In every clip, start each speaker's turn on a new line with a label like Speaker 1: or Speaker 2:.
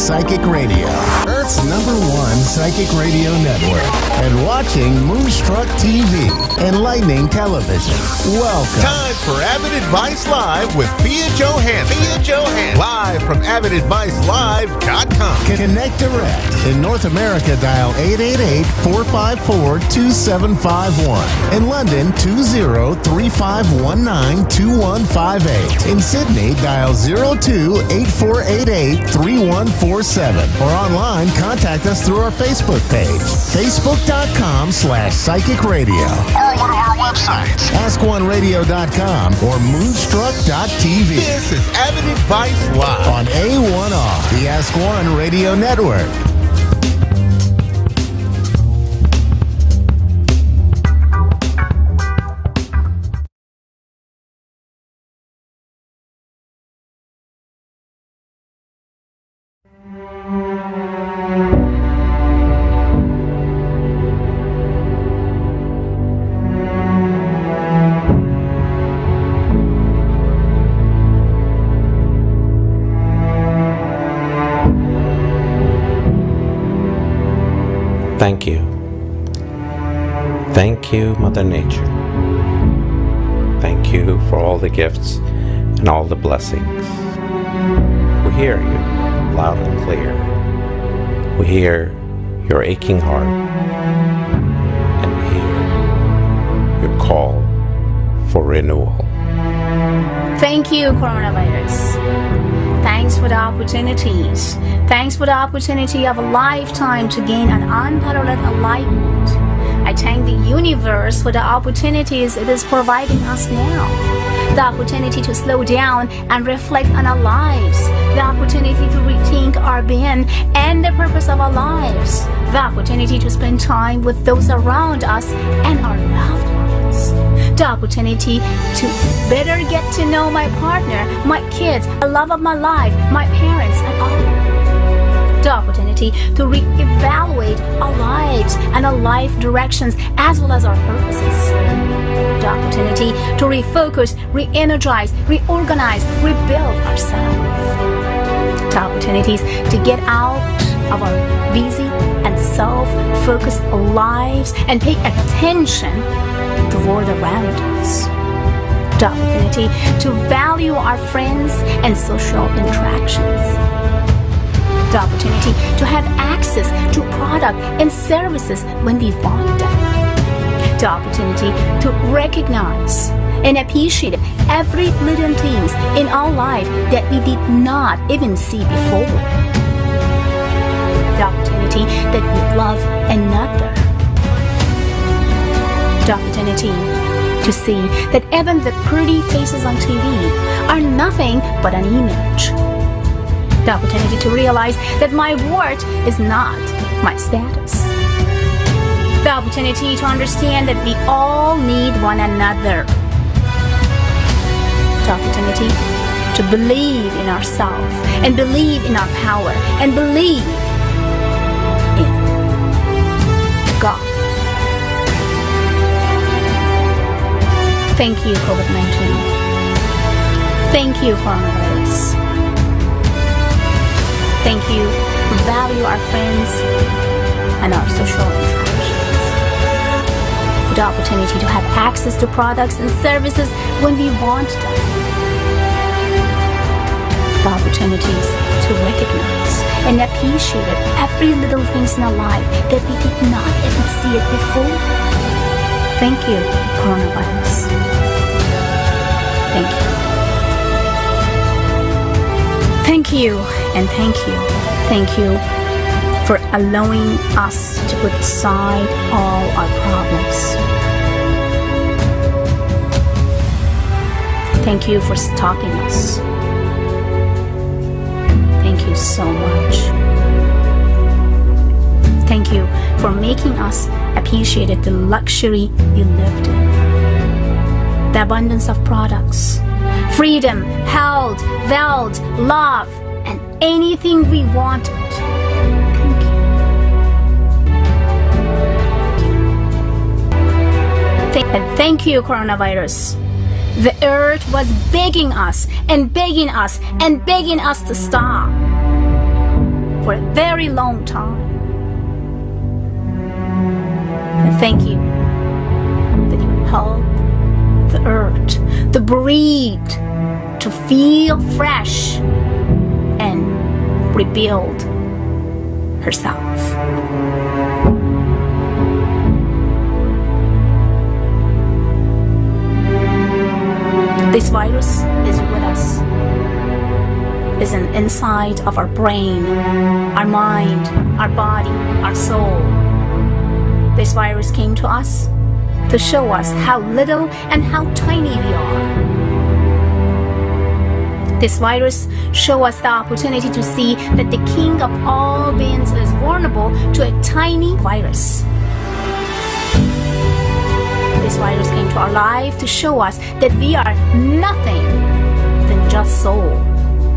Speaker 1: Psychic Radio, Earth's #1 psychic radio network, and watching Moonstruck TV, enlightening television. Welcome.
Speaker 2: Time for Avid Advice Live with Pia Johansson. Live from AvidAdviceLive.com.
Speaker 1: Connect direct. In North America, dial 888-454-2751. In London, 20-3519-2158. In Sydney, dial 02-8488-3147. Or online, contact us through our Facebook page, facebook.com/psychic radio.
Speaker 2: Or one of our websites,
Speaker 1: askoneradio.com or moonstruck.tv.
Speaker 2: This is Avid Advice Live
Speaker 1: on A1R, the Ask One Radio Network.
Speaker 3: Thank you. Thank you, Mother Nature. Thank you for all the gifts and all the blessings. We hear you loud and clear. We hear your aching heart, and we hear your call for renewal.
Speaker 4: Thank you, coronavirus. Thanks for the opportunities. Thanks for the opportunity of a lifetime to gain an unparalleled enlightenment. I thank the universe for the opportunities it is providing us now. The opportunity to slow down and reflect on our lives. The opportunity to rethink our being and the purpose of our lives. The opportunity to spend time with those around us and our loved ones. The opportunity to better get to know my partner, my kids, the love of my life, my parents, and all. The opportunity to re-evaluate our lives and our life directions as well as our purposes. The opportunity to refocus, re-energize, reorganize, rebuild ourselves. The opportunities to get out of our busy and self-focused lives and pay attention to the world around us. The opportunity to value our friends and social interactions. The opportunity to have access to product and services when we want them. The opportunity to recognize and appreciate every little things in our life that we did not even see before. The opportunity that we love another. The opportunity to see that even the pretty faces on TV are nothing but an image. The opportunity to realize that my worth is not my status. The opportunity to understand that we all need one another. The opportunity to believe in ourselves and believe in our power and believe in God. Thank you, COVID-19. Thank you, coronavirus. Thank you for value our friends and our social interactions. For the opportunity to have access to products and services when we want them. The opportunities to recognize and appreciate every little things in our life that we did not even see it before. Thank you, coronavirus. Thank you. Thank you and thank you. Thank you for allowing us to put aside all our problems. Thank you for stopping us. Thank you so much. Thank you for making us appreciate the luxury we lived in. The abundance of products, freedom, health, wealth, love, and anything we wanted. Thank you. Thank you, coronavirus. The earth was begging us and begging us and begging us to stop. for a very long time. And thank you that you help the earth, the breed, to feel fresh and rebuild herself. This virus is with us, is an inside of our brain, our mind, our body, our soul. This virus came to us to show us how little and how tiny we are. This virus shows us the opportunity to see that the king of all beings is vulnerable to a tiny virus. This virus came to our life to show us that we are nothing than just soul.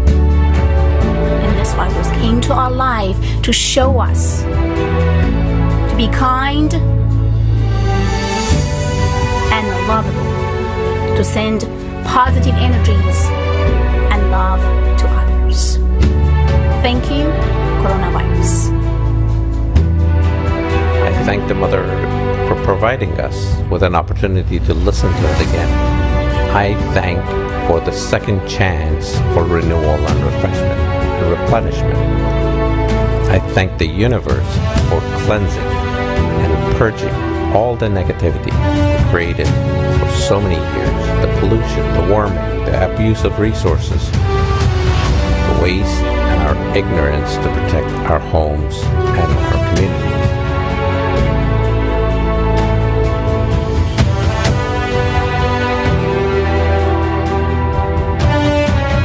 Speaker 4: And this virus came to our life to show us to be kind and lovable, to send positive energies and love to others. Thank you, coronavirus.
Speaker 3: I thank the Mother Earth for providing us with an opportunity to listen to it again. I thank for the second chance for renewal and refreshment and replenishment. I thank the universe for cleansing and purging all the negativity created for so many years, the pollution, the warming, the abuse of resources, the waste and our ignorance to protect our homes and our communities.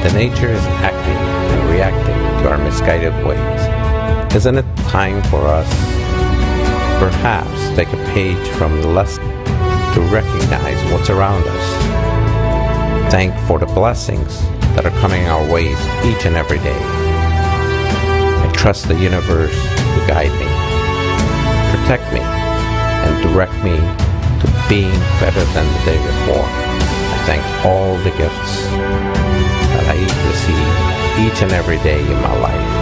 Speaker 3: The nature is acting and reacting to our misguided ways. Isn't it time for us perhaps take a page from the lesson to recognize what's around us? Thank for the blessings that are coming our ways each and every day. I trust the universe to guide me, protect me, and direct me to being better than the day before. I thank all the gifts that I receive each and every day in my life.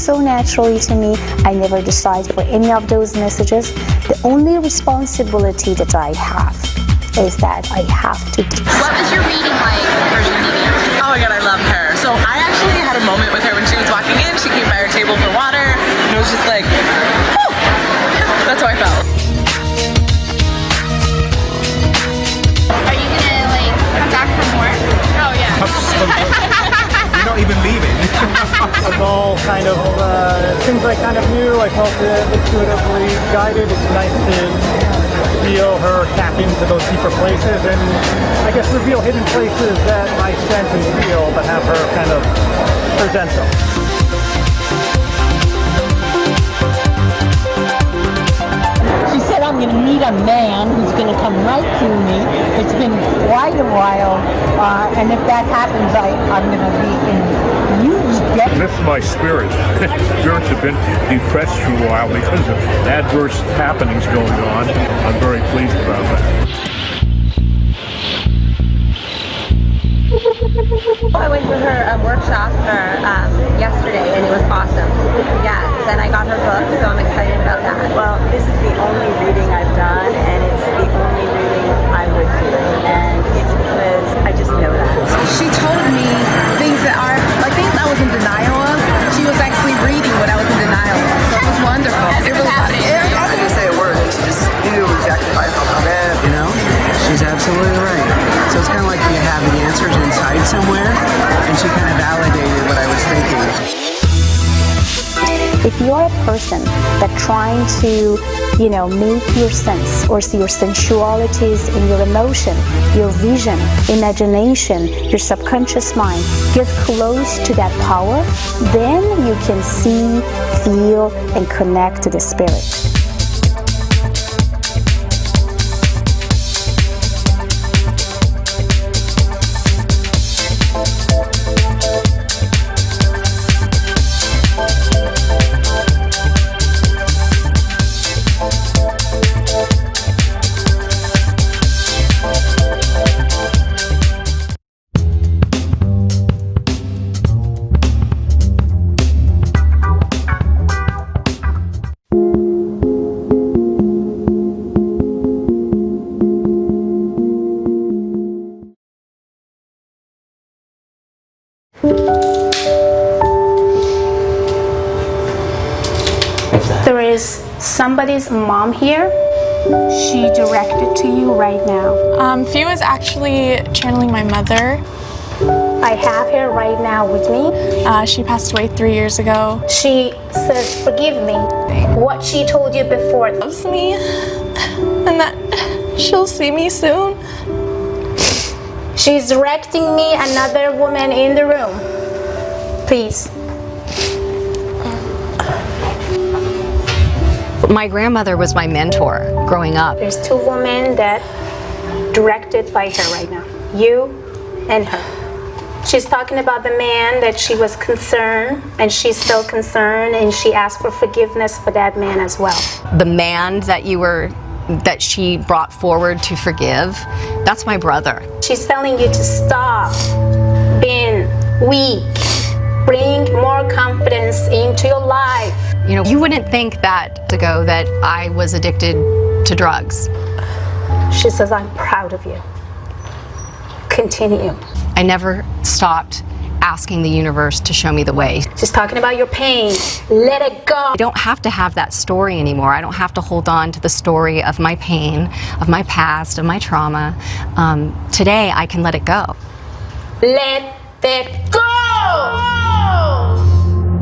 Speaker 5: So naturally to me, I never decide for any of those messages. The only responsibility that I have is that I have to.
Speaker 6: What was your reading like for Janine?
Speaker 7: Oh my god, I love her. So I actually had a moment with her when she was walking in. She came by our table for water, and it was just like, whew! That's how I felt.
Speaker 6: Are you gonna like come back for more? Oh yeah.
Speaker 8: You're not even leaving.
Speaker 9: It's all kind of things I kind of knew. I felt intuitively guided. It's nice to feel her tap into those deeper places and I guess reveal hidden places that I sense and feel, but have her kind of present them.
Speaker 10: She said, I'm going to meet a man who's going to come right to me. It's been quite a while, and if that happens, I'm going to be in huge debt.
Speaker 11: Lift my spirits. Spirits have been depressed for a while because of adverse happenings going on. I'm very pleased about that.
Speaker 12: I went to her workshop yesterday, and it was awesome. Yeah, then I got her book, so I'm excited about that.
Speaker 13: Well, this is the only reading I've done, and it's the only reading I would do, and it's because I just know that.
Speaker 7: She told me things that are, like things I was in denial of. She was actually reading what I was in denial of. So it was wonderful. It really was.
Speaker 14: I didn't say a word, and she just knew exactly how I felt about it.
Speaker 15: You know, she's absolutely right. So it's kind of like you have the answers inside somewhere, and she kind of validated what I was thinking.
Speaker 5: If you're a person that trying to, make your sense or see your sensualities in your emotion, your vision, imagination, your subconscious mind, get close to that power, then you can see, feel, and connect to the spirit.
Speaker 4: There is somebody's mom here. She directed to you right now.
Speaker 6: Fee was actually channeling my mother.
Speaker 4: I have her right now with me.
Speaker 6: She passed away 3 years ago.
Speaker 4: She says, forgive me. What she told you before.
Speaker 6: Loves me, and that she'll see me soon.
Speaker 4: She's directing me another woman in the room. Please.
Speaker 16: My grandmother was my mentor growing up.
Speaker 4: There's two women that directed by her right now. You and her. She's talking about the man that she was concerned, and she's still concerned, and she asked for forgiveness for that man as well.
Speaker 16: The man that she brought forward to forgive, that's my brother.
Speaker 4: She's telling you to stop being weak. Bring more confidence into your life.
Speaker 16: You wouldn't think that ago that I was addicted to drugs.
Speaker 4: She says, I'm proud of you. Continue.
Speaker 16: I never stopped asking the universe to show me the way.
Speaker 4: She's talking about your pain. Let it go.
Speaker 16: I don't have to have that story anymore. I don't have to hold on to the story of my pain, of my past, of my trauma. Today, I can let it go.
Speaker 4: Let it go!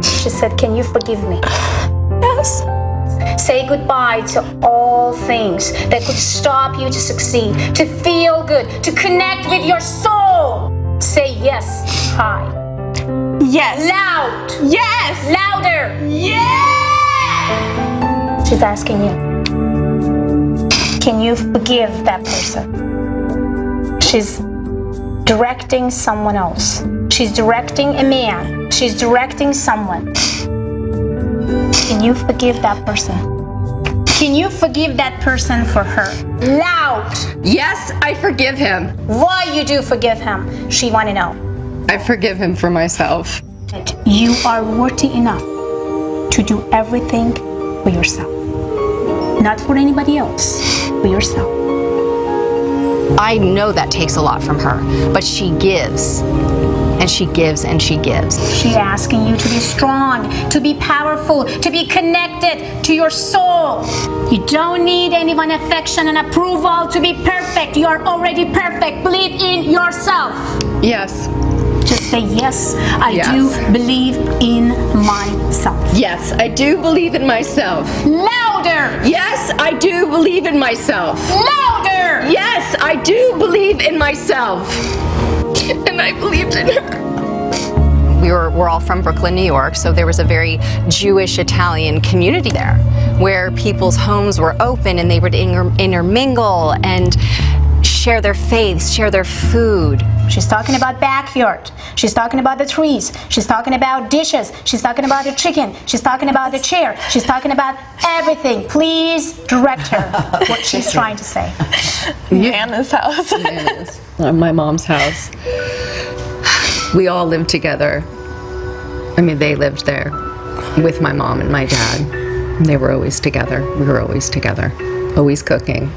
Speaker 4: She said, can you forgive me?
Speaker 6: Yes.
Speaker 4: Say goodbye to all things that could stop you to succeed, to feel good, to connect with your soul. Say yes high.
Speaker 6: Yes.
Speaker 4: Loud.
Speaker 6: Yes.
Speaker 4: Louder.
Speaker 6: Yes.
Speaker 4: She's asking you, can you forgive that person? She's directing someone else. She's directing a man. She's directing someone. Can you forgive that person? Can you forgive that person for her? Loud.
Speaker 16: Yes, I forgive him.
Speaker 4: Why you do forgive him? She want to know.
Speaker 16: I forgive him for myself.
Speaker 4: You are worthy enough to do everything for yourself. Not for anybody else, for yourself.
Speaker 16: I know that takes a lot from her, but she gives. And she gives and she gives.
Speaker 4: She's asking you to be strong, to be powerful, to be connected to your soul. You don't need anyone's affection and approval to be perfect. You are already perfect. Believe in yourself.
Speaker 16: Yes.
Speaker 4: Just say, yes, I do believe in myself.
Speaker 16: Yes, I do believe in myself.
Speaker 4: Louder.
Speaker 16: Yes, I do believe in myself.
Speaker 4: Louder.
Speaker 16: Yes, I do believe in myself. And I believed in her. we're all from Brooklyn, New York, so there was a very Jewish Italian community there where people's homes were open and they would intermingle and share their faiths, share their food.
Speaker 4: She's talking about backyard. She's talking about the trees. She's talking about dishes. She's talking about the chicken. She's talking about the chair. She's talking about everything. Please direct her what she's trying to say.
Speaker 6: Anna's house.
Speaker 17: Yes. My mom's house. We all lived together. I mean, they lived there with my mom and my dad. They were always together. We were always together, always cooking.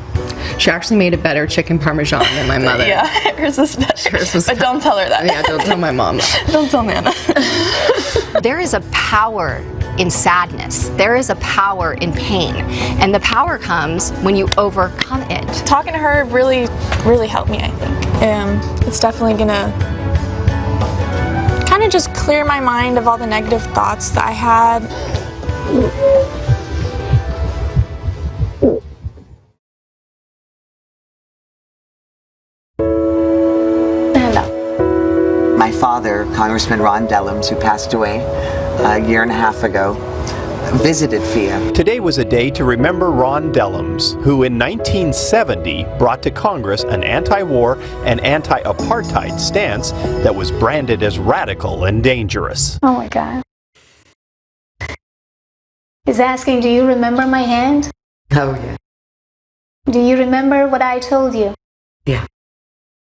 Speaker 17: She actually made a better chicken parmesan than my mother.
Speaker 6: Yeah, hers was better. But don't tell her that.
Speaker 17: Yeah, don't tell my mom.
Speaker 6: Don't tell Nana.
Speaker 16: There is a power in sadness. There is a power in pain. And the power comes when you overcome it.
Speaker 6: Talking to her really, really helped me, I think. It's definitely gonna kind of just clear my mind of all the negative thoughts that I had.
Speaker 14: My father, Congressman Ron Dellums, who passed away a year and a half ago, visited FIA.
Speaker 18: Today was a day to remember Ron Dellums, who in 1970 brought to Congress an anti-war and anti-apartheid stance that was branded as radical and dangerous.
Speaker 4: Oh my God. He's asking, do you remember my hand?
Speaker 15: Oh, yeah.
Speaker 4: Do you remember what I told you?
Speaker 15: Yeah.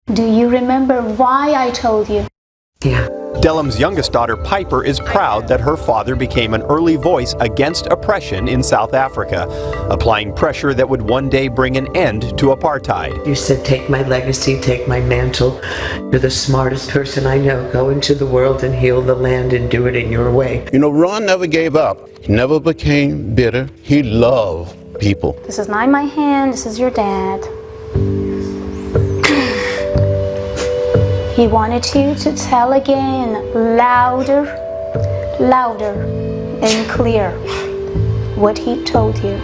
Speaker 4: Do you remember why I told you?
Speaker 15: Yeah.
Speaker 18: Dellums' youngest daughter, Piper, is proud that her father became an early voice against oppression in South Africa, applying pressure that would one day bring an end to apartheid.
Speaker 19: You said, take my legacy, take my mantle. You're the smartest person I know. Go into the world and heal the land and do it in your way.
Speaker 20: You know, Ron never gave up. He never became bitter. He loved people.
Speaker 4: This is not my hand, this is your dad. He wanted you to tell again, louder, louder and clear, what he told you.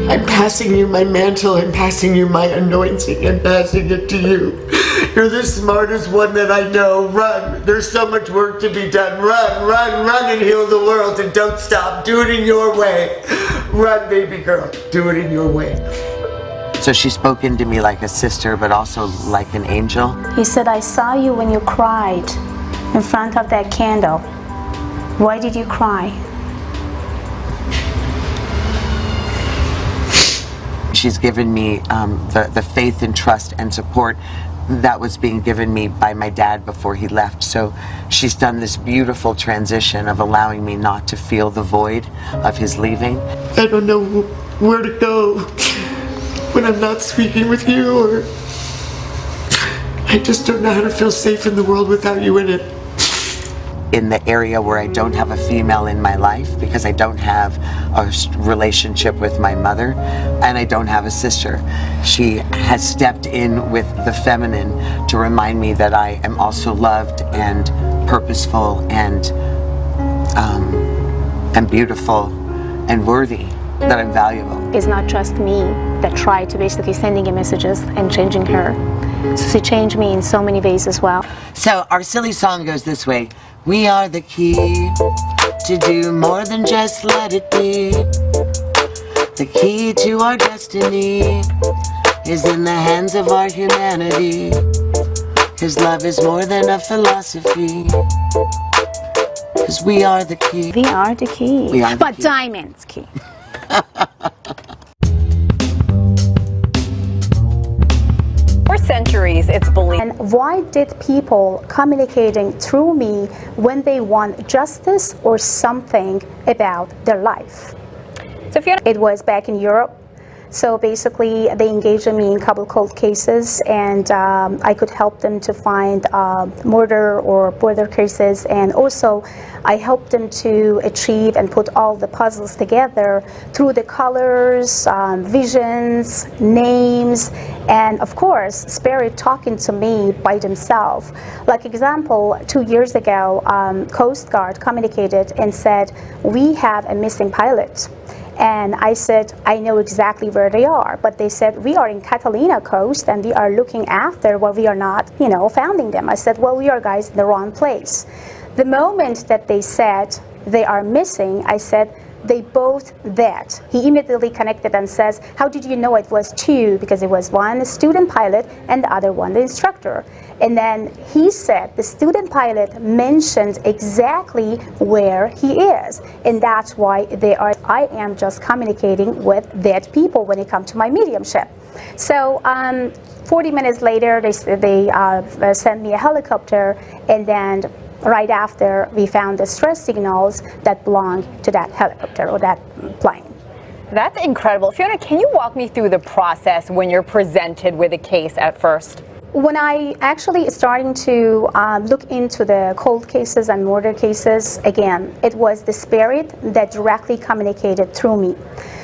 Speaker 19: I'm passing you my mantle, I'm passing you my anointing, I'm passing it to you. You're the smartest one that I know. Run. There's so much work to be done. Run, run, run and heal the world, and don't stop. Do it in your way. Run, baby girl. Do it in your way.
Speaker 14: So she spoke into me like a sister, but also like an angel.
Speaker 4: He said, I saw you when you cried in front of that candle. Why did you cry?
Speaker 14: She's given me the faith and trust and support that was being given me by my dad before he left. So she's done this beautiful transition of allowing me not to feel the void of his leaving.
Speaker 19: I don't know where to go when I'm not speaking with you, or I just don't know how to feel safe in the world without you in it.
Speaker 14: In the area where I don't have a female in my life, because I don't have a relationship with my mother, and I don't have a sister. She has stepped in with the feminine to remind me that I am also loved and purposeful and beautiful and worthy, that I'm valuable.
Speaker 4: It's not just me that tried to basically sending her messages and changing her. So she changed me in so many ways as well.
Speaker 14: So our silly song goes this way. We are the key to do more than just let it be. The key to our destiny is in the hands of our humanity. His love is more than a philosophy. Because we are the key.
Speaker 4: We are the key.
Speaker 14: We are the
Speaker 4: but
Speaker 14: key.
Speaker 4: Diamond's key.
Speaker 21: For centuries, it's believed.
Speaker 4: And why did people communicating through me when they want justice or something about their life?
Speaker 21: So
Speaker 4: it was back in Europe. So basically, they engaged me in a couple cold cases, and I could help them to find murder or border cases, and also I helped them to achieve and put all the puzzles together through the colors, visions, names, and of course, spirit talking to me by themselves. Like example, 2 years ago, Coast Guard communicated and said, we have a missing pilot. And I said, I know exactly where they are. But they said, we are in Catalina Coast and we are looking after, well, we are not, finding them. I said, well, we are guys in the wrong place.
Speaker 5: The moment that they said they are missing, I said, they both dead. He immediately connected and says, how did you know it was two? Because it was one student pilot and the other one the instructor. And then he said the student pilot mentioned exactly where he is. And that's why I am just communicating with dead people when it comes to my mediumship. So 40 minutes later, they sent me a helicopter, and then right after, we found the stress signals that belong to that helicopter or that plane.
Speaker 21: That's incredible. Fiona, can you walk me through the process when you're presented with a case at first?
Speaker 5: When I actually starting to look into the cold cases and murder cases, again, it was the spirit that directly communicated through me.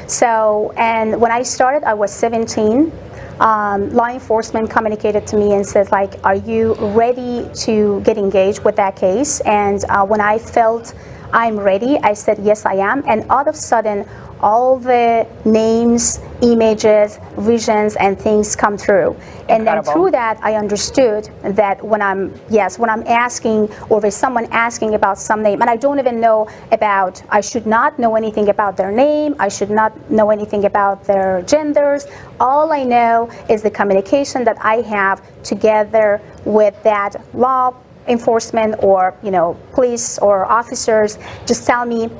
Speaker 5: So, and when I started, I was 17. Law enforcement communicated to me and said, like, are you ready to get engaged with that case? And when I felt I'm ready, I said, yes, I am. And all of a sudden, all the names, images, visions, and things come through. Incredible. And then through that, I understood that when I'm asking, or if someone asking about some name, and I don't even know about, I should not know anything about their name, I should not know anything about their genders. All I know is the communication that I have together with that law enforcement or, police or officers just tell me,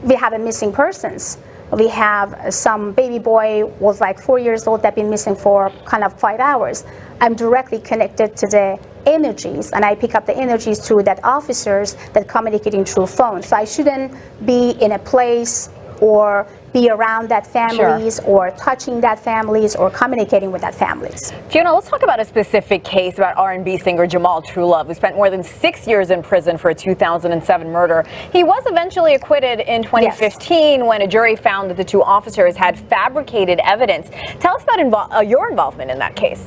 Speaker 5: we have a missing persons. We have some baby boy was like 4 years old that been missing for kind of 5 hours. I'm directly connected to the energies, and I pick up the energies through that officers that communicating through phone. So I shouldn't be in a place or be around that families or touching that families or communicating with that families.
Speaker 21: Fiona, let's talk about a specific case about R&B singer Jamal Truelove, who spent more than 6 years in prison for a 2007 murder. He was eventually acquitted in 2015 when a jury found that the two officers had fabricated evidence. Tell us about your involvement in that case.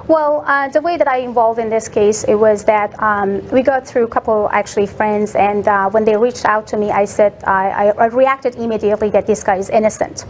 Speaker 5: Well, the way that I involved in this case, it was that we got through a couple actually friends, and when they reached out to me, I said, I reacted immediately that this guy is innocent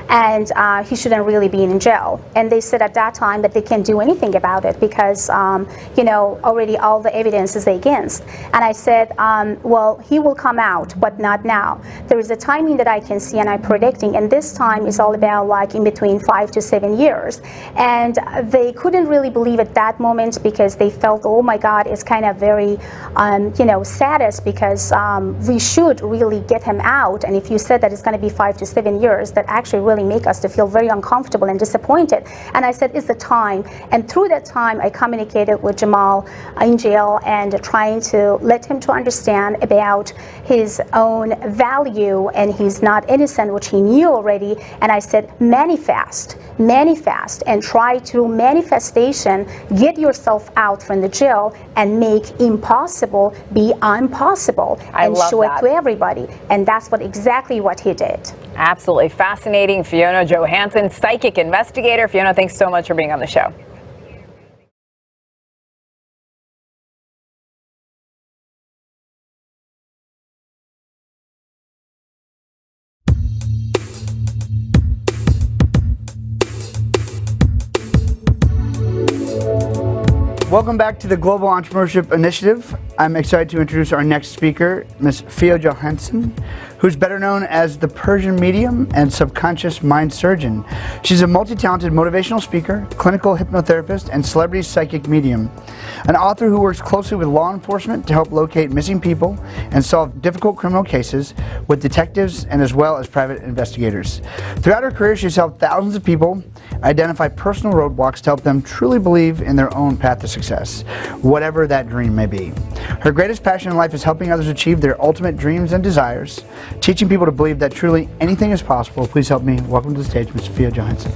Speaker 5: and he shouldn't really be in jail. And they said at that time that they can't do anything about it because, already all the evidence is against. And I said, well, he will come out, but not now. There is a timing that I can see and I'm predicting, and this time is all about like in between 5 to 7 years. And they couldn't really believe at that moment because they felt, oh my God, it's kind of very, saddest because we should really get him out. And if you said that it's going to be 5 to 7 years, that actually really make us to feel very uncomfortable and disappointed. And I said, it's the time. And through that time, I communicated with Jamal in jail and trying to let him to understand about his own value and he's not innocent, which he knew already. And I said, manifest, and try to manifestation, get yourself out from the jail and make impossible be impossible and show it to everybody. And that's exactly what he did.
Speaker 21: Absolutely fascinating. Fiona Johansson, psychic investigator. Fiona, thanks so much for being on the show.
Speaker 2: Welcome back to the Global Entrepreneurship Initiative. I'm excited to introduce our next speaker, Ms. Fiona Johansson, who's better known as the Persian medium and subconscious mind surgeon. She's a multi-talented motivational speaker, clinical hypnotherapist, and celebrity psychic medium. An author who works closely with law enforcement to help locate missing people and solve difficult criminal cases with detectives and as well as private investigators. Throughout her career, she's helped thousands of people identify personal roadblocks to help them truly believe in their own path to success, whatever that dream may be. Her greatest passion in life is helping others achieve their ultimate dreams and desires, teaching people to believe that truly anything is possible. Please help me welcome to the stage Ms. Fiona Johansson.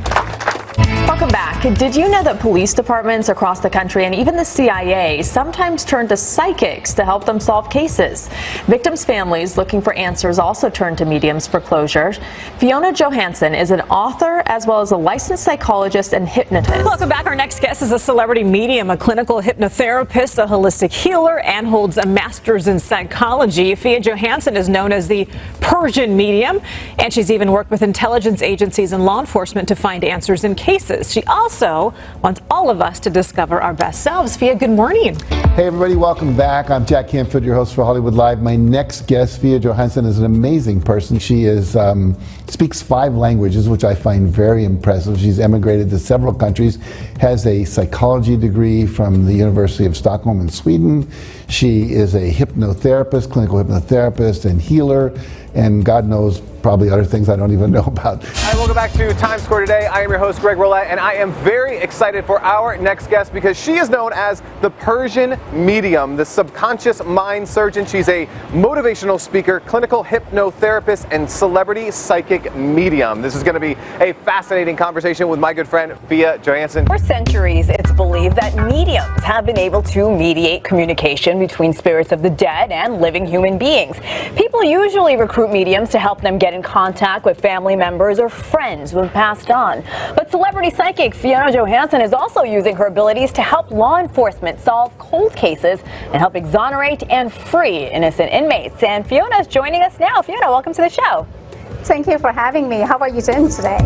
Speaker 22: Welcome back. Did you know that police departments across the country and even the CIA sometimes turn to psychics to help them solve cases? Victims' families looking for answers also turn to mediums for closure. Fiona Johansson is an author as well as a licensed psychologist and hypnotist.
Speaker 23: Welcome back. Our next guest is a celebrity medium, a clinical hypnotherapist, a holistic healer, and holds a master's in psychology. Fiona Johansson is known as the Persian medium, and she's even worked with intelligence agencies and law enforcement to find answers in cases. cases. She also wants all of us to discover our best selves. Fia, good morning.
Speaker 1: Hey everybody, welcome back. I'm Jack Canfield, your host for Hollywood Live. My next guest, Fia Johansson, is an amazing person. She speaks 5 languages, which I find very impressive. She's emigrated to several countries, has a psychology degree from the University of Stockholm in Sweden. She is a hypnotherapist, clinical hypnotherapist and healer, and God knows probably other things I don't even know about.
Speaker 3: Hi, welcome back to Times Square today. I am your host, Greg Roulette, and I am very excited for our next guest because she is known as the Persian Medium, the subconscious mind surgeon. She's a motivational speaker, clinical hypnotherapist, and celebrity psychic medium. This is going to be a fascinating conversation with my good friend, Fia Johansson.
Speaker 21: For centuries, it's believed that mediums have been able to mediate communication between spirits of the dead and living human beings. People usually recruit mediums to help them get in contact with family members or friends who have passed on. But celebrity psychic Fia Johansson is also using her abilities to help law enforcement solve cold cases and help exonerate and free innocent inmates. And Fiona is joining us now. Fiona, welcome to the show.
Speaker 5: Thank you for having me. How are you doing today?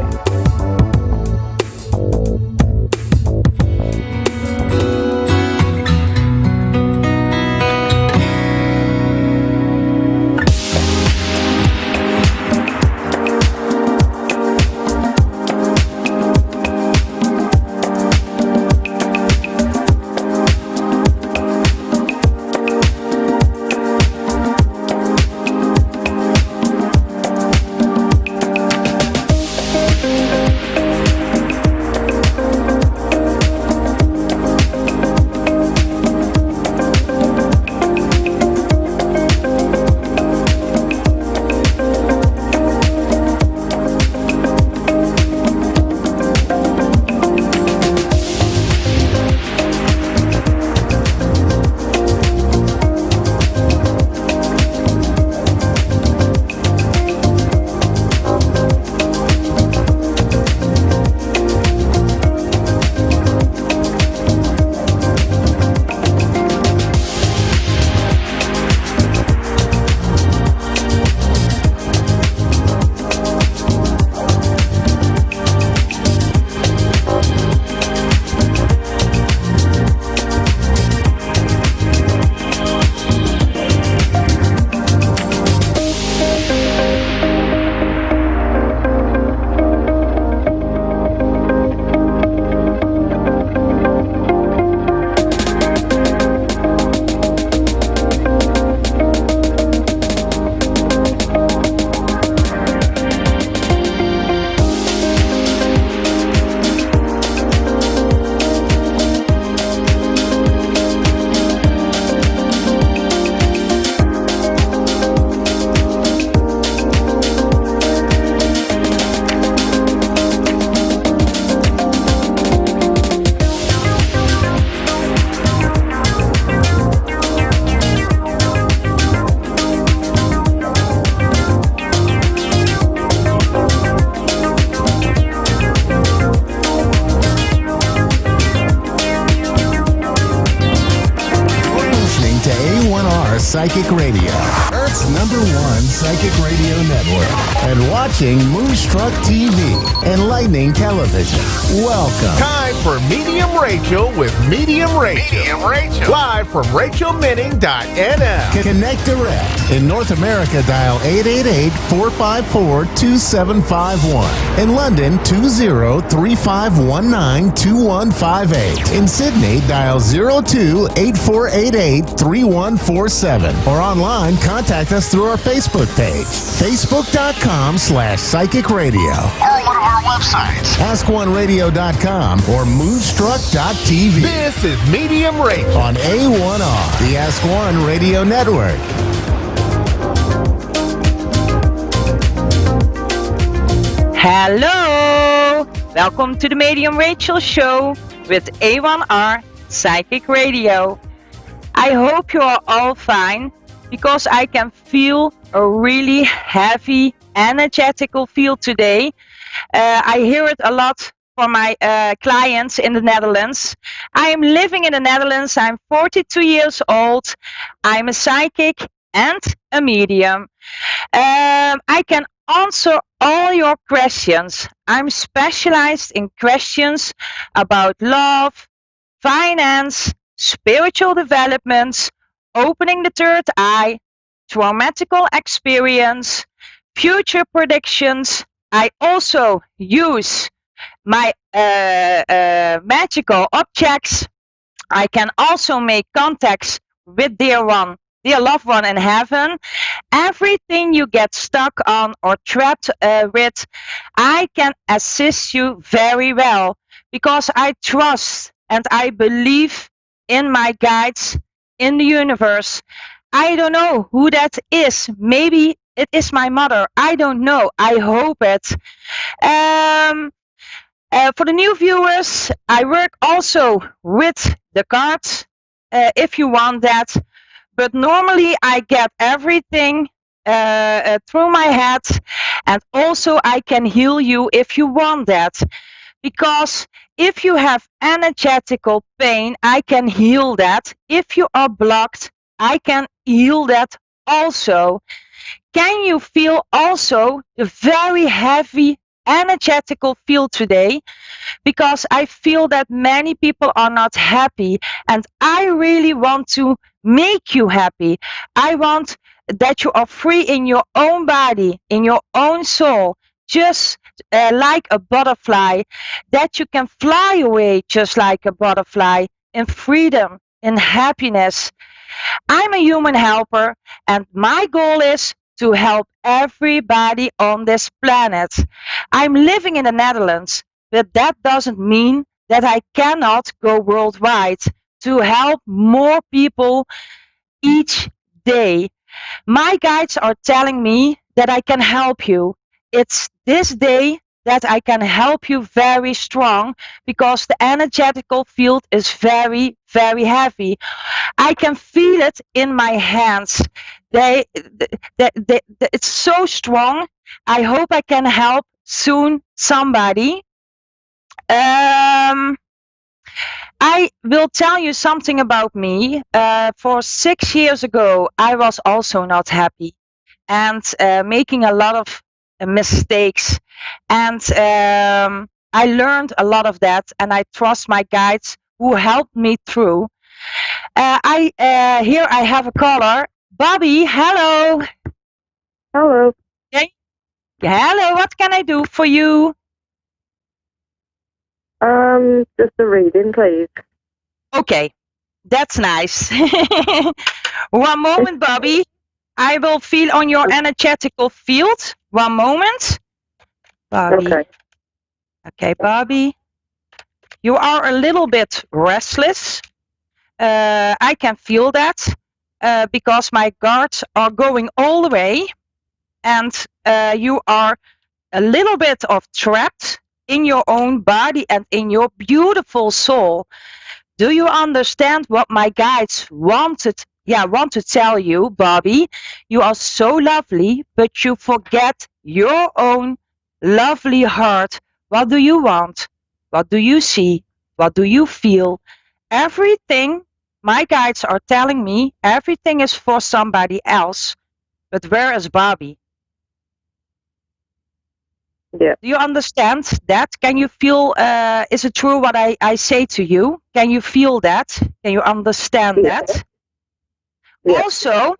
Speaker 8: A1R Psychic Radio, Earth's #1 psychic radio network, and watching Moonstruck TV, Enlightening Television. Welcome.
Speaker 24: Time for Medium Rachel with Medium Rachel. Medium Rachel. Live from RachelMinning.nl.
Speaker 8: Connect direct. In North America, dial 888-454-2751. In London, 20-3519-2158. In Sydney, dial 02-8488-3147. Or online, contact us through our Facebook page, facebook.com/psychic radio.
Speaker 24: Or one of our websites,
Speaker 8: AskOneRadio.com or Moonstruck.tv.
Speaker 24: This is Medium Rachel
Speaker 8: on A1R, the Ask One Radio Network.
Speaker 25: Hello! Welcome to the Medium Rachel Show with A1R Psychic Radio. I hope you are all fine because I can feel a really heavy, energetical feel today. I hear it a lot from my clients in the Netherlands. I am living in the Netherlands. I'm 42 years old. I'm a psychic and a medium. I can answer all your questions. I'm specialized in questions about love, finance, spiritual developments, opening the third eye, traumatical experience, future predictions. I also use my magical objects. I can also make contacts with dear loved one in heaven. Everything you get stuck on or trapped with, I can assist you very well because I trust and I believe in my guides in the universe. I don't know who that is. Maybe it is my mother. I don't know. I hope it. For the new viewers, I work also with the cards if you want that. But normally I get everything through my head, and also I can heal you if you want that. Because if you have energetical pain, I can heal that. If you are blocked, I can heal that also. Can you feel also the very heavy energetical field today? Because I feel that many people are not happy, and I really want to make you happy. I want that you are free in your own body, in your own soul, just like a butterfly, that you can fly away just like a butterfly in freedom, in happiness. I'm a human helper, and my goal is to help everybody on this planet. I'm living in the Netherlands, but that doesn't mean that I cannot go worldwide to help more people each day. My guides are telling me that I can help you. It's this day that I can help you very strong because the energetical field is very, very heavy. I can feel it in my hands. It's so strong. I hope I can help soon somebody. I will tell you something about me. For 6 years ago, I was also not happy and making a lot of mistakes. And I learned a lot of that, and I trust my guides who helped me through. Here I have a caller. Bobby, hello.
Speaker 9: Hello.
Speaker 25: Okay. Hello, what can I do for you?
Speaker 9: Just a reading, please.
Speaker 25: Okay, that's nice. One moment, Bobby. I will feel on your energetical field. One moment. Bobby.
Speaker 9: Okay.
Speaker 25: Okay, Bobby. You are a little bit restless. I can feel that because my guards are going all the way, and you are a little bit of trapped in your own body and in your beautiful soul. Do you understand what my guides want to tell you, Bobby? You are so lovely, but you forget your own lovely heart. What do you want? What do you see? What do you feel? Everything my guides are telling me, everything is for somebody else. But where is Bobby?
Speaker 9: Yeah.
Speaker 25: Do you understand that? Can you feel, is it true what I say to you? Can you feel that? Can you understand that?
Speaker 9: Yeah.
Speaker 25: Also,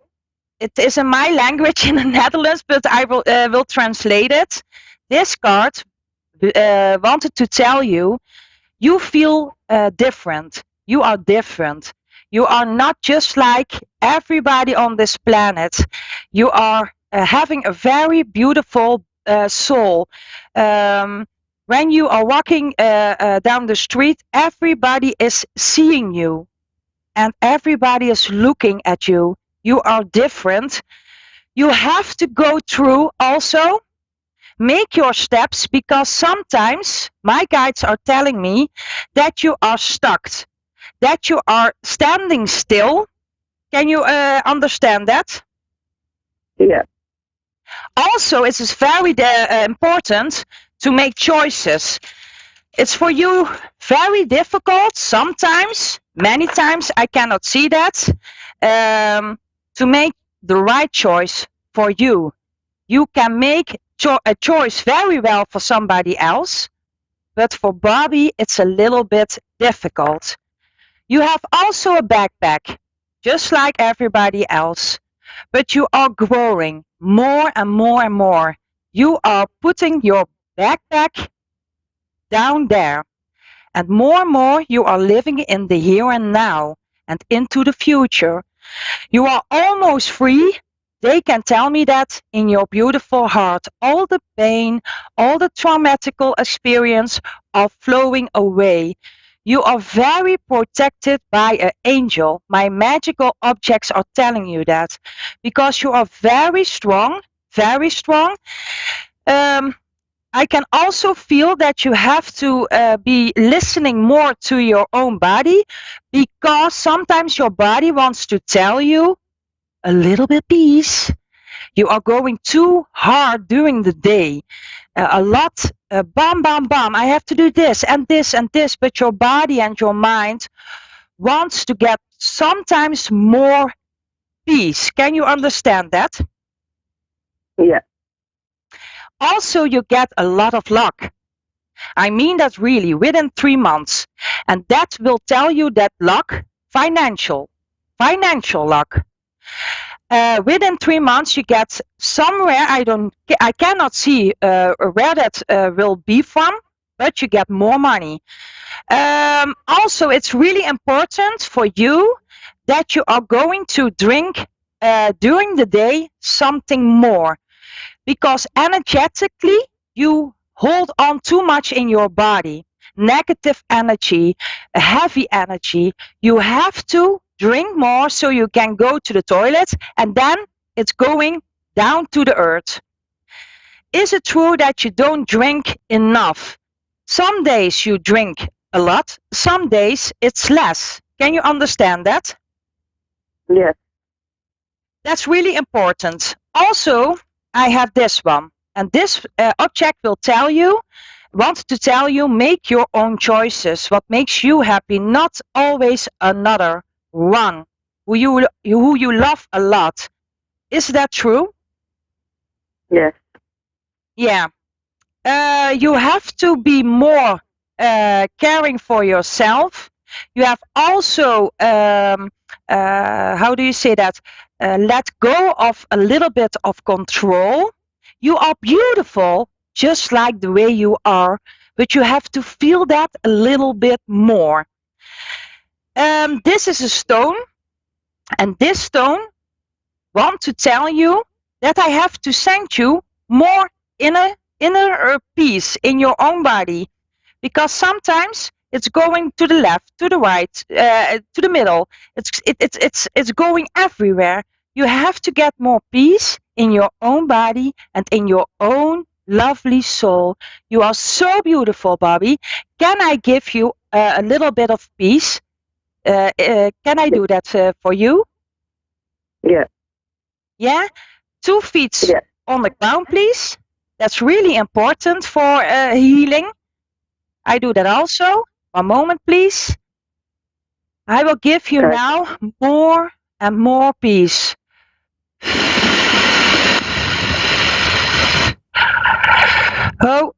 Speaker 25: it is in my language in the Netherlands, but I will translate it. This card wanted to tell you, you feel different. You are different. You are not just like everybody on this planet. You are having a very beautiful soul. When you are walking down the street, everybody is seeing you and everybody is looking at you. You are different. You have to go through also. Make your steps, because sometimes my guides are telling me that you are stuck, that you are standing still. Can you understand that?
Speaker 9: Yeah.
Speaker 25: Also, it is very important to make choices. It's for you very difficult sometimes, many times I cannot see that, to make the right choice for you. You can make a choice very well for somebody else, but for Bobby, it's a little bit difficult. You have also a backpack, just like everybody else, but you are growing more and more and more. You are putting your backpack down there, and more you are living in the here and now and into the future. You are almost free. They can tell me that in your beautiful heart. All the pain, all the traumatical experience are flowing away. You are very protected by an angel. My magical objects are telling you that. Because you are very strong, very strong. I can also feel that you have to be listening more to your own body, because sometimes your body wants to tell you a little bit peace. You are going too hard during the day. A lot, bam, bam, bam. I have to do this and this and this. But your body and your mind wants to get sometimes more peace. Can you understand that?
Speaker 9: Yeah.
Speaker 25: Also, you get a lot of luck. I mean that really within 3 months. And that will tell you that luck, financial luck. Within 3 months, you get somewhere. I cannot see where that will be from, but you get more money. Also, it's really important for you that you are going to drink during the day something more, because energetically you hold on too much in your body. Negative energy, heavy energy. You have to drink more so you can go to the toilet, and then it's going down to the earth. Is it true that you don't drink enough? Some days you drink a lot, some days it's less. Can you understand that?
Speaker 9: Yes.
Speaker 25: That's really important. Also, I have this one, and this object will want to tell you, make your own choices. What makes you happy, not always another one who you love a lot. Is that true?
Speaker 9: Yes.
Speaker 25: Yeah. You have to be more caring for yourself. You have also, how do you say that? Let go of a little bit of control. You are beautiful just like the way you are, but you have to feel that a little bit more. This is a stone, and this stone wants to tell you that I have to send you more inner peace in your own body, because sometimes it's going to the left, to the right, to the middle. It's going everywhere. You have to get more peace in your own body and in your own lovely soul. You are so beautiful, Bobby. Can I give you a little bit of peace? Can I do that for you?
Speaker 9: Yeah.
Speaker 25: Yeah? 2 feet on the ground, please. That's really important for healing. I do that also. One moment, please. I will give you now more and more peace. Oh.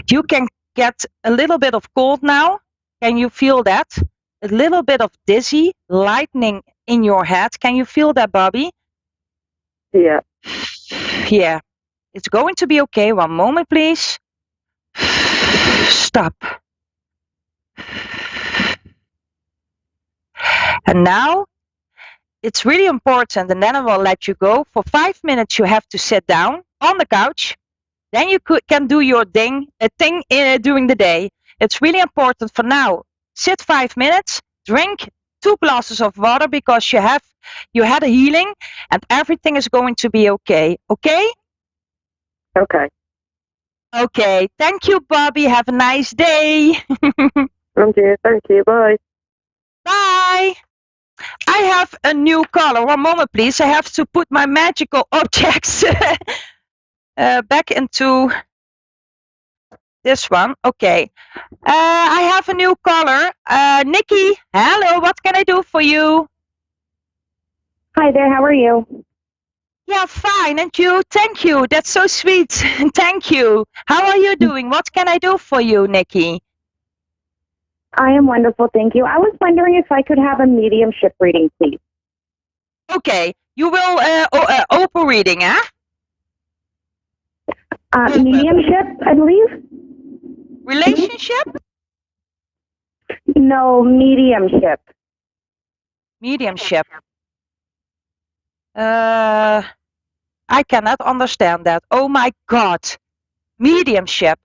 Speaker 25: You can get a little bit of cold now. Can you feel that? A little bit of dizzy, lightning in your head. Can you feel that, Bobby?
Speaker 9: Yeah.
Speaker 25: Yeah. It's going to be okay. One moment, please. Stop. And now, it's really important, and then I will let you go. For 5 minutes, you have to sit down on the couch. Then you can do your thing during the day. It's really important for now. Sit 5 minutes, drink 2 glasses of water, because you had a healing, and everything is going to be okay. Okay?
Speaker 9: Okay.
Speaker 25: Okay. Thank you, Bobby. Have a nice day.
Speaker 9: Okay. Thank you. Bye.
Speaker 25: Bye. I have a new caller. One moment, please. I have to put my magical objects back into this one. Okay. I have a new caller. Nikki, hello. What can I do for you?
Speaker 9: Hi there, how are you?
Speaker 25: Yeah, fine. And you? Thank you. That's so sweet. Thank you. How are you doing? What can I do for you, Nikki?
Speaker 9: I am wonderful, thank you. I was wondering if I could have a mediumship reading, please.
Speaker 25: Okay. You will open reading, huh?
Speaker 9: Mediumship, I believe?
Speaker 25: Relationship?
Speaker 9: No, mediumship.
Speaker 25: Mediumship. I cannot understand that. Oh my God. Mediumship.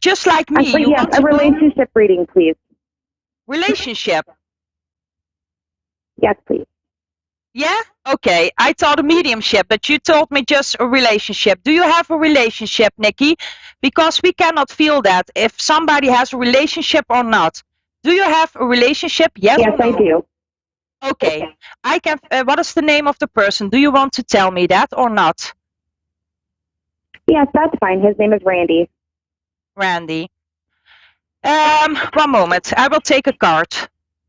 Speaker 25: Just like me.
Speaker 9: Actually,
Speaker 25: You
Speaker 9: yes,
Speaker 25: want
Speaker 9: a
Speaker 25: to
Speaker 9: relationship reading, please.
Speaker 25: Relationship.
Speaker 9: Yes, please.
Speaker 25: Yeah? Okay. I thought a mediumship, but you told me just a relationship. Do you have a relationship, Nikki? Because we cannot feel that if somebody has a relationship or not. Do you have a relationship? Yes
Speaker 9: Yes,
Speaker 25: or no?
Speaker 9: I do.
Speaker 25: Okay. I can. What is the name of the person? Do you want to tell me that or not?
Speaker 9: Yes, that's fine. His name is Randy.
Speaker 25: Randy. One moment. I will take a card.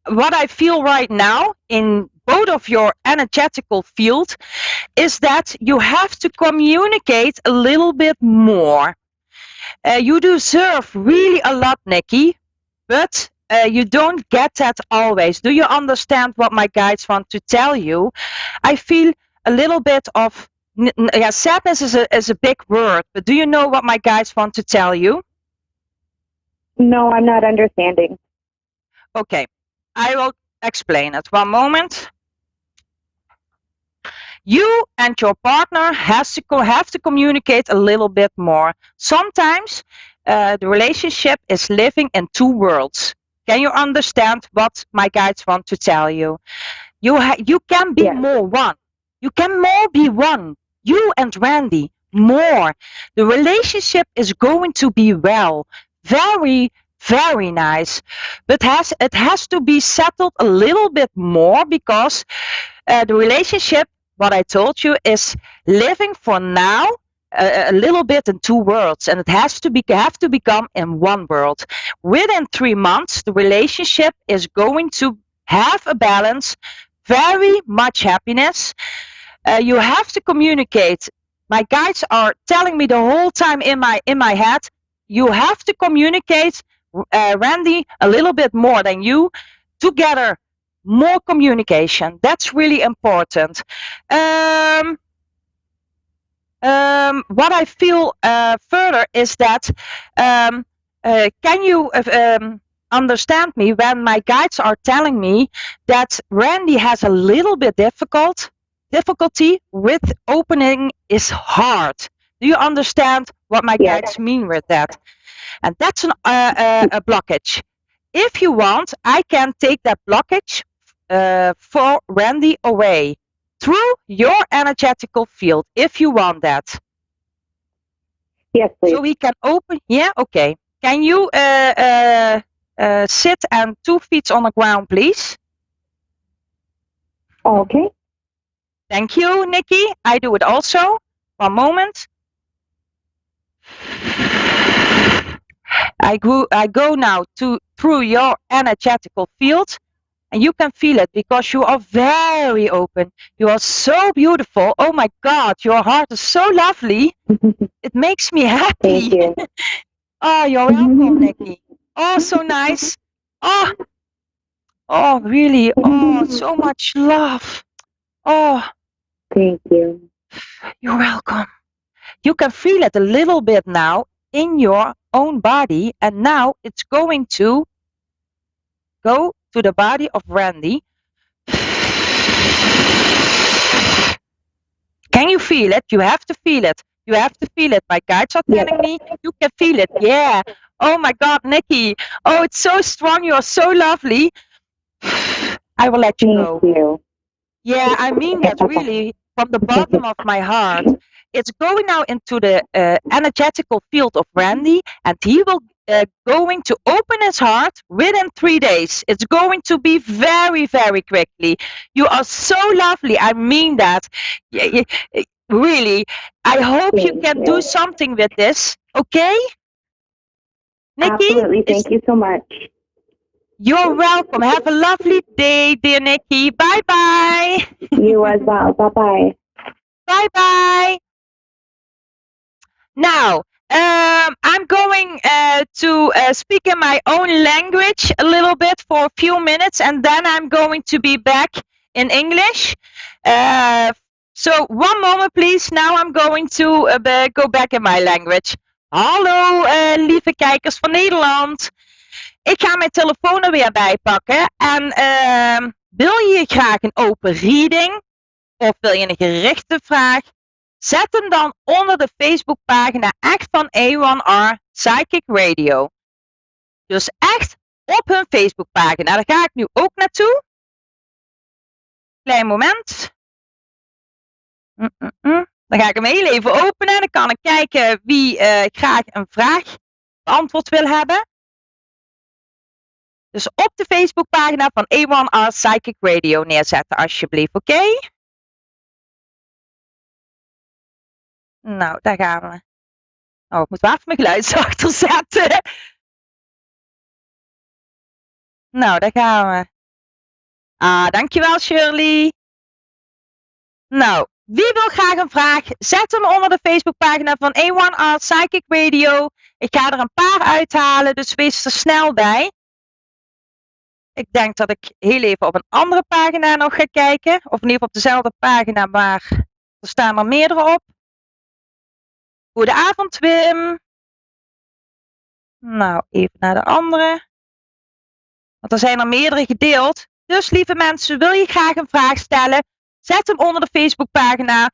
Speaker 25: What I feel right now in both of your energetical field is that you have to communicate a little bit more. You deserve really a lot, Nikki, but you don't get that always. Do you understand what my guides want to tell you? I feel a little bit of yeah, sadness is a big word, but do you know what my guides want to tell you?
Speaker 9: No, I'm not understanding.
Speaker 25: Okay, I will explain it. One moment. You and your partner have to communicate a little bit more. Sometimes the relationship is living in two worlds. Can you understand what my guides want to tell you? You can be more one. You can more be one. You and Randy, more. The relationship is going to be well. Very, very nice. But it has to be settled a little bit more because the relationship, what I told you, is living for now a little bit in two worlds, and it has to become in one world. Within 3 months, the relationship is going to have a balance, very much happiness. You have to communicate. My guides are telling me the whole time in my head, you have to communicate, Randy, a little bit more than you together. More communication. That's really important. What I feel further is that can you understand me when my guides are telling me that Randy has a little bit difficulty with opening his heart? Do you understand what my guides mean with that? And that's a blockage. If you want, I can take that blockage for Randy away through your energetical field, if you want that.
Speaker 9: Yes, please.
Speaker 25: So we can open. Yeah, okay. Can you sit and 2 feet on the ground, please?
Speaker 9: Okay.
Speaker 25: Thank you, Nikki. I do it also. One moment. I go now through your energetical field, and you can feel it because you are very open. You are so beautiful. Oh my God, your heart is so lovely. It makes me happy.
Speaker 9: Thank you.
Speaker 25: Oh, you're welcome, Nikki. Oh, so nice. Oh, really. Oh, so much love. Oh,
Speaker 9: thank you.
Speaker 25: You're welcome. You can feel it a little bit now in your own body, and now it's going to go to the body of Randy. Can you feel it? You have to feel it. You have to feel it. My guides are telling me you can feel it. Yeah. Oh my God, Nikki. Oh, it's so strong. You're so lovely. I will let you go.
Speaker 9: Thank you.
Speaker 25: Yeah, I mean that really from the bottom of my heart. It's going now into the energetical field of Randy, and he will going to open his heart within 3 days. It's going to be very, very quickly. You are so lovely. I mean that. Really. I hope you can do something with this. Okay? Nikki?
Speaker 9: Absolutely. Thank you so much.
Speaker 25: You're welcome. Have a lovely day, dear Nikki. Bye-bye.
Speaker 9: You as well. Bye-bye.
Speaker 25: Bye-bye. Now, I'm going to speak in my own language a little bit for a few minutes, and then I'm going to be back in English. So one moment, please. Now I'm going to go back in my language. Hallo, lieve kijkers van Nederland. Ik ga mijn telefoon er weer bij pakken. En wil je hier graag een open reading? Of wil je een gerichte vraag? Zet hem dan onder de Facebookpagina echt van A1R Psychic Radio. Dus echt op hun Facebookpagina. Daar ga ik nu ook naartoe. Klein moment. Dan ga ik hem heel even openen. Dan kan ik kijken wie graag een vraag beantwoord wil hebben. Dus op de Facebookpagina van A1R Psychic Radio neerzetten alsjeblieft, oké? Nou, daar gaan we. Oh, ik moet wel even mijn geluid zachter zetten. Nou, daar gaan we. Dankjewel Shirley. Nou, wie wil graag een vraag? Zet hem onder de Facebookpagina van A1R Psychic Radio. Ik ga er een paar uithalen, dus wees er snel bij. Ik denk dat ik heel even op een andere pagina nog ga kijken. Of in ieder geval op dezelfde pagina, maar er staan er meerdere op. Goedenavond Wim. Nou, even naar de andere. Want er zijn er meerdere gedeeld. Dus lieve mensen, wil je graag een vraag stellen? Zet hem onder de Facebookpagina.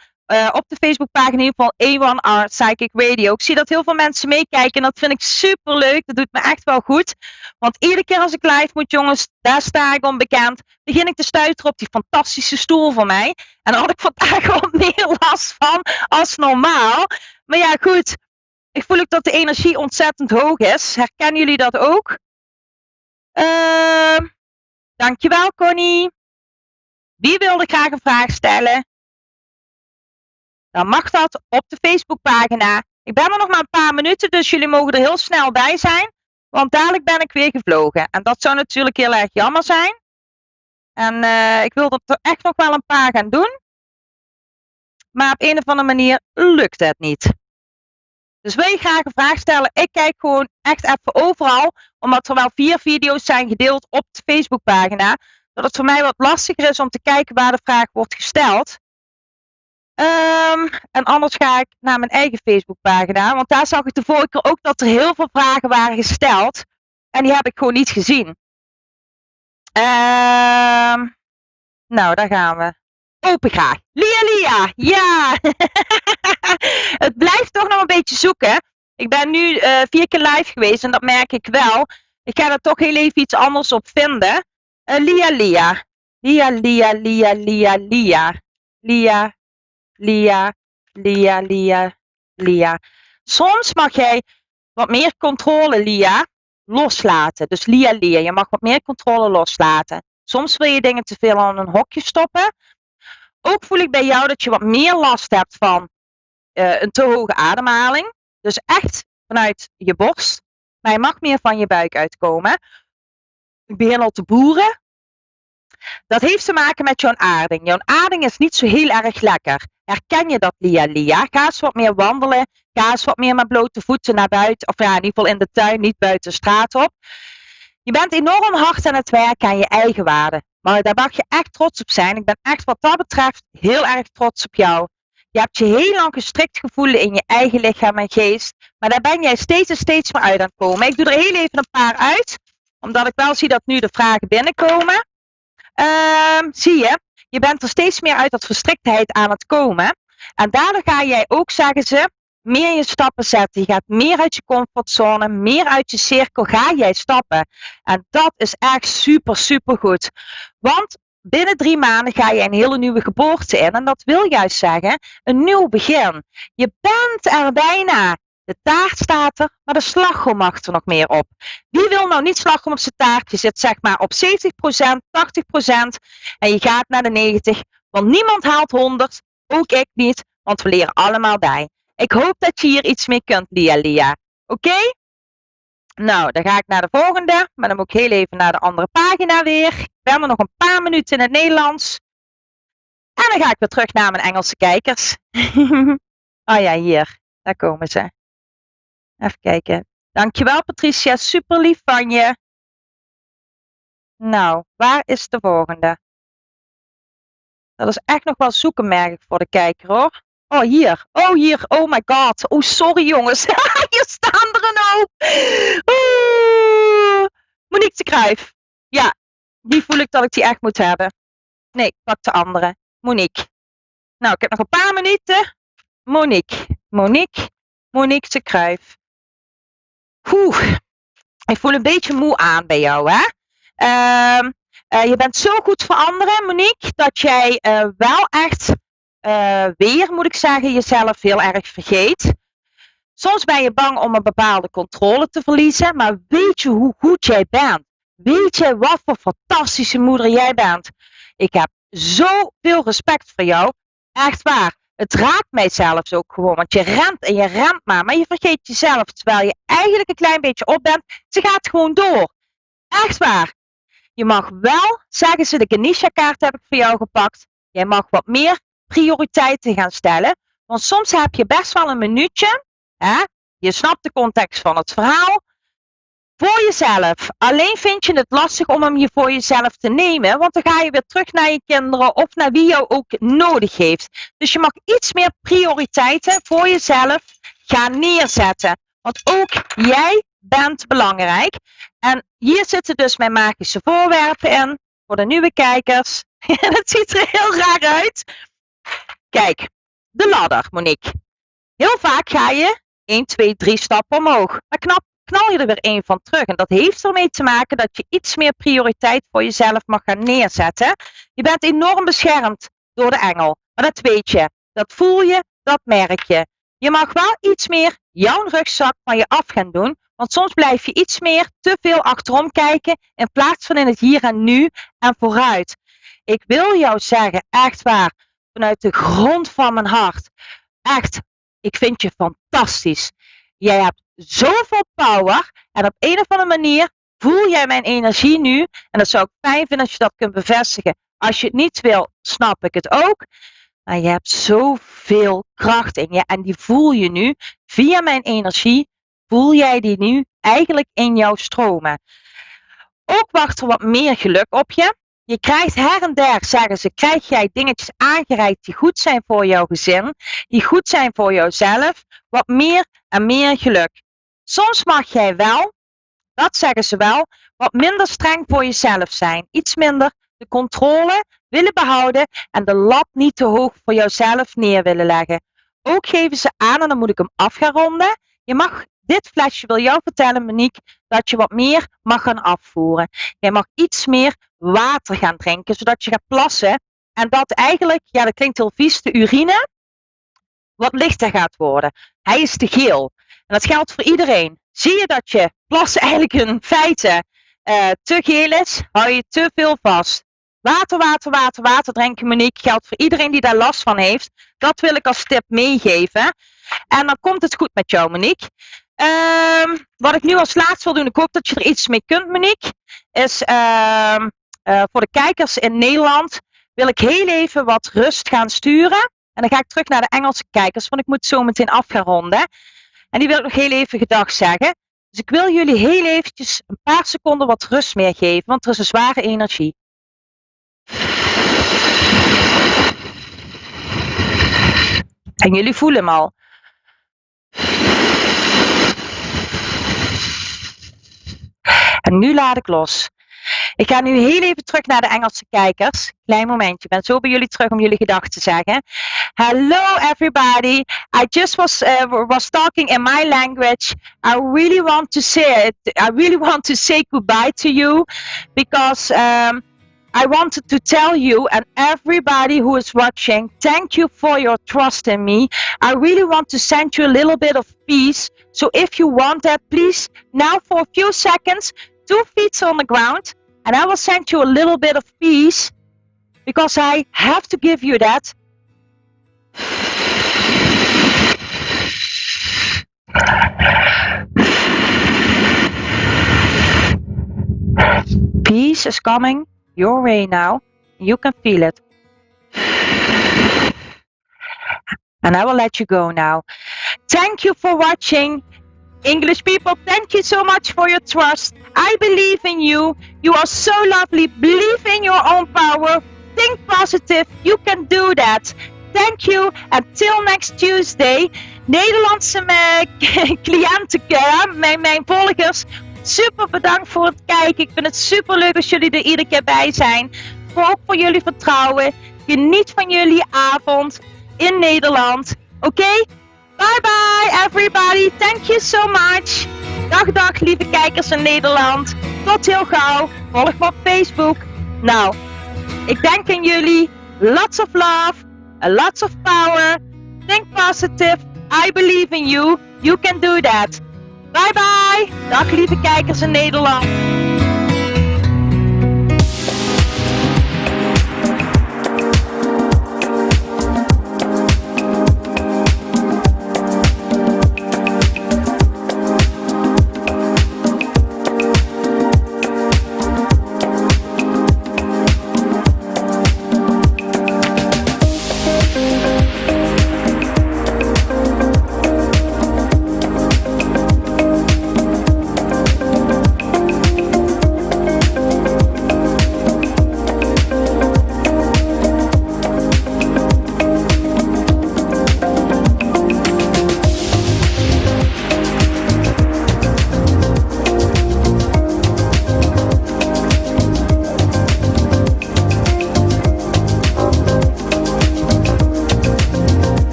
Speaker 25: Op de Facebookpagina in ieder geval A1R Psychic Radio. Ik zie dat heel veel mensen meekijken en dat vind ik super leuk. Dat doet me echt wel goed. Want iedere keer als ik live moet, jongens, daar sta ik onbekend. Begin ik te stuiteren op die fantastische stoel van mij. En daar had ik vandaag wat meer last van als normaal. Maar ja, goed. Ik voel ook dat de energie ontzettend hoog is. Herkennen jullie dat ook? Dankjewel, Connie. Wie wilde graag een vraag stellen? Dan mag dat op de Facebookpagina. Ik ben er nog maar een paar minuten, dus jullie mogen er heel snel bij zijn. Want dadelijk ben ik weer gevlogen. En dat zou natuurlijk heel erg jammer zijn. En ik wil er echt nog wel een paar gaan doen. Maar op een of andere manier lukt het niet. Dus wil je graag een vraag stellen? Ik kijk gewoon echt even overal. Omdat er wel 4 video's zijn gedeeld op de Facebookpagina. Dat het voor mij wat lastiger is om te kijken waar de vraag wordt gesteld. En anders ga ik naar mijn eigen Facebookpagina. Want daar zag ik de vorige keer ook dat er heel veel vragen waren gesteld. En die heb ik gewoon niet gezien. Nou, daar gaan we. Open graag. Lia, ja! Het blijft toch nog een beetje zoeken. Ik ben nu 4 keer live geweest en dat merk ik wel. Ik ga er toch heel even iets anders op vinden. Lia. Lia. Soms mag jij wat meer controle, Lia, loslaten. Dus Lia, je mag wat meer controle loslaten. Soms wil je dingen te veel aan een hokje stoppen. Ook voel ik bij jou dat je wat meer last hebt van een te hoge ademhaling. Dus echt vanuit je borst. Maar je mag meer van je buik uitkomen. Ik begin al te boeren. Dat heeft te maken met jouw aarding. Jouw aarding is niet zo heel erg lekker. Herken je dat, Lia? Ga eens wat meer wandelen. Ga eens wat meer met blote voeten naar buiten. Of ja, in ieder geval in de tuin, niet buiten de straat op. Je bent enorm hard aan het werken aan je eigen waarde. Maar daar mag je echt trots op zijn. Ik ben echt wat dat betreft heel erg trots op jou. Je hebt je heel lang gestrikt gevoeld in je eigen lichaam en geest. Maar daar ben jij steeds meer uit aan het komen. Ik doe er heel even een paar uit. Omdat ik wel zie dat nu de vragen binnenkomen. Zie je, je bent er steeds meer uit dat verstriktheid aan het komen. En daardoor ga jij ook, zeggen ze, meer je stappen zetten. Je gaat meer uit je comfortzone, meer uit je cirkel ga jij stappen. En dat is echt super goed. Want binnen 3 maanden ga je een hele nieuwe geboorte in. En dat wil juist zeggen, een nieuw begin. Je bent er bijna. De taart staat er, maar de slagroom mag er nog meer op. Wie wil nou niet slagroom op zijn taart? Je zit zeg maar op 70%, 80% en je gaat naar de 90%. Want niemand haalt 100, ook ik niet, want we leren allemaal bij. Ik hoop dat je hier iets mee kunt, Lia. Oké? Nou, dan ga ik naar de volgende. Maar dan moet ik heel even naar de andere pagina weer. Ik ben er nog een paar minuten in het Nederlands. En dan ga ik weer terug naar mijn Engelse kijkers. Oh ja, hier. Daar komen ze. Even kijken. Dankjewel Patricia, super lief van je. Nou, waar is de volgende? Dat is echt nog wel zoeken, merk ik, voor de kijker hoor. Oh, hier. Oh, hier. Oh my god. Oh, sorry jongens. Hier staan er een hoop. Monique de Cruijff. Ja, die voel ik dat ik die echt moet hebben. Nee, ik pak de andere. Monique. Nou, ik heb nog een paar minuten. Monique de Cruijff. Ik voel een beetje moe aan bij jou, hè? Je bent zo goed voor anderen, Monique, dat jij wel echt weer, moet ik zeggen, jezelf heel erg vergeet. Soms ben je bang om een bepaalde controle te verliezen, maar weet je hoe goed jij bent? Weet je wat voor fantastische moeder jij bent? Ik heb zoveel respect voor jou. Echt waar. Het raakt mij zelfs ook gewoon, want je rent en je rent maar je vergeet jezelf, terwijl je eigenlijk een klein beetje op bent. Ze gaat gewoon door. Echt waar. Je mag wel, zeggen ze, de Ganesha-kaart heb ik voor jou gepakt. Jij mag wat meer prioriteiten gaan stellen, want soms heb je best wel een minuutje. Hè? Je snapt de context van het verhaal. Voor jezelf. Alleen vind je het lastig om hem voor jezelf te nemen. Want dan ga je weer terug naar je kinderen of naar wie jou ook nodig heeft. Dus je mag iets meer prioriteiten voor jezelf gaan neerzetten. Want ook jij bent belangrijk. En hier zitten dus mijn magische voorwerpen in. Voor de nieuwe kijkers. Het ziet er heel raar uit. Kijk, de ladder, Monique. Heel vaak ga je 1, 2, 3 stappen omhoog. Maar knal je er weer 1 van terug. En dat heeft ermee te maken dat je iets meer prioriteit voor jezelf mag gaan neerzetten. Je bent enorm beschermd door de engel. Maar dat weet je. Dat voel je. Dat merk je. Je mag wel iets meer jouw rugzak van je af gaan doen. Want soms blijf je iets meer te veel achterom kijken. In plaats van in het hier en nu en vooruit. Ik wil jou zeggen, echt waar. Vanuit de grond van mijn hart. Echt. Ik vind je fantastisch. Jij hebt zoveel power. En op een of andere manier voel jij mijn energie nu. En dat zou ik fijn vinden als je dat kunt bevestigen. Als je het niet wil, snap ik het ook. Maar je hebt zoveel kracht in je. En die voel je nu. Via mijn energie voel jij die nu eigenlijk in jouw stromen. Ook wacht er wat meer geluk op je. Je krijgt her en der, zeggen ze, krijg jij dingetjes aangereikt die goed zijn voor jouw gezin, die goed zijn voor jouzelf, wat meer en meer geluk. Soms mag jij wel, dat zeggen ze wel, wat minder streng voor jezelf zijn. Iets minder de controle willen behouden en de lat niet te hoog voor jouzelf neer willen leggen. Ook geven ze aan, en dan moet ik hem af gaan ronden, je mag... Dit flesje wil jou vertellen, Monique, dat je wat meer mag gaan afvoeren. Jij mag iets meer water gaan drinken, zodat je gaat plassen. En dat eigenlijk, ja dat klinkt heel vies, de urine wat lichter gaat worden. Hij is te geel. En dat geldt voor iedereen. Zie je dat je plassen eigenlijk in feite te geel is, hou je te veel vast. Water drinken, Monique, geldt voor iedereen die daar last van heeft. Dat wil ik als tip meegeven. En dan komt het goed met jou, Monique. Wat ik nu als laatste wil doen, ik hoop dat je er iets mee kunt, Monique, is voor de kijkers in Nederland wil ik heel even wat rust gaan sturen. En dan ga ik terug naar de Engelse kijkers, want ik moet zo meteen af gaan ronden. En die wil ik nog heel even gedag zeggen. Dus ik wil jullie heel eventjes een paar seconden wat rust meer geven, want er is een zware energie. En jullie voelen hem al. En nu laat ik los. Ik ga nu heel even terug naar de Engelse kijkers. Klein momentje, ik ben zo bij jullie terug om jullie gedachten te zeggen. Hello everybody. I just was talking in my language. I really want to say goodbye to you because I wanted to tell you and everybody who is watching, thank you for your trust in me. I really want to send you a little bit of peace. So if you want that, please, now for a few seconds, 2 feet on the ground, and I will send you a little bit of peace, because I have to give you that. peace is coming your way now. You can feel it. And I will let you go now. Thank you for watching. English people, thank you so much for your trust. I believe in you. You are so lovely. Believe in your own power. Think positive. You can do that. Thank you. Until next Tuesday. Nederlandse cliënten, mijn volgers. Super bedankt voor het kijken. Ik vind het super leuk als jullie er iedere keer bij zijn. Ook voor jullie vertrouwen. Geniet van jullie avond in Nederland. Oké? Bye bye everybody. Thank you so much. Dag lieve kijkers in Nederland. Tot heel gauw. Volg me op Facebook. Nou, ik denk aan jullie. Lots of love. And lots of power. Think positive. I believe in you. You can do that. Bye bye. Dag lieve kijkers in Nederland.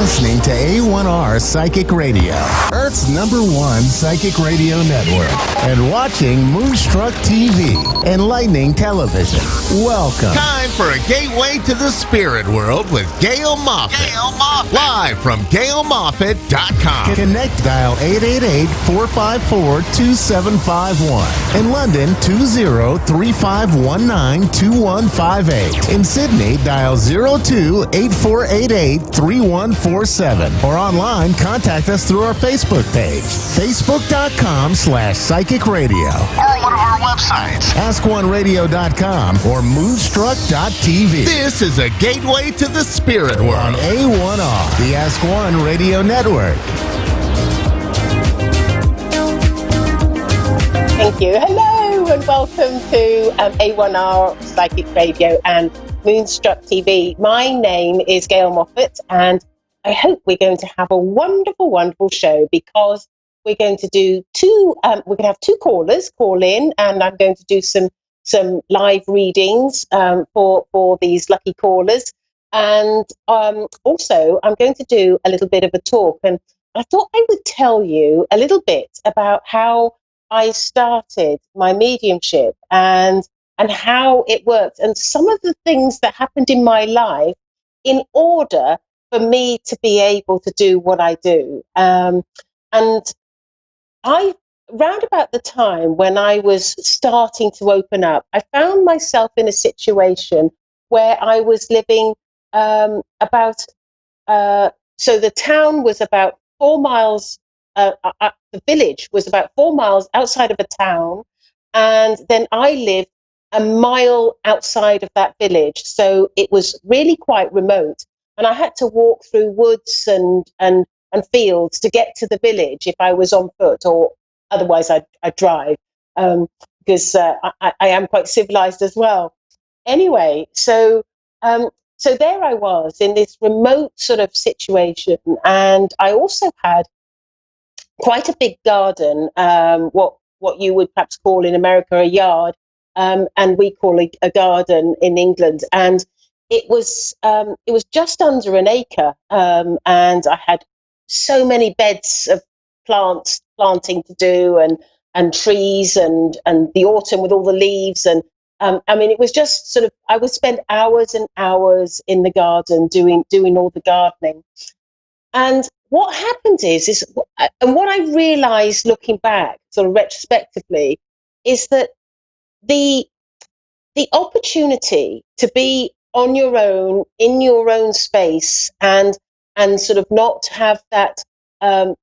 Speaker 8: listening to A1R Psychic Radio, Earth's #1 psychic radio network, and watching Moonstruck TV, enlightening television. Welcome.
Speaker 24: Time for a gateway to the spirit world with Gail Moffat. Live from GailMoffat.com.
Speaker 8: Connect, dial 888-454-2751. In London, 20-3519-2158. In Sydney, dial 02-8488-3147. Or online, contact us through our Facebook page, facebook.com/psychic radio.
Speaker 24: Or one of our websites,
Speaker 8: askoneradio.com or moonstruck.tv.
Speaker 24: This is a gateway to the spirit world
Speaker 8: on A1R, the Ask One Radio Network.
Speaker 7: Thank you. Hello and welcome to A1R Psychic Radio and Moonstruck TV. My name is Gail Moffat, and I hope we're going to have a wonderful, wonderful show, because we're going to do we're going to have two callers call in, and I'm going to do some live readings for these lucky callers. And also I'm going to do a little bit of a talk, and I thought I would tell you a little bit about how I started my mediumship and and how it works, and some of the things that happened in my life in order for me to be able to do what I do. And I, round about the time when I was starting to open up, I found myself in a situation where I was living about, so the town was about 4 miles, the village was about 4 miles outside of a town, and then I lived a mile outside of that village. So it was really quite remote, and I had to walk through woods and fields to get to the village if I was on foot, or otherwise I'd drive, because I am quite civilized as well. Anyway, so so there I was in this remote sort of situation, and I also had quite a big garden, what you would perhaps call in America a yard, and we call a garden in England. And it was just under an acre, and I had so many beds of planting to do, and trees, and the autumn with all the leaves, and I mean, it was just sort of, I would spend hours and hours in the garden doing all the gardening. And what happened is, and what I realized looking back, sort of retrospectively, is that the opportunity to be on your own, in your own space, and sort of not have that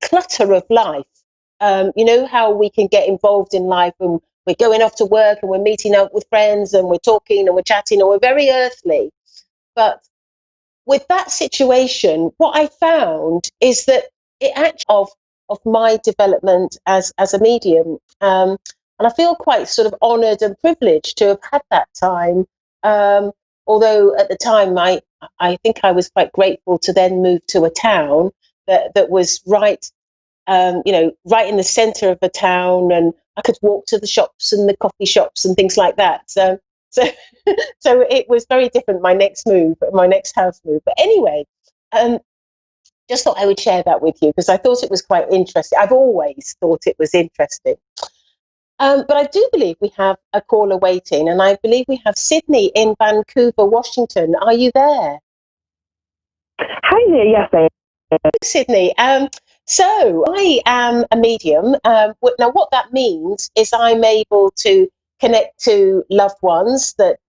Speaker 7: clutter of life. You know how we can get involved in life when we're going off to work and we're meeting up with friends and we're talking and we're chatting and we're very earthly. But with that situation, what I found is that it actually of my development as a medium, and I feel quite sort of honoured and privileged to have had that time. Although at the time, I think I was quite grateful to then move to a town that was right, right in the centre of a town, and I could walk to the shops and the coffee shops and things like that. So so it was very different, my next house move. But anyway, just thought I would share that with you because I thought it was quite interesting. I've always thought it was interesting. But I do believe we have a caller waiting, and I believe we have Sydney in Vancouver, Washington. Are you there?
Speaker 9: Hi there, yes, I am.
Speaker 7: Sydney. So I am a medium. Now, what that means is I'm able to connect to loved ones that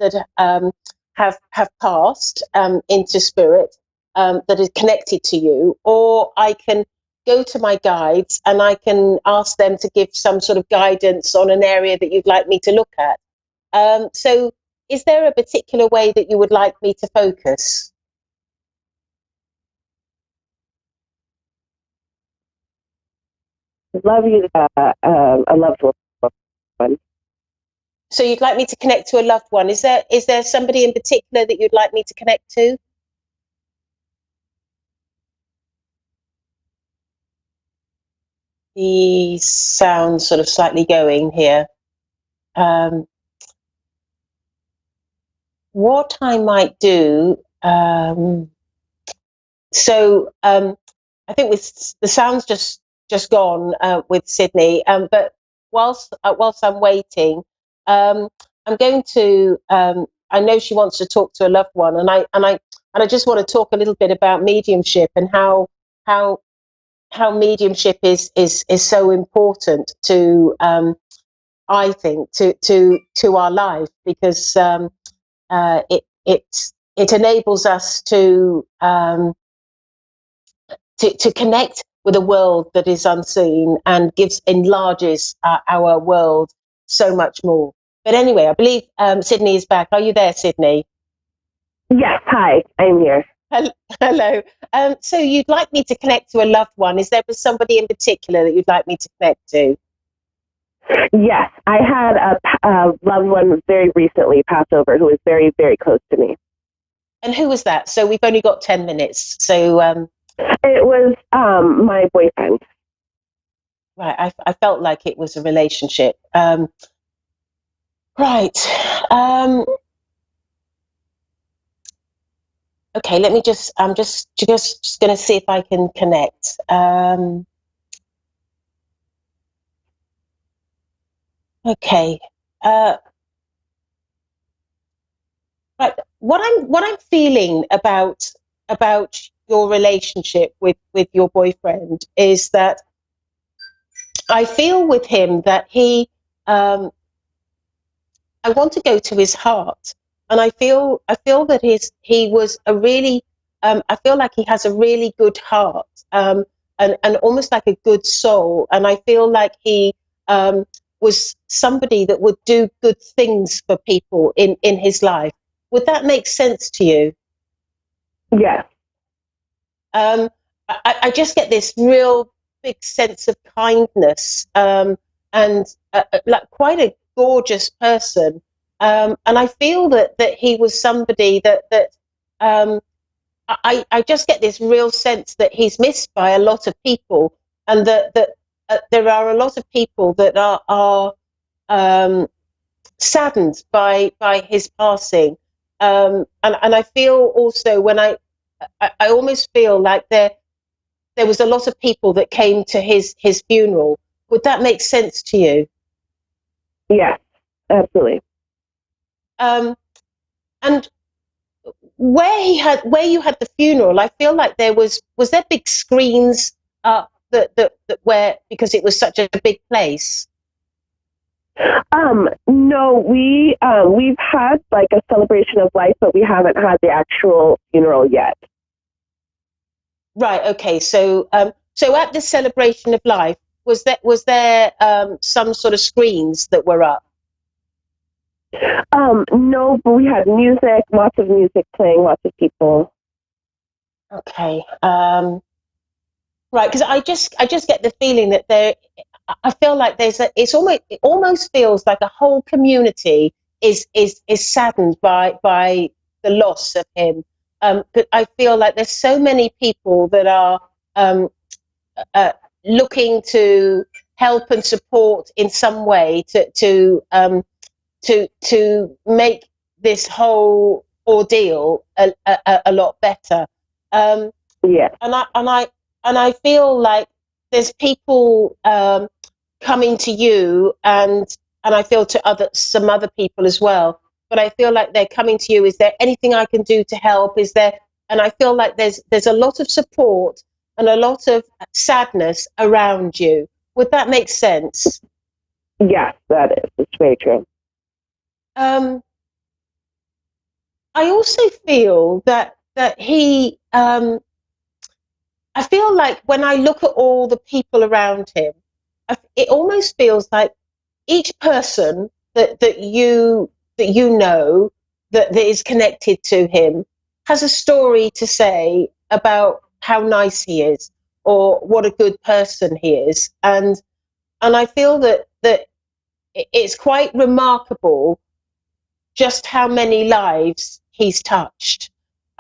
Speaker 7: have passed into spirit, that is connected to you, or I can go to my guides and I can ask them to give some sort of guidance on an area that you'd like me to look at. So is there a particular way that you would like me to focus?
Speaker 9: Love you, a loved one.
Speaker 7: So you'd like me to connect to a loved one. Is there somebody in particular that you'd like me to connect to? The sound sort of slightly going here. What I might do, I think with the sound's just gone with Sydney, but whilst I'm waiting, I'm going to. I know she wants to talk to a loved one, and I just want to talk a little bit about mediumship and how mediumship is so important to, I think, to our life, because it enables us to connect with a world that is unseen and enlarges our world so much more. But anyway, I believe Sydney is back. Are you there, Sydney?
Speaker 9: Yes, hi, I'm here.
Speaker 7: Hello. So you'd like me to connect to a loved one. Is there somebody in particular that you'd like me to connect to?
Speaker 9: Yes, I had a loved one very recently pass over who was very, very close to me.
Speaker 7: And who was that? So we've only got 10 minutes. So
Speaker 9: it was my boyfriend.
Speaker 7: Right. I felt like it was a relationship. Right. Okay. Let me I'm just going to see if I can connect. Okay. Right. What I'm feeling about your relationship with your boyfriend is that I feel with him that I want to go to his heart, and I feel that he was a really I feel like he has a really good heart, and almost like a good soul, and I feel like he was somebody that would do good things for people in his life. Would that make sense to you?
Speaker 9: Yes.
Speaker 7: I just get this real big sense of kindness, and like quite a gorgeous person. And I feel that he was somebody that I just get this real sense that he's missed by a lot of people, and that there are a lot of people that are saddened by his passing. And I feel also when I almost feel like there was a lot of people that came to his funeral. Would that make sense to you?
Speaker 9: Yes, absolutely.
Speaker 7: And where you had the funeral, I feel like was there big screens up that where, because it was such a big place?
Speaker 9: No, we've had like a celebration of life, but we haven't had the actual funeral yet.
Speaker 7: Right. Okay. So so at the celebration of life, was there some sort of screens that were up?
Speaker 9: No, but we had music, lots of music playing, lots of people.
Speaker 7: Okay. Right, because I just get the feeling that I feel like it almost feels like a whole community is saddened by the loss of him. But I feel like there's so many people that are looking to help and support in some way to make this whole ordeal a lot better.
Speaker 9: Yeah.
Speaker 7: And I feel like there's people coming to you, and I feel to some other people as well. But I feel like they're coming to you. Is there anything I can do to help? Is there? And I feel like there's a lot of support and a lot of sadness around you. Would that make sense?
Speaker 9: Yes, that is. It's very true.
Speaker 7: I also feel that he. I feel like when I look at all the people around him, it almost feels like each person that you know that is connected to him has a story to say about how nice he is or what a good person he is, and I feel that it's quite remarkable just how many lives he's touched.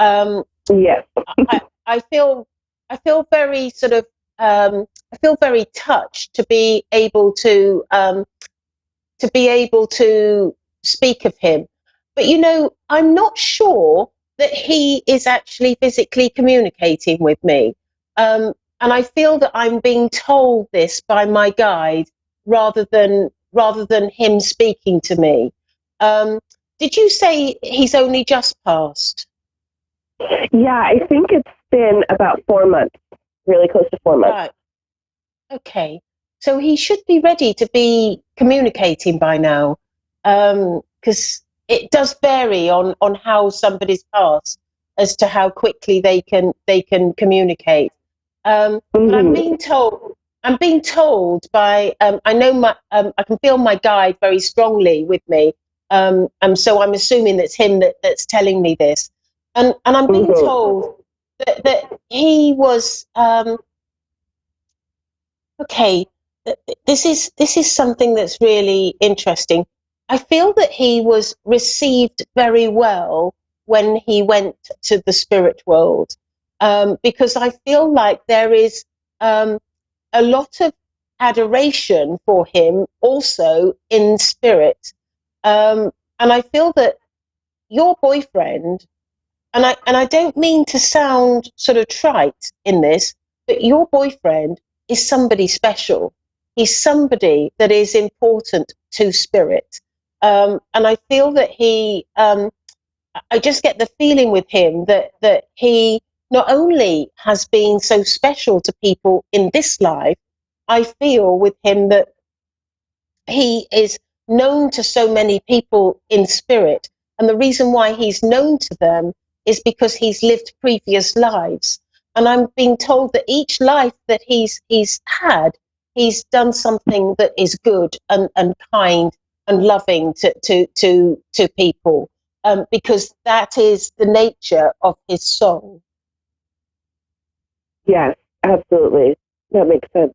Speaker 9: Yes.
Speaker 7: I feel very sort of I feel very touched to be able to speak of him. But you know, I'm not sure that he is actually physically communicating with me. And I feel that I'm being told this by my guide rather than him speaking to me. Did you say he's only just passed?
Speaker 9: Yeah, I think it's been about 4 months, really close to 4 months.
Speaker 7: Right. Okay. So he should be ready to be communicating by now, because it does vary on how somebody's passed as to how quickly they can communicate. But I'm being told by I know my I can feel my guide very strongly with me, and so I'm assuming that's him that's telling me this, and I'm being told that he was okay. This is something that's really interesting. I feel that he was received very well when he went to the spirit world, because I feel like there is a lot of adoration for him also in spirit, and I feel that your boyfriend, and I don't mean to sound sort of trite in this, but your boyfriend is somebody special. He's somebody that is important to spirit. And I feel that he I just get the feeling with him that he not only has been so special to people in this life, I feel with him that he is known to so many people in spirit. And the reason why he's known to them is because he's lived previous lives. And I'm being told that each life that he's had, he's done something that is good and kind and loving to people, because that is the nature of his soul.
Speaker 9: Yes, absolutely. That makes sense.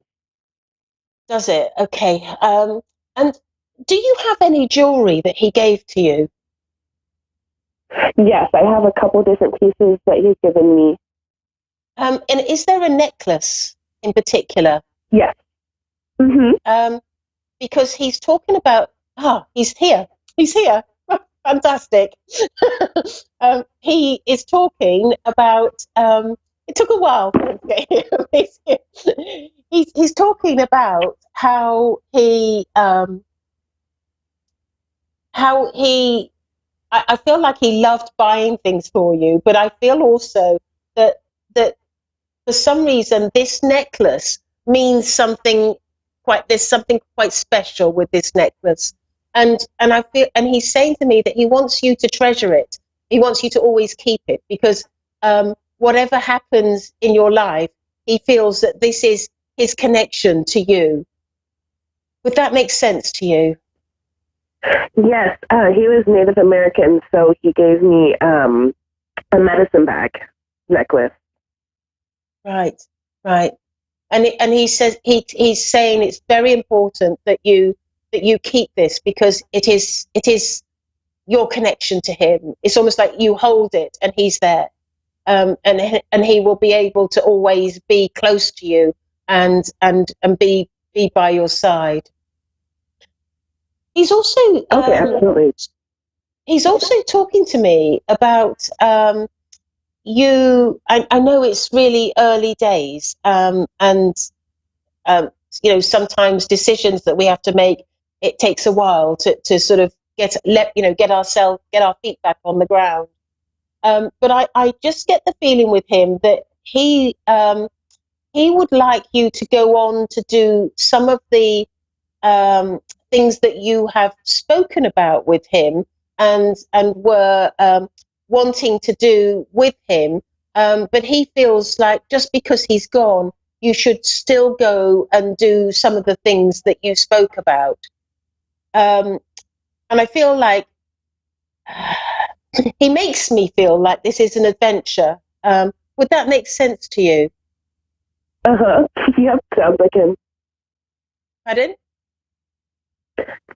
Speaker 7: Does it? Okay. And do you have any jewelry that he gave to you?
Speaker 9: Yes, I have a couple different pieces that he's given me.
Speaker 7: And is there a necklace in particular?
Speaker 9: Yes.
Speaker 7: Because he's talking about, he's here. He's here. Fantastic. He is talking about, it took a while. He's talking about how he, I feel like he loved buying things for you, but I feel also that for some reason this necklace means something there's something quite special with this necklace. And I feel, and he's saying to me that he wants you to treasure it. He wants you to always keep it, because whatever happens in your life, he feels that this is his connection to you. Would that make sense to you?
Speaker 9: Yes, he was Native American, so he gave me a medicine bag necklace.
Speaker 7: Right. And he says he's saying it's very important that you keep this, because it is your connection to him. It's almost like you hold it and he's there, and he will be able to always be close to you and be by your side. He's also
Speaker 9: absolutely.
Speaker 7: He's also talking to me about you. I know it's really early days, and sometimes decisions that we have to make, it takes a while to sort of get our feet back on the ground. But I just get the feeling with him that he would like you to go on to do some of the things that you have spoken about with him and were wanting to do with him. But he feels like just because he's gone, you should still go and do some of the things that you spoke about. And I feel like he makes me feel like this is an adventure. Would that make sense to you?
Speaker 9: Yep, sounds like him.
Speaker 7: Pardon?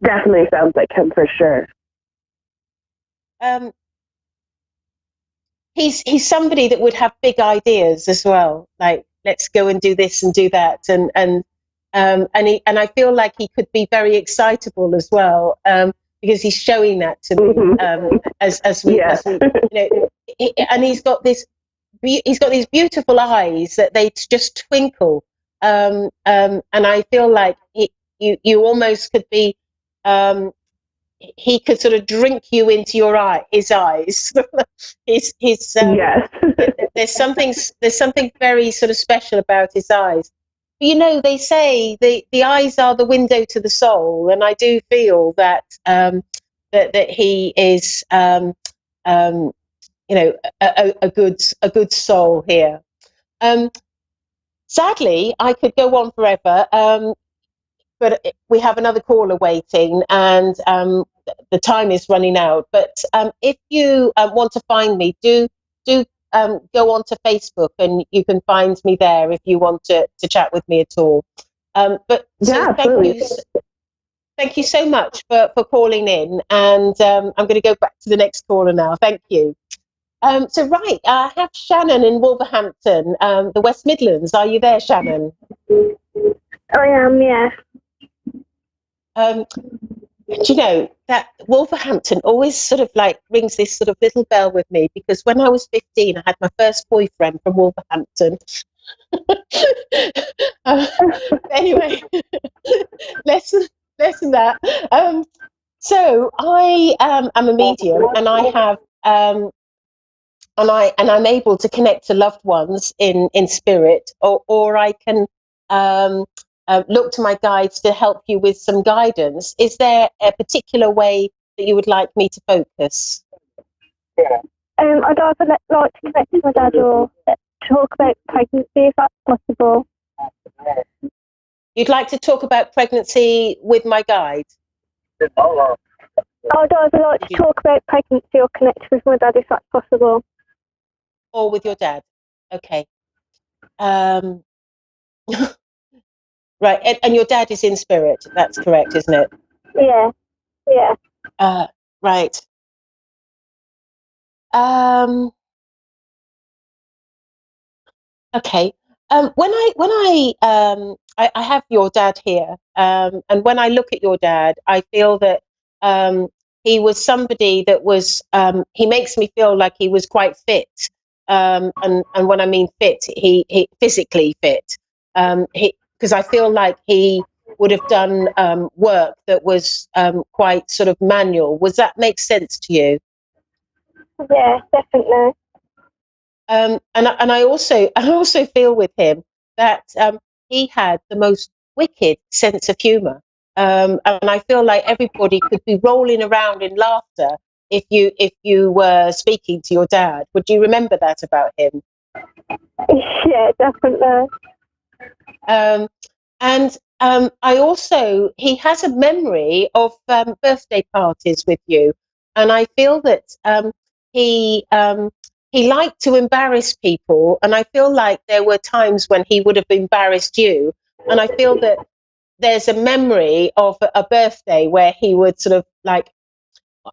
Speaker 9: Definitely sounds like him for sure.
Speaker 7: He's somebody that would have big ideas as well. Like, let's go and do this and do that, and I feel like he could be very excitable as well, because he's showing that to me as we, and he's got these beautiful eyes that they just twinkle, and I feel like you almost could be. He could sort of drink you into his eyes. There's something very sort of special about his eyes. But, they say the eyes are the window to the soul, and I do feel that that he is a good soul here. Sadly, I could go on forever. But we have another caller waiting, and the time is running out. But if you want to find me, do go on to Facebook, and you can find me there if you want to chat with me at all. Thank you so much for calling in, and I'm going to go back to the next caller now. Thank you. I have Shannon in Wolverhampton, the West Midlands. Are you there, Shannon?
Speaker 10: I am, yes.
Speaker 7: Do you know that Wolverhampton always sort of like rings this sort of little bell with me, because when I was 15, I had my first boyfriend from Wolverhampton. Anyway, less than that. So I am a medium, and I have I'm able to connect to loved ones in spirit, or I can look to my guides to help you with some guidance. Is there a particular way that you would like me to focus?
Speaker 10: I'd rather like to connect to my dad or talk about pregnancy if that's possible.
Speaker 7: You'd like to talk about pregnancy with my guide?
Speaker 10: I'd rather like to talk about pregnancy or connect with my dad if that's possible.
Speaker 7: Or with your dad? Okay. Right, and your dad is in spirit. That's correct, isn't it?
Speaker 10: Yeah.
Speaker 7: Right. Okay. I have your dad here, and when I look at your dad, I feel that he was somebody that was. He makes me feel like he was quite fit, and when I mean fit, he physically fit. Because I feel like he would have done work that was quite sort of manual. Does that make sense to you?
Speaker 10: Yeah, definitely.
Speaker 7: And I also feel with him that he had the most wicked sense of humour, and I feel like everybody could be rolling around in laughter if you were speaking to your dad. Would you remember that about him?
Speaker 10: Yeah, definitely.
Speaker 7: And he has a memory of birthday parties with you, and I feel that he liked to embarrass people, and I feel like there were times when he would have embarrassed you, and I feel that there's a memory of a birthday where he would sort of like,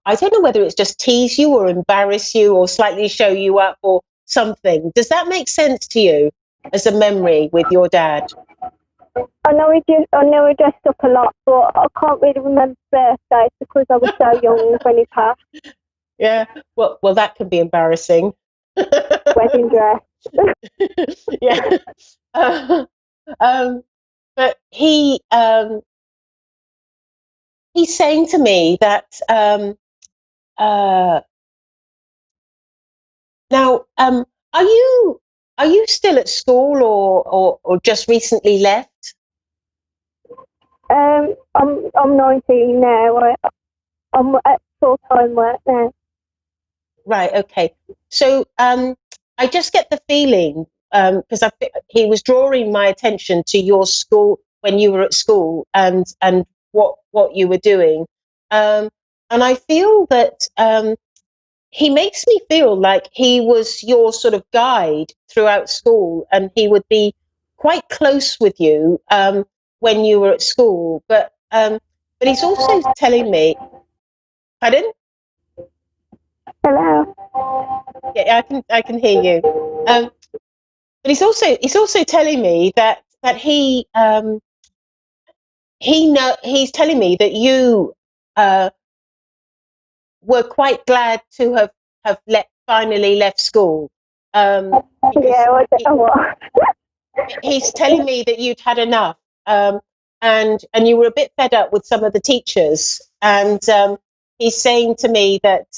Speaker 7: I don't know whether it's just tease you or embarrass you or slightly show you up or something. Does that make sense to you as a memory with your dad?
Speaker 10: I know we dressed up a lot, but I can't really remember birthdays because I was so young when he passed.
Speaker 7: Yeah, well, that can be embarrassing.
Speaker 10: Wedding dress.
Speaker 7: Yeah, but he's saying to me that now, are you still at school or just recently left?
Speaker 10: I'm 19 now. I'm at full-time work now.
Speaker 7: Right. Okay. So I just get the feeling because he was drawing my attention to your school when you were at school and what you were doing, and I feel that he makes me feel like he was your sort of guide throughout school, and he would be quite close with you when you were at school. But he's also telling me, pardon?
Speaker 10: Hello.
Speaker 7: Yeah, I can hear you. But he's also telling me that he's telling me that you were quite glad to have finally left school. He's telling me that you'd had enough, and you were a bit fed up with some of the teachers, and he's saying to me that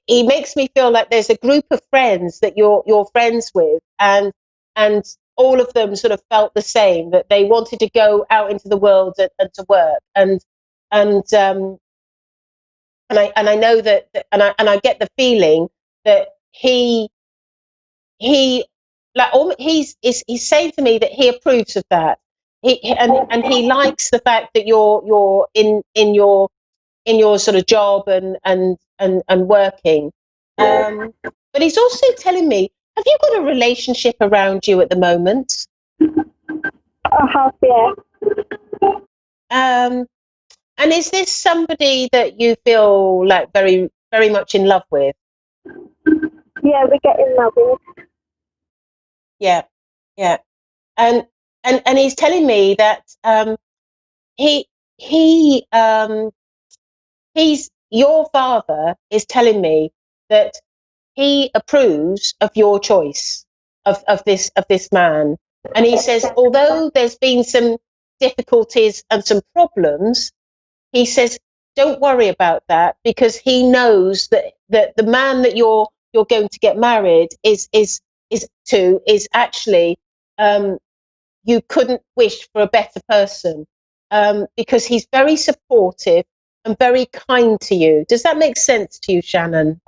Speaker 7: he makes me feel like there's a group of friends that you're friends with, and all of them sort of felt the same, that they wanted to go out into the world and to work, and I know that, and I get the feeling that he's saying to me that he approves of that. And he likes the fact that you're in your sort of job and working. But he's also telling me, have you got a relationship around you at the moment?
Speaker 10: I have, yeah.
Speaker 7: And is this somebody that you feel like very, very much in love with?
Speaker 10: Yeah, we get in love with.
Speaker 7: Yeah. And he's telling me that he's your father is telling me that he approves of your choice of this man, and he says although there's been some difficulties and some problems, he says don't worry about that, because he knows that the man that you're going to get married is actually, you couldn't wish for a better person, because he's very supportive and very kind to you. Does that make sense to you, Shannon?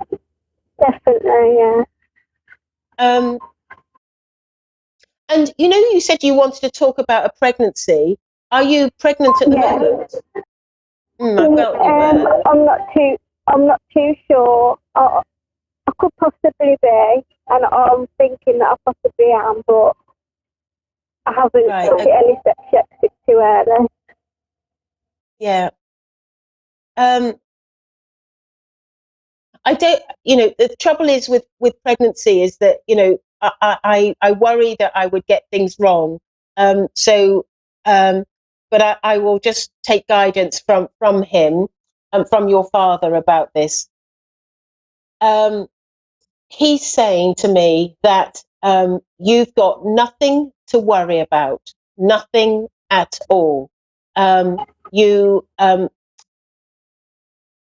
Speaker 10: Definitely, yeah.
Speaker 7: And you know, you said you wanted to talk about a pregnancy. Are you pregnant at the moment? I felt you were.
Speaker 10: I'm not too sure. I could possibly be, and I'm thinking that I possibly am, but I haven't took any steps yet too early.
Speaker 7: Yeah. I don't, you know, the trouble is with pregnancy is that, you know, I worry that I would get things wrong. But I will just take guidance from him and from your father about this. He's saying to me that you've got nothing to worry about, nothing at all. And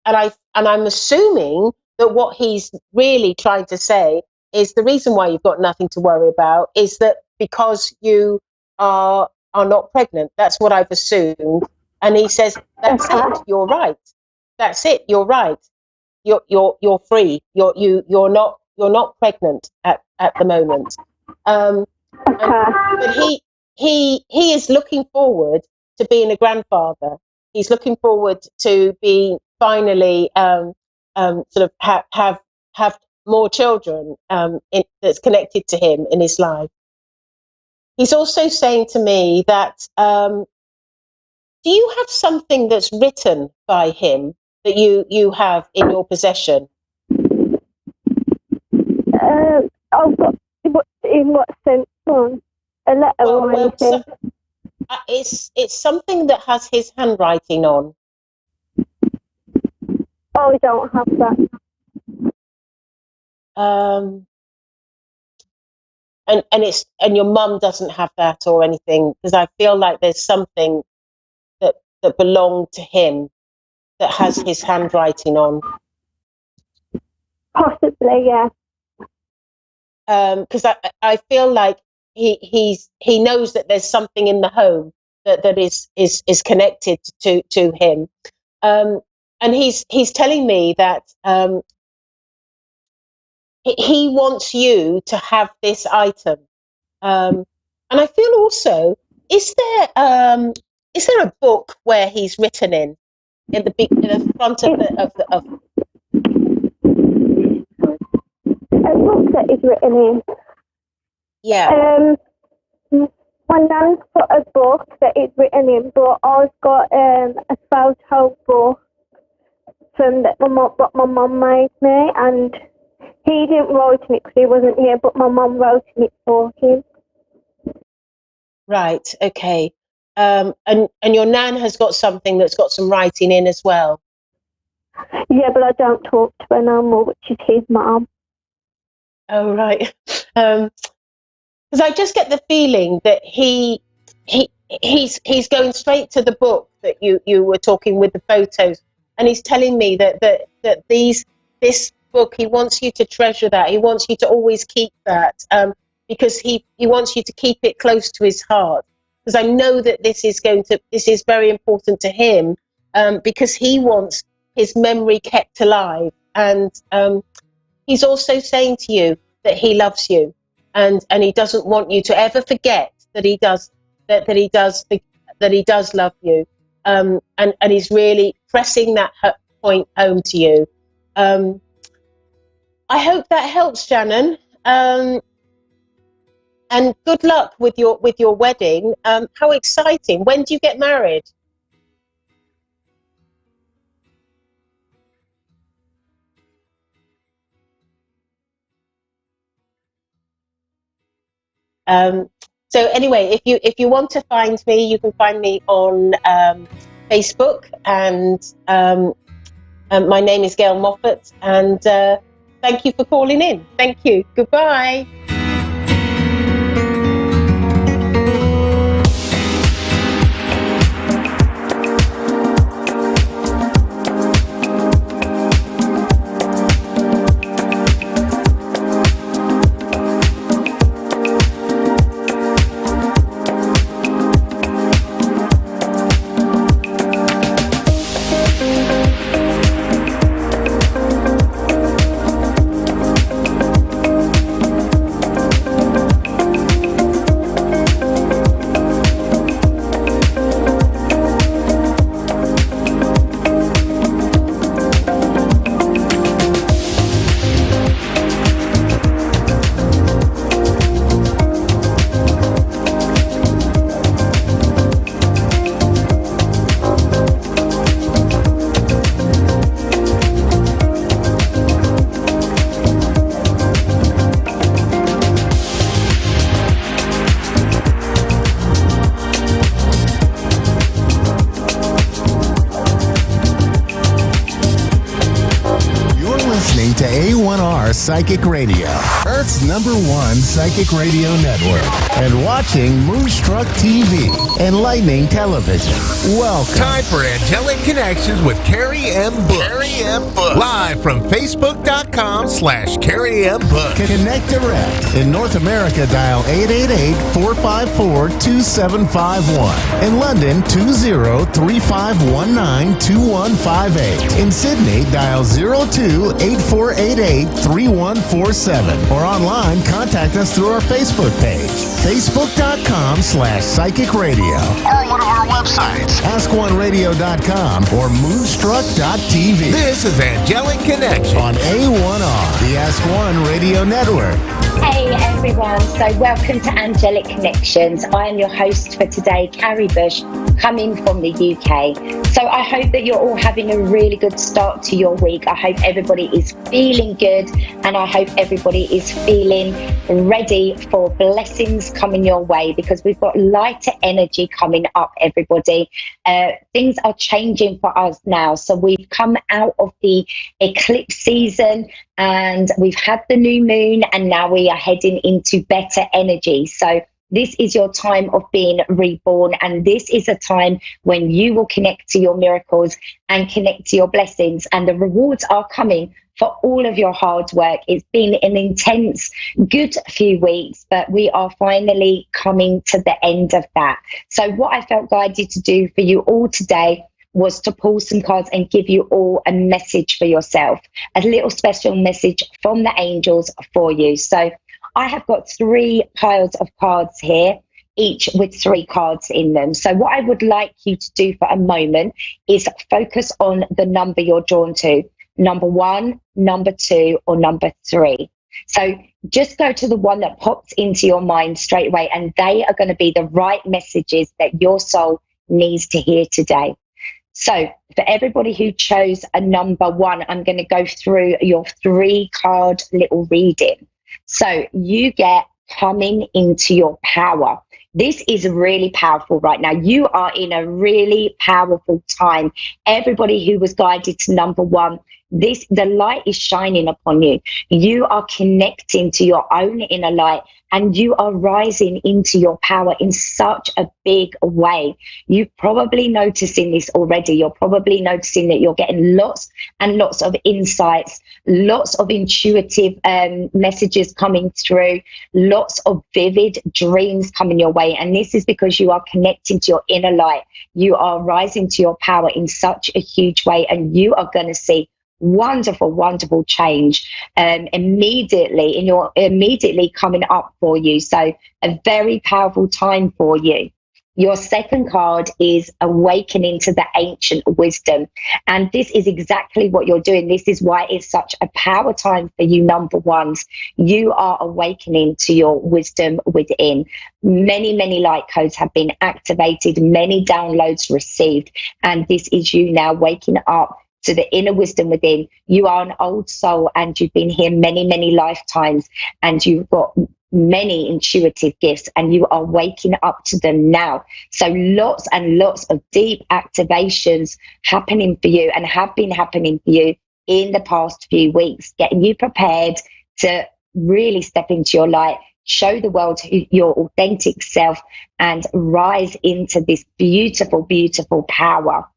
Speaker 7: I'm assuming that what he's really trying to say is the reason why you've got nothing to worry about is that because you are not pregnant. That's what I've assumed. And he says, that's it, you're right. That's it, you're right. You're free. You're not pregnant at the moment. But he is looking forward to being a grandfather. He's looking forward to being finally sort of have more children that's connected to him in his life. He's also saying to me that do you have something that's written by him that you have in your possession?
Speaker 10: I've got in what sense? A letter or anything?
Speaker 7: It's something that has his handwriting on.
Speaker 10: Oh, we don't have that.
Speaker 7: And your mum doesn't have that or anything, because I feel like there's something that belonged to him that has his handwriting on.
Speaker 10: Possibly, yeah.
Speaker 7: Because I feel like he knows that there's something in the home that is connected to him, and he's telling me that he wants you to have this item, and I feel also, is there a book where he's written in the front of the
Speaker 10: a book that is written in?
Speaker 7: Yeah.
Speaker 10: My nan's got a book that is written in, but I've got a photo book from what my mum made me, and he didn't write in it because he wasn't here, but my mum wrote in it for him.
Speaker 7: Right, okay. And your nan has got something that's got some writing in as well?
Speaker 10: Yeah, but I don't talk to her no more, which is his mum.
Speaker 7: Oh, right. Because I just get the feeling that he's going straight to the book that you were talking with the photos, and he's telling me that this book, he wants you to treasure that. He wants you to always keep that, because he wants you to keep it close to his heart. Because I know that this is very important to him, because he wants his memory kept alive, and he's also saying to you that he loves you, and he doesn't want you to ever forget that he does love you, and he's really pressing that point home to you. I hope that helps, Shannon. And good luck with your wedding. How exciting! When do you get married? So anyway, if you want to find me, you can find me on Facebook, and my name is Gail Moffat, and thank you for calling in. Thank you. Goodbye.
Speaker 8: listening to A1R Psychic Radio, Earth's #1 psychic radio network, and watching Moonstruck TV, Enlightening Television. Welcome.
Speaker 24: Time for Angelic Connections with Carrie M. Bush. Live from Facebook.com/Carrie M. Bush.
Speaker 8: Connect direct. In North America, dial 888-454-2751. In London, 20-3519-2158. In Sydney, dial 02-8488-3147. Or online, contact us through our Facebook page, Facebook.com/Psychic Radio. Or one of our websites, AskOneRadio.com or Moonstruck.tv.
Speaker 24: This is Angelic Connection
Speaker 8: on A1R, the Ask One Radio Network.
Speaker 11: Hey everyone, so welcome to Angelic Connections. I am your host for today, Carrie Bush, coming from the UK. So I hope that you're all having a really good start to your week. I hope everybody is feeling good, and I hope everybody is feeling ready for blessings coming your way, because we've got lighter energy coming up, everybody. Things are changing for us now. So we've come out of the eclipse season and we've had the new moon, and now we are heading into better energy. So this is your time of being reborn, and this is a time when you will connect to your miracles and connect to your blessings, and the rewards are coming for all of your hard work. It's been an intense, good few weeks, but we are finally coming to the end of that. So what I felt guided to do for you all today was to pull some cards and give you all a message for yourself, a little special message from the angels for you. So I have got 3 piles of cards here, each with 3 cards in them. So what I would like you to do for a moment is focus on the number you're drawn to, number 1, number 2, or number 3. So just go to the one that pops into your mind straight away, and they are going to be the right messages that your soul needs to hear today. So for everybody who chose a number 1, I'm going to go through your 3-card little reading. So you get coming into your power. This is really powerful right now. You are in a really powerful time. Everybody who was guided to number 1, the light is shining upon you. You are connecting to your own inner light, and you are rising into your power in such a big way. You're probably noticing this already. You're probably noticing that you're getting lots and lots of insights, lots of intuitive messages coming through, lots of vivid dreams coming your way. And this is because you are connecting to your inner light. You are rising to your power in such a huge way, and you are going to see wonderful change immediately coming up for you. So a very powerful time for you. Your second card is awakening to the ancient wisdom, and this is exactly what you're doing. This is why it's such a power time for you number 1s. You are awakening to your wisdom within. Many light codes have been activated, many downloads received, and this is you now waking up to the inner wisdom within. You are an old soul, and you've been here many lifetimes, and you've got many intuitive gifts, and you are waking up to them now. So lots and lots of deep activations happening for you, and have been happening for you in the past few weeks, getting you prepared to really step into your light, show the world your authentic self, and rise into this beautiful power.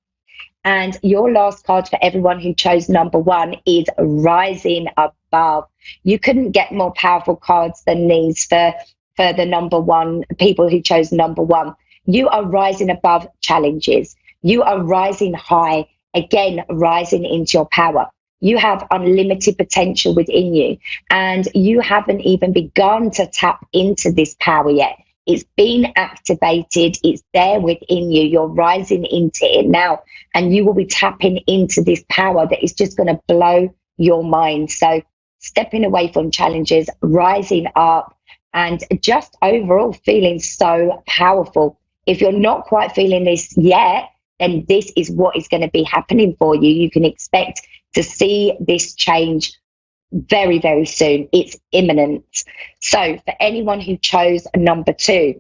Speaker 11: And your last card for everyone who chose number 1 is rising above. You couldn't get more powerful cards than these for the number 1, people who chose number 1. You are rising above challenges. You are rising high, again, rising into your power. You have unlimited potential within you, and you haven't even begun to tap into this power yet. It's been activated. It's there within you. You're rising into it now, and you will be tapping into this power that is just going to blow your mind. So stepping away from challenges, rising up, and just overall feeling so powerful. If you're not quite feeling this yet, then this is what is going to be happening for you. You can expect to see this change very soon. It's imminent. So for anyone who chose number 2,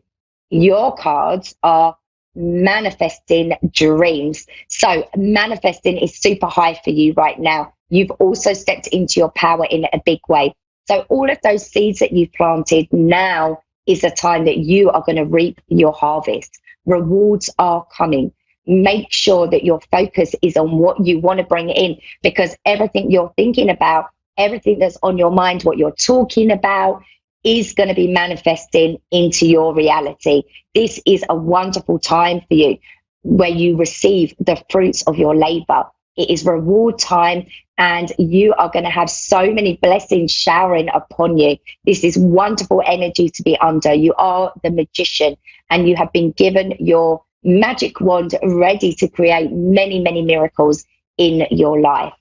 Speaker 11: your cards are manifesting dreams. So manifesting is super high for you right now. You've also stepped into your power in a big way. So all of those seeds that you've planted, now is the time that you are going to reap your harvest. Rewards are coming. Make sure that your focus is on what you want to bring in, because everything you're thinking about, everything that's on your mind, what you're talking about, is going to be manifesting into your reality. This is a wonderful time for you where you receive the fruits of your labor. It is reward time, and you are going to have so many blessings showering upon you. This is wonderful energy to be under. You are the magician, and you have been given your magic wand ready to create many, many miracles in your life.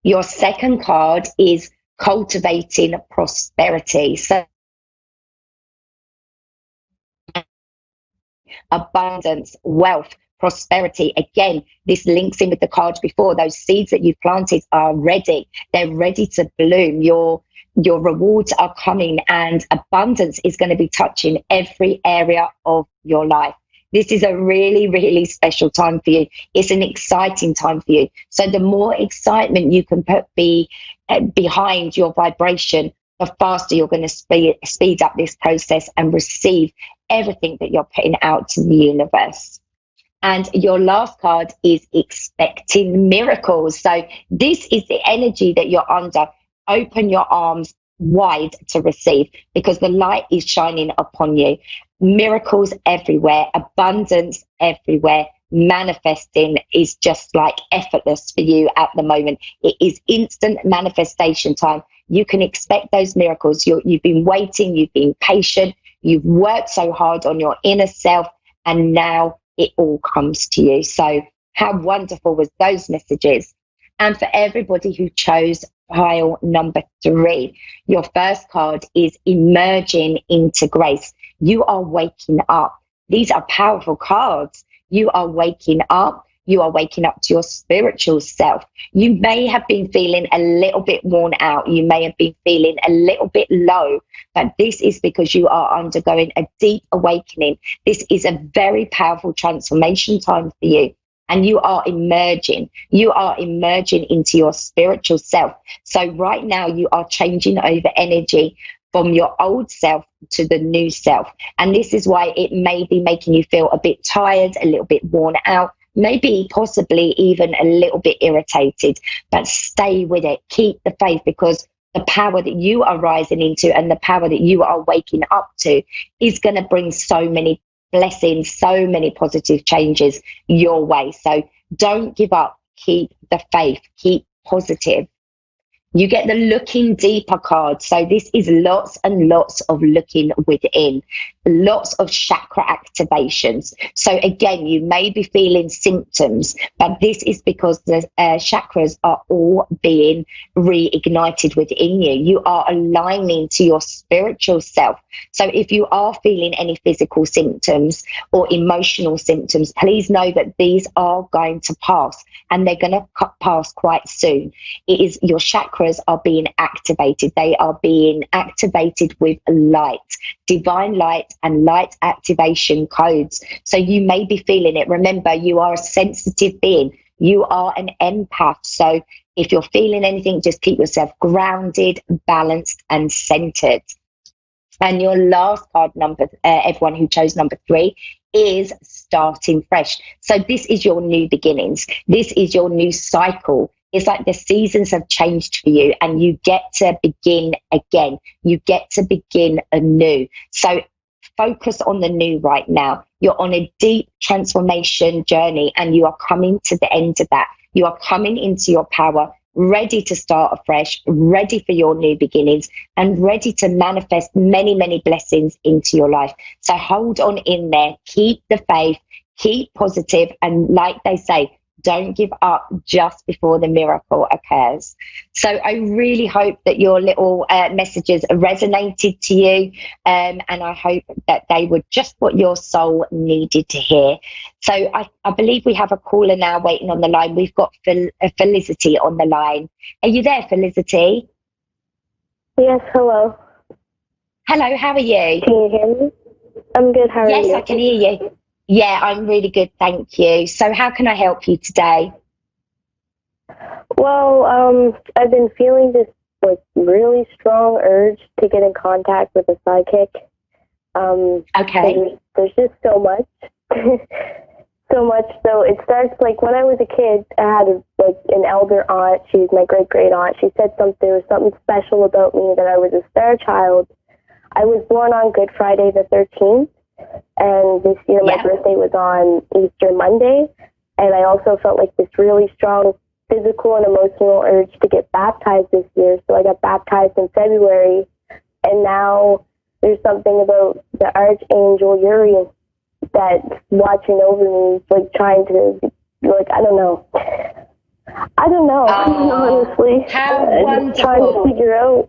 Speaker 11: Your second card is cultivating prosperity. So abundance, wealth, prosperity. Again, this links in with the cards before. Those seeds that you've planted are ready. They're ready to bloom. Your rewards are coming, and abundance is going to be touching every area of your life. This is a really, really special time for you. It's an exciting time for you. So the more excitement you can put behind your vibration, the faster you're going to speed up this process and receive everything that you're putting out to the universe. And your last card is expecting miracles. So this is the energy that you're under. Open your arms wide to receive, because the light is shining upon you. Miracles everywhere, abundance everywhere. Manifesting is just like effortless for you at the moment. It is instant manifestation time. You can expect those miracles. You've been waiting, you've been patient, you've worked so hard on your inner self, and now it all comes to you. So how wonderful was those messages? And for everybody who chose pile number 3, your first card is emerging into grace. You are waking up. These are powerful cards. You are waking up. You are waking up to your spiritual self. You may have been feeling a little bit worn out. You may have been feeling a little bit low, but this is because you are undergoing a deep awakening. This is a very powerful transformation time for you. And you are emerging. You are emerging into your spiritual self. So right now you are changing over energy from your old self to the new self. And this is why it may be making you feel a bit tired, a little bit worn out, maybe possibly even a little bit irritated. But stay with it. Keep the faith, because the power that you are rising into and the power that you are waking up to is going to bring so many blessings, so many positive changes your way. So don't give up. Keep the faith. Keep positive. You get the looking deeper card. So this is lots and lots of looking within, lots of chakra activations. So again, you may be feeling symptoms, but this is because the chakras are all being reignited within you. You are aligning to your spiritual self. So if you are feeling any physical symptoms or emotional symptoms, please know that these are going to pass, and they're going to pass quite soon. It is your chakras are being activated. They are being activated with light, divine light, and light activation codes. So you may be feeling it. Remember, you are a sensitive being. You are an empath. So if you're feeling anything, just keep yourself grounded, balanced, and centered. And your last card, everyone who chose number 3, is starting fresh. So this is your new beginnings. This is your new cycle. It's like the seasons have changed for you, and you get to begin again. You get to begin anew. So focus on the new right now. You're on a deep transformation journey, and you are coming to the end of that. You are coming into your power, ready to start afresh, ready for your new beginnings, and ready to manifest many, many blessings into your life. So hold on in there. Keep the faith. Keep positive. And like they say, don't give up just before the miracle occurs. So I really hope that your little messages resonated to you, and I hope that they were just what your soul needed to hear. So I believe we have a caller now waiting on the line. We've got Felicity on the line. Are you there, Felicity?
Speaker 10: Yes, hello.
Speaker 11: Hello, how are you?
Speaker 10: Can you hear me? I'm good, how are you?
Speaker 11: Yes, I can hear you. Yeah, I'm really good, thank you. So how can I help you today?
Speaker 9: Well, I've been feeling this like really strong urge to get in contact with a psychic.
Speaker 11: Okay.
Speaker 9: There's just so much. So much. So it starts like when I was a kid, I had an elder aunt. She's my great aunt. She said there was something special about me, that I was a star child. I was born on Good Friday the 13th, and this year my birthday was on Easter Monday, and I also felt like this really strong physical and emotional urge to get baptized this year. So I got baptized in February, and now there's something about the Archangel Uriel that's watching over me, like trying to, like, I don't know, honestly.
Speaker 11: How
Speaker 9: I'm just trying to figure out.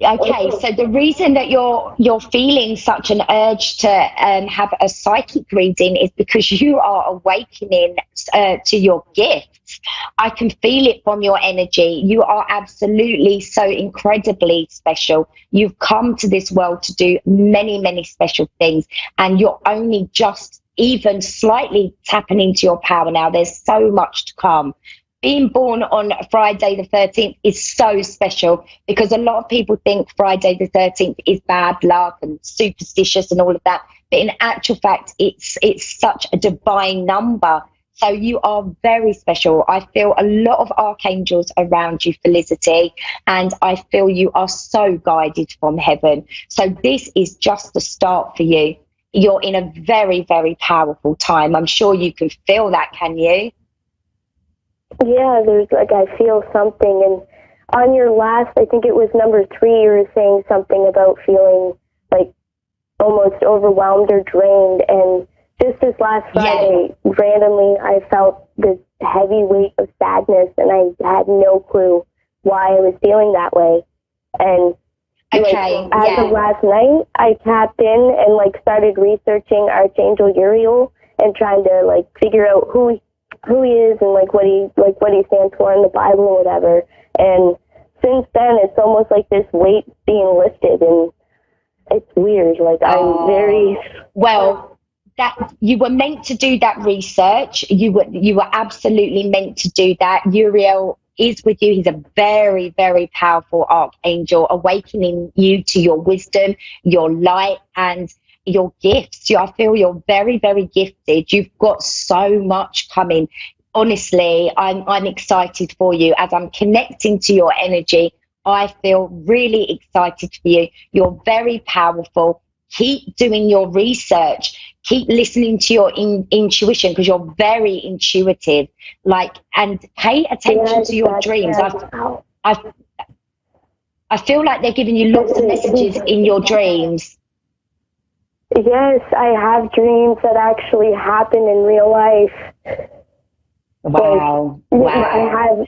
Speaker 11: Okay, so the reason that you're feeling such an urge to have a psychic reading is because you are awakening to your gifts. I can feel it from your energy. You are absolutely so incredibly special. You've come to this world to do many, many special things, and you're only just even slightly tapping into your power now. There's so much to come. Being born on Friday the 13th is so special because a lot of people think Friday the 13th is bad luck and superstitious and all of that. But in actual fact, it's such a divine number. So you are very special. I feel a lot of archangels around you, Felicity, and I feel you are so guided from heaven. So this is just the start for you. You're in a very, very powerful time. I'm sure you can feel that, can you?
Speaker 9: Yeah, there's I feel something. And on your last, I think it was number 3, you were saying something about feeling like almost overwhelmed or drained. And just this last Friday, randomly, I felt this heavy weight of sadness, and I had no clue why I was feeling that way. And as of last night, I tapped in and started researching Archangel Uriel and trying to figure out who he is and what he stands for in the Bible or whatever. And since then, it's almost like this weight being lifted, and it's weird. I'm very
Speaker 11: that you were meant to do that research. You were absolutely meant to do that. Uriel is with you. He's a very, very powerful archangel, awakening you to your wisdom, your light, and your gifts. I feel you're very, very gifted. You've got so much coming. Honestly, I'm excited for you. As I'm connecting to your energy, I feel really excited for you. You're very powerful. Keep doing your research. Keep listening to your intuition, because you're very intuitive. And pay attention to your dreams. I feel like they're giving you lots of messages in your dreams.
Speaker 9: Yes, I have dreams that actually happen in real life.
Speaker 11: Wow.
Speaker 9: I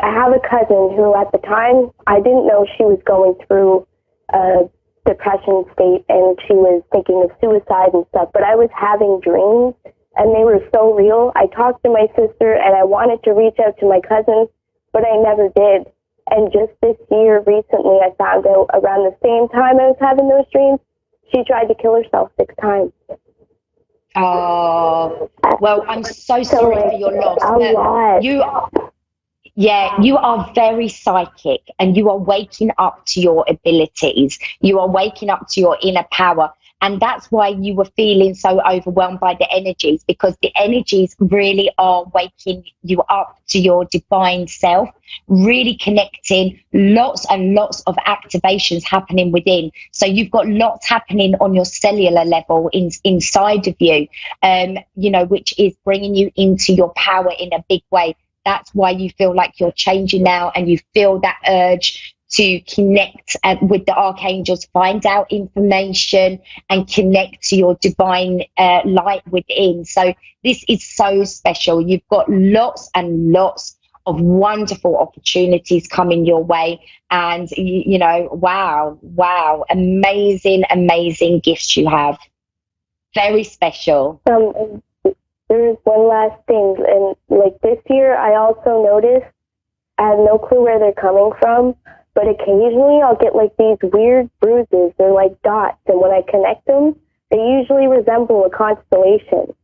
Speaker 9: have a cousin who at the time, I didn't know she was going through a depression state and she was thinking of suicide and stuff, but I was having dreams and they were so real. I talked to my sister and I wanted to reach out to my cousin, but I never did. And just this year, recently, I found out around the same time I was having those dreams, she tried to kill herself 6 times.
Speaker 11: Oh, well, I'm so sorry for your loss. You are very psychic, and you are waking up to your abilities. You are waking up to your inner power. And that's why you were feeling so overwhelmed by the energies, because the energies really are waking you up to your divine self, really connecting, lots and lots of activations happening within. So you've got lots happening on your cellular level inside of you, which is bringing you into your power in a big way. That's why you feel like you're changing now, and you feel that urge to connect with the archangels, find out information and connect to your divine light within. So this is so special. You've got lots and lots of wonderful opportunities coming your way. And, wow, amazing gifts you have. Very special.
Speaker 9: There is one last thing. And this year, I also noticed, I have no clue where they're coming from, but occasionally I'll get these weird bruises. They're like dots, and when I connect them, they usually resemble a constellation.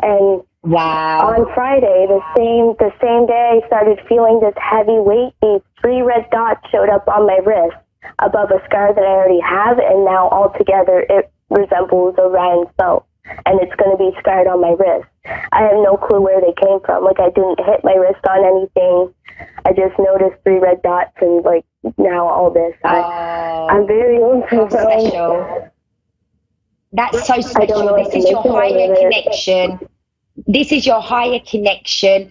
Speaker 9: And on Friday, the same day, I started feeling this heavy weight. These 3 red dots showed up on my wrist above a scar that I already have, and now altogether it resembles a round cell, and it's going to be scarred on my wrist. I have no clue where they came from. Like, I didn't hit my wrist on anything. I just noticed 3 red dots, and like now all this. I'm very
Speaker 11: special. That's so special. This is your higher connection. This is your higher connection.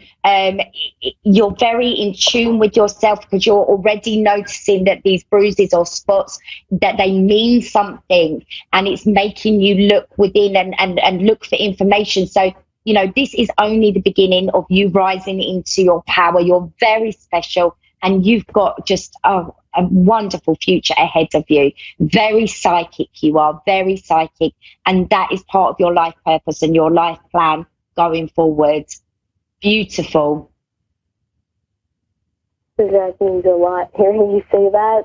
Speaker 11: You're very in tune with yourself because you're already noticing that these bruises or spots, that they mean something, and it's making you look within and look for information. So, you know, this is only the beginning of you rising into your power. You're very special, and you've got just a wonderful future ahead of you. Very psychic you are, very psychic, and that is part of your life purpose and your life plan going forward. Beautiful.
Speaker 9: That means a lot, hearing you say that.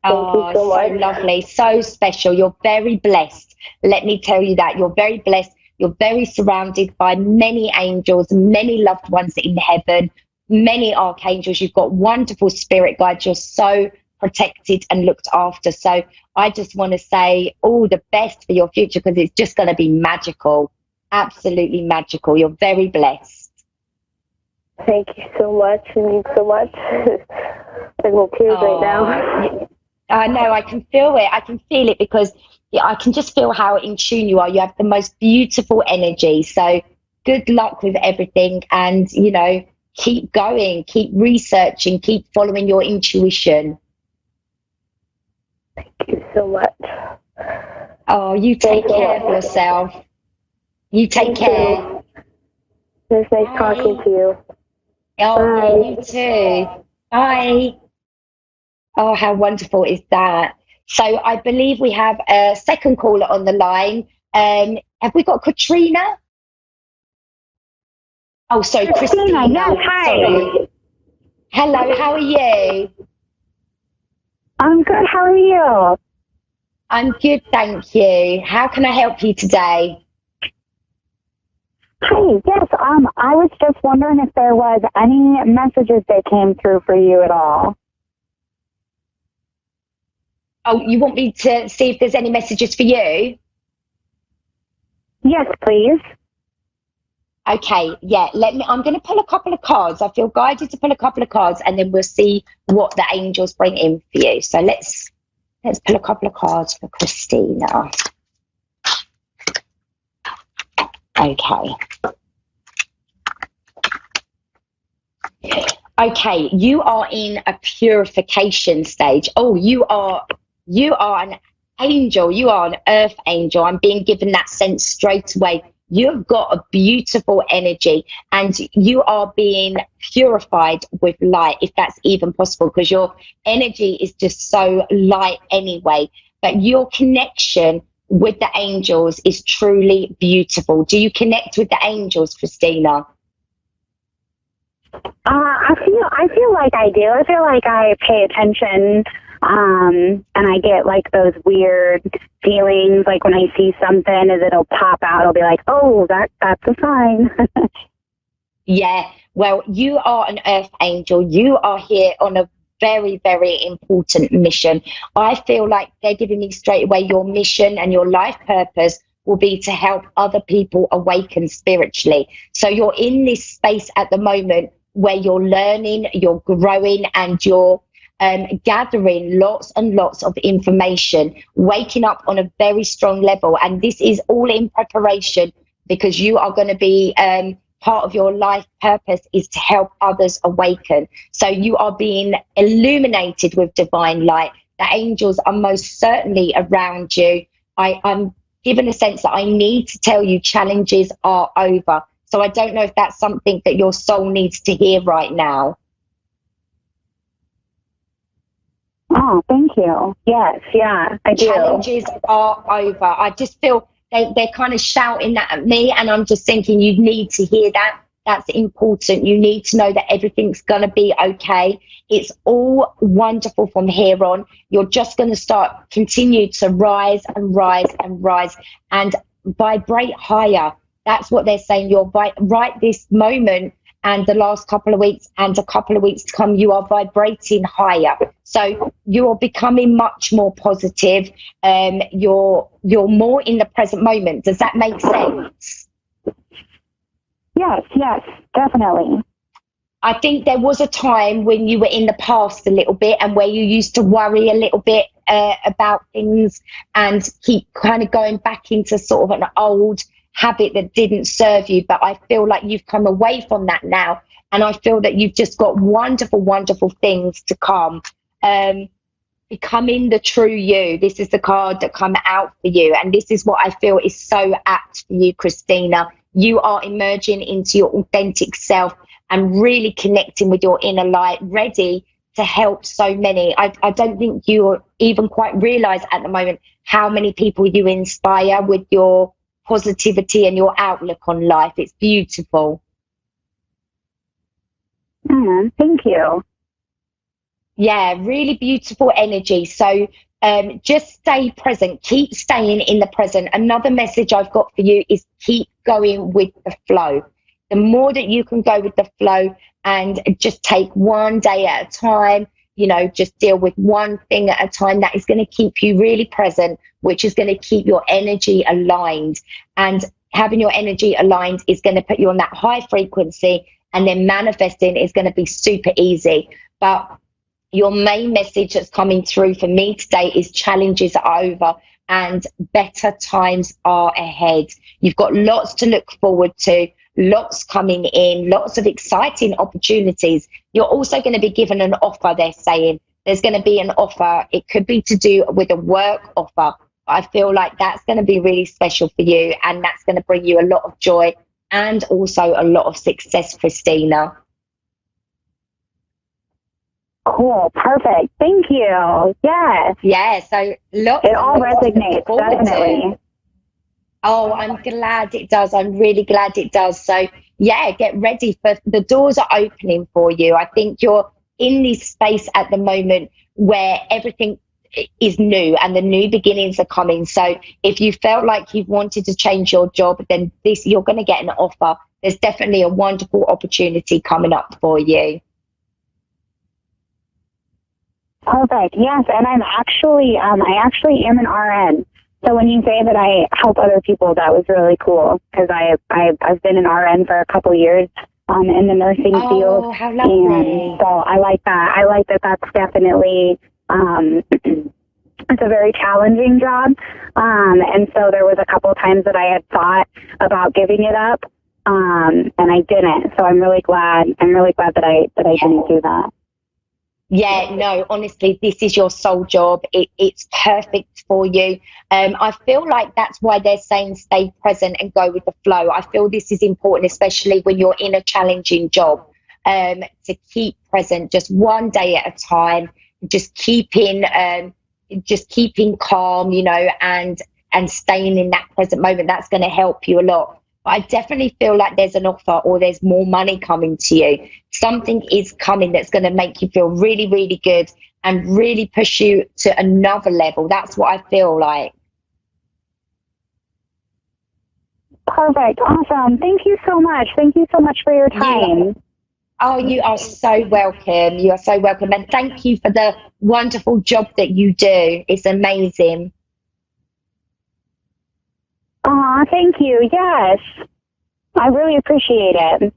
Speaker 9: Thank you so much.
Speaker 11: Lovely, so special. You're very blessed. Let me tell you that. You're very blessed. You're very surrounded by many angels, many loved ones in heaven, many archangels. You've got wonderful spirit guides. You're so protected and looked after. So I just want to say all the best for your future, because it's just going to be magical. Absolutely magical. You're very blessed.
Speaker 9: Thank you so much. It means so much. I'm in tears right now.
Speaker 11: I know. I can feel it. I can feel it because I can just feel how in tune you are. You have the most beautiful energy. So good luck with everything, and, you know, keep going, keep researching, keep following your intuition.
Speaker 9: Thank you so much.
Speaker 11: Oh, you take care of yourself. You take care.
Speaker 9: It's nice talking to you.
Speaker 11: Oh, you too. Bye. Oh, how wonderful is that? So I believe we have a second caller on the line. Have we got Katrina? Oh, sorry, Christina.
Speaker 10: Yes, hi.
Speaker 11: Sorry. Hello, how are you?
Speaker 10: I'm good. How are you?
Speaker 11: I'm good, thank you. How can I help you today?
Speaker 10: Hi, yes, I was just wondering if there was any messages that came through for you at all.
Speaker 11: Oh, you want me to see if there's any messages for you?
Speaker 10: Yes, please.
Speaker 11: Okay, yeah, I'm going to pull a couple of cards. I feel guided to pull a couple of cards, and then we'll see what the angels bring in for you. So let's pull a couple of cards for Christina. Okay. Okay, you are in a purification stage. Oh, you are an angel. You are an earth angel. I'm being given that sense straight away. You've got a beautiful energy, and you are being purified with light, if that's even possible, because your energy is just so light anyway. But your connection with the angels is truly beautiful. Do you connect with the angels, Christina?
Speaker 10: I feel like I do. I feel like I pay attention, and I get like those weird feelings, like when I see something, as it'll pop out, I'll be like, oh, that's a sign.
Speaker 11: Yeah, well, you are an earth angel. You are here on a very, very important mission. I feel like they're giving me straight away your mission and your life purpose will be to help other people awaken spiritually. So you're in this space at the moment where you're learning, you're growing, and you're gathering lots and lots of information, waking up on a very strong level. And this is all in preparation, because you are going to be part of your life purpose is to help others awaken. So you are being illuminated with divine light. The angels are most certainly around you. I'm given a sense that I need to tell you challenges are over. So I don't know if that's something that your soul needs to hear right now.
Speaker 10: Oh, thank you. Yes, yeah, I do.
Speaker 11: Challenges are over. I just feel they're kind of shouting that at me, and I'm just thinking you need to hear that. That's important. You need to know that everything's going to be okay. It's all wonderful from here on. You're just going to continue to rise and rise and rise and vibrate higher. That's what they're saying. You're right this moment and the last couple of weeks and a couple of weeks to come, you are vibrating higher. So you're becoming much more positive. You're more in the present moment. Does that make sense?
Speaker 5: Yes, definitely.
Speaker 11: I think there was a time when you were in the past a little bit and where you used to worry a little bit about things and keep kind of going back into sort of an old habit that didn't serve you. But I feel like you've come away from that now. And I feel that you've just got wonderful, wonderful things to come. Becoming the true you. This is the card that come out for you. And this is what I feel is so apt for you, Christina. You are emerging into your authentic self and really connecting with your inner light, ready to help so many. I don't think you even quite realize at the moment how many people you inspire with your positivity and your outlook on life. It's beautiful.
Speaker 5: Thank you.
Speaker 11: Yeah, really beautiful energy. So just stay present. Keep staying in the present. Another message I've got for you is keep going with the flow. The more that you can go with the flow and just take one day at a time, you know, just deal with one thing at a time, that is going to keep you really present, which is going to keep your energy aligned. And having your energy aligned is going to put you on that high frequency, and then manifesting is going to be super easy. But your main message that's coming through for me today is challenges are over and better times are ahead. You've got lots to look forward to, lots coming in, lots of exciting opportunities. You're also going to be given an offer, they're saying. There's going to be an offer. It could be to do with a work offer. I feel like that's going to be really special for you, and that's going to bring you a lot of joy and also a lot of success, Christina.
Speaker 5: Cool. Perfect. Thank you. Yes.
Speaker 11: Yeah. So lots.
Speaker 5: It all resonates. Definitely.
Speaker 11: Oh, I'm glad it does. I'm really glad it does. So yeah, get ready for the doors are opening for you. I think you're in this space at the moment where everything is new and the new beginnings are coming. So if you felt like you've wanted to change your job, then you're going to get an offer. There's definitely a wonderful opportunity coming up for you.
Speaker 5: Perfect. Yes, and I actually am an RN. So when you say that I help other people, that was really cool, because I've been an RN for a couple years in the nursing field.
Speaker 11: How lovely.
Speaker 5: And so I like that. I like that. That's definitely it's a very challenging job. And so there was a couple of times that I had thought about giving it up, and I didn't. So I'm really glad. That I didn't do that.
Speaker 11: Yeah, no, honestly, this is your soul job. It's perfect for you. I feel like that's why they're saying stay present and go with the flow. I feel this is important, especially when you're in a challenging job, to keep present just one day at a time, just keeping calm, you know, and staying in that present moment. That's going to help you a lot. I definitely feel like there's an offer or there's more money coming to you. Something is coming that's going to make you feel really, really good and really push you to another level. That's what I feel like.
Speaker 5: Perfect. Awesome. Thank you so much. Thank you so much for your time.
Speaker 11: You are so welcome. You are so welcome. And thank you for the wonderful job that you do. It's amazing.
Speaker 5: Thank you. Yes. I really appreciate it.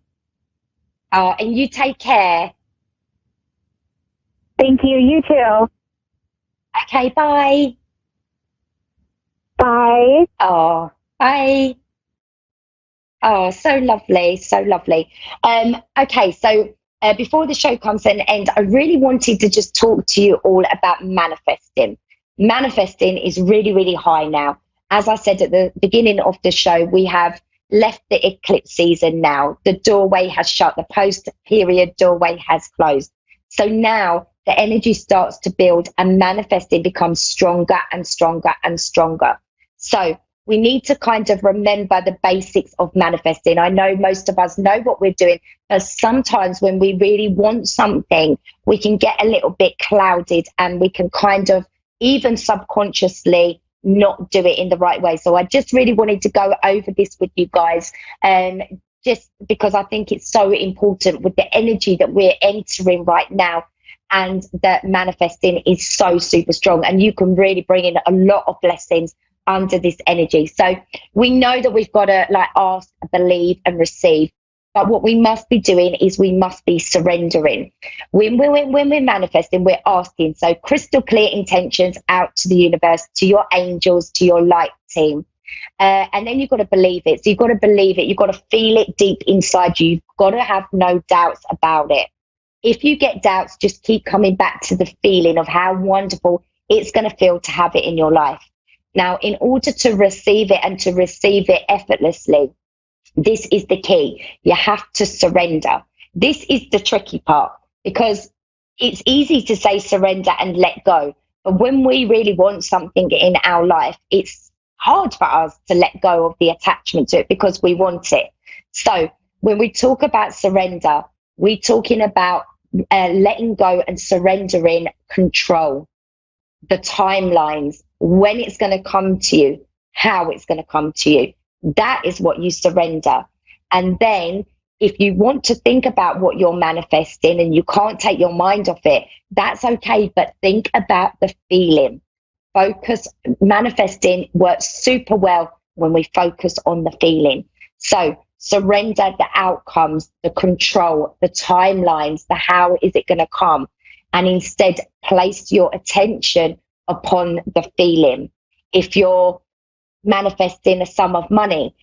Speaker 11: And you take care.
Speaker 5: Thank you. You too.
Speaker 11: Okay, bye.
Speaker 5: Bye.
Speaker 11: Oh, bye. Oh, so lovely. So lovely. Okay, so before the show comes to an end, I really wanted to just talk to you all about manifesting. Manifesting is really, really high now. As I said at the beginning of the show, we have left the eclipse season now. The doorway has shut. The post-period doorway has closed. So now the energy starts to build and manifesting becomes stronger and stronger and stronger. So we need to kind of remember the basics of manifesting. I know most of us know what we're doing, but sometimes when we really want something, we can get a little bit clouded and we can kind of even subconsciously not do it in the right way. So I just really wanted to go over this with you guys, just because I think it's so important with the energy that we're entering right now, and that manifesting is so super strong, and you can really bring in a lot of blessings under this energy. So we know that we've got to like ask, believe and receive, but what we must be doing is we must be surrendering. When we're manifesting, we're asking, so crystal clear intentions out to the universe, to your angels, to your light team. And then you've got to believe it. So you've got to believe it. You've got to feel it deep inside you. You've got to have no doubts about it. If you get doubts, just keep coming back to the feeling of how wonderful it's going to feel to have it in your life. Now, in order to receive it and to receive it effortlessly, this is the key. You have to surrender. This is the tricky part, because it's easy to say surrender and let go. But when we really want something in our life, it's hard for us to let go of the attachment to it because we want it. So when we talk about surrender, we're talking about letting go and surrendering control, the timelines, when it's going to come to you, how it's going to come to you. That is what you surrender. And then if you want to think about what you're manifesting and you can't take your mind off it, that's okay. But think about the feeling. Focus. Manifesting works super well when we focus on the feeling. So surrender the outcomes, the control, the timelines, the how is it going to come, and instead place your attention upon the feeling. If you're manifesting a sum of money,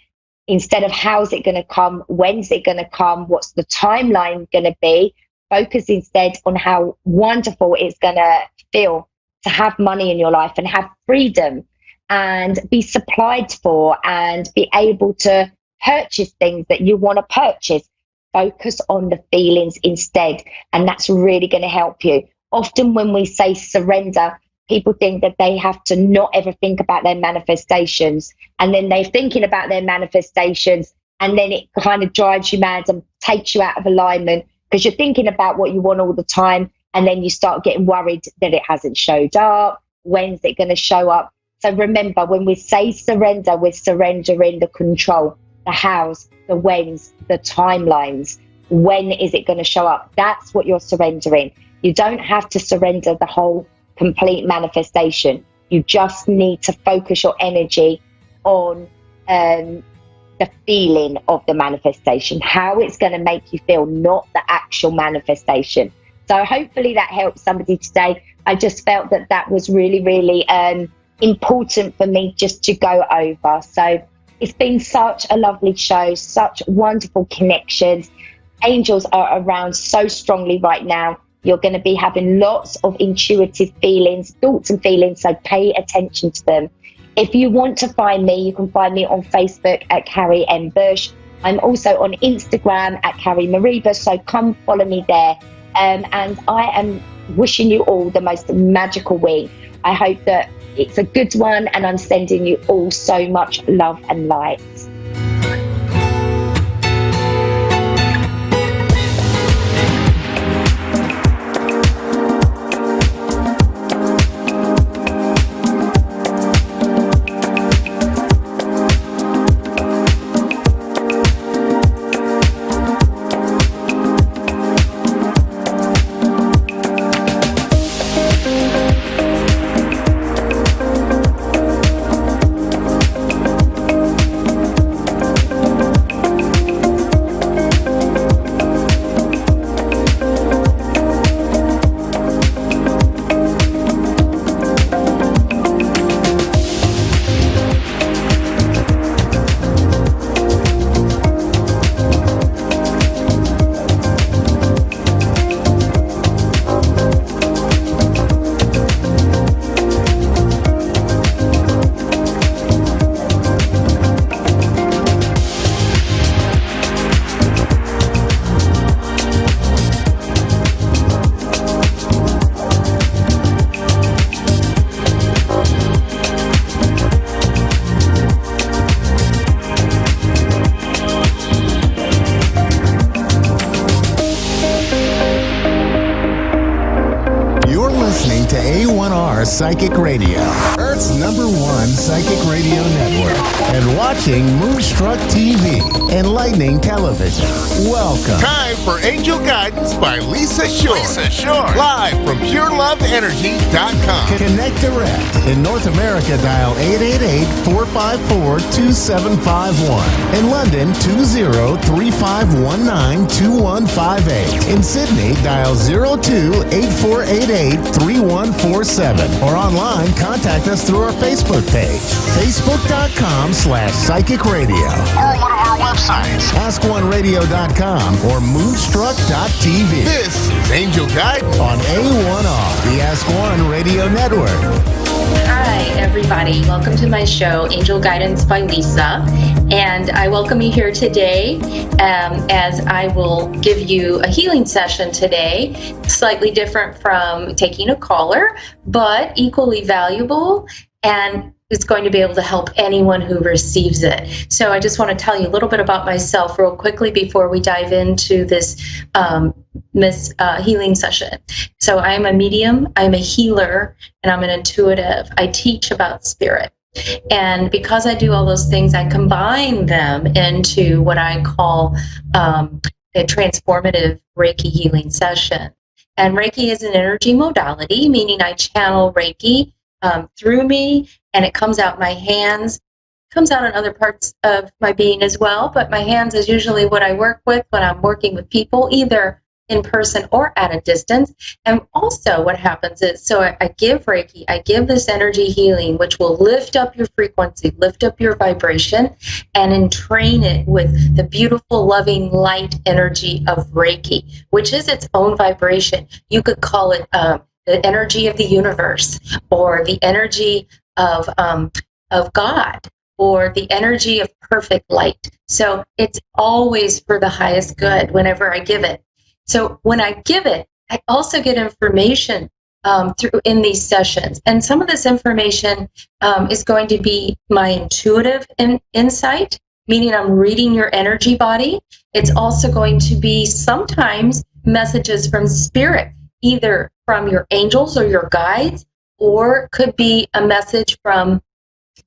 Speaker 11: instead of how's it going to come, when's it going to come, what's the timeline going to be, focus instead on how wonderful it's going to feel to have money in your life and have freedom and be supplied for and be able to purchase things that you want to purchase. Focus on the feelings instead, and that's really going to help you. Often when we say surrender, people think that they have to not ever think about their manifestations, and then they're thinking about their manifestations, and then it kind of drives you mad and takes you out of alignment because you're thinking about what you want all the time, and then you start getting worried that it hasn't showed up. When's it going to show up? So remember, when we say surrender, we're surrendering the control, the hows, the whens, the timelines. When is it going to show up? That's what you're surrendering. You don't have to surrender the whole complete manifestation. You just need to focus your energy on the feeling of the manifestation, how it's going to make you feel, not the actual manifestation. So hopefully that helps somebody today. I just felt that that was really, really important for me just to go over. So it's been such a lovely show, such wonderful connections. Angels are around so strongly right now. You're going to be having lots of intuitive feelings, thoughts and feelings, so pay attention to them. If you want to find me, you can find me on Facebook at Carrie M. Bush. I'm also on Instagram at Carrie Marie Bush, so come follow me there. And I am wishing you all the most magical week. I hope that it's a good one, and I'm sending you all so much love and light.
Speaker 8: Psychic Radio, Earth's #1 psychic radio network, and watching Moonstruck TV, enlightening television. Welcome.
Speaker 24: Time for Angel Guidance by Lisa Shore. Live from PureLoveEnergy.com.
Speaker 8: Connect direct. In North America, dial 888-454-2751. In London, 20-3519-2158. In Sydney, dial 02-8488-3147. Or online, contact us through our Facebook page, facebook.com/Psychic Radio. Or one of our websites, AskOneRadio.com or Moonstruck.tv.
Speaker 24: This is Angel Guidance
Speaker 8: on A1R, the Ask One Radio Network.
Speaker 6: Hi, everybody. Welcome to my show, Angel Guidance by Lisa. And I welcome you here today as I will give you a healing session today, slightly different from taking a caller, but equally valuable. And it's going to be able to help anyone who receives it. So I just want to tell you a little bit about myself real quickly before we dive into this healing session. So I'm a medium, I'm a healer, and I'm an intuitive. I teach about spirit. And because I do all those things, I combine them into what I call a transformative Reiki healing session. And Reiki is an energy modality, meaning I channel Reiki through me, and it comes out my hands, comes out in other parts of my being as well, but my hands is usually what I work with when I'm working with people, either in person or at a distance. And also what happens is, so I give Reiki, I give this energy healing, which will lift up your frequency, lift up your vibration, and entrain it with the beautiful, loving, light energy of Reiki, which is its own vibration. You could call it the energy of the universe, or the energy of God, or the energy of perfect light. So it's always for the highest good whenever I give it. So when I give it, I also get information through in these sessions. And some of this information is going to be my intuitive insight, meaning I'm reading your energy body. It's also going to be sometimes messages from spirit, either from your angels or your guides, or could be a message from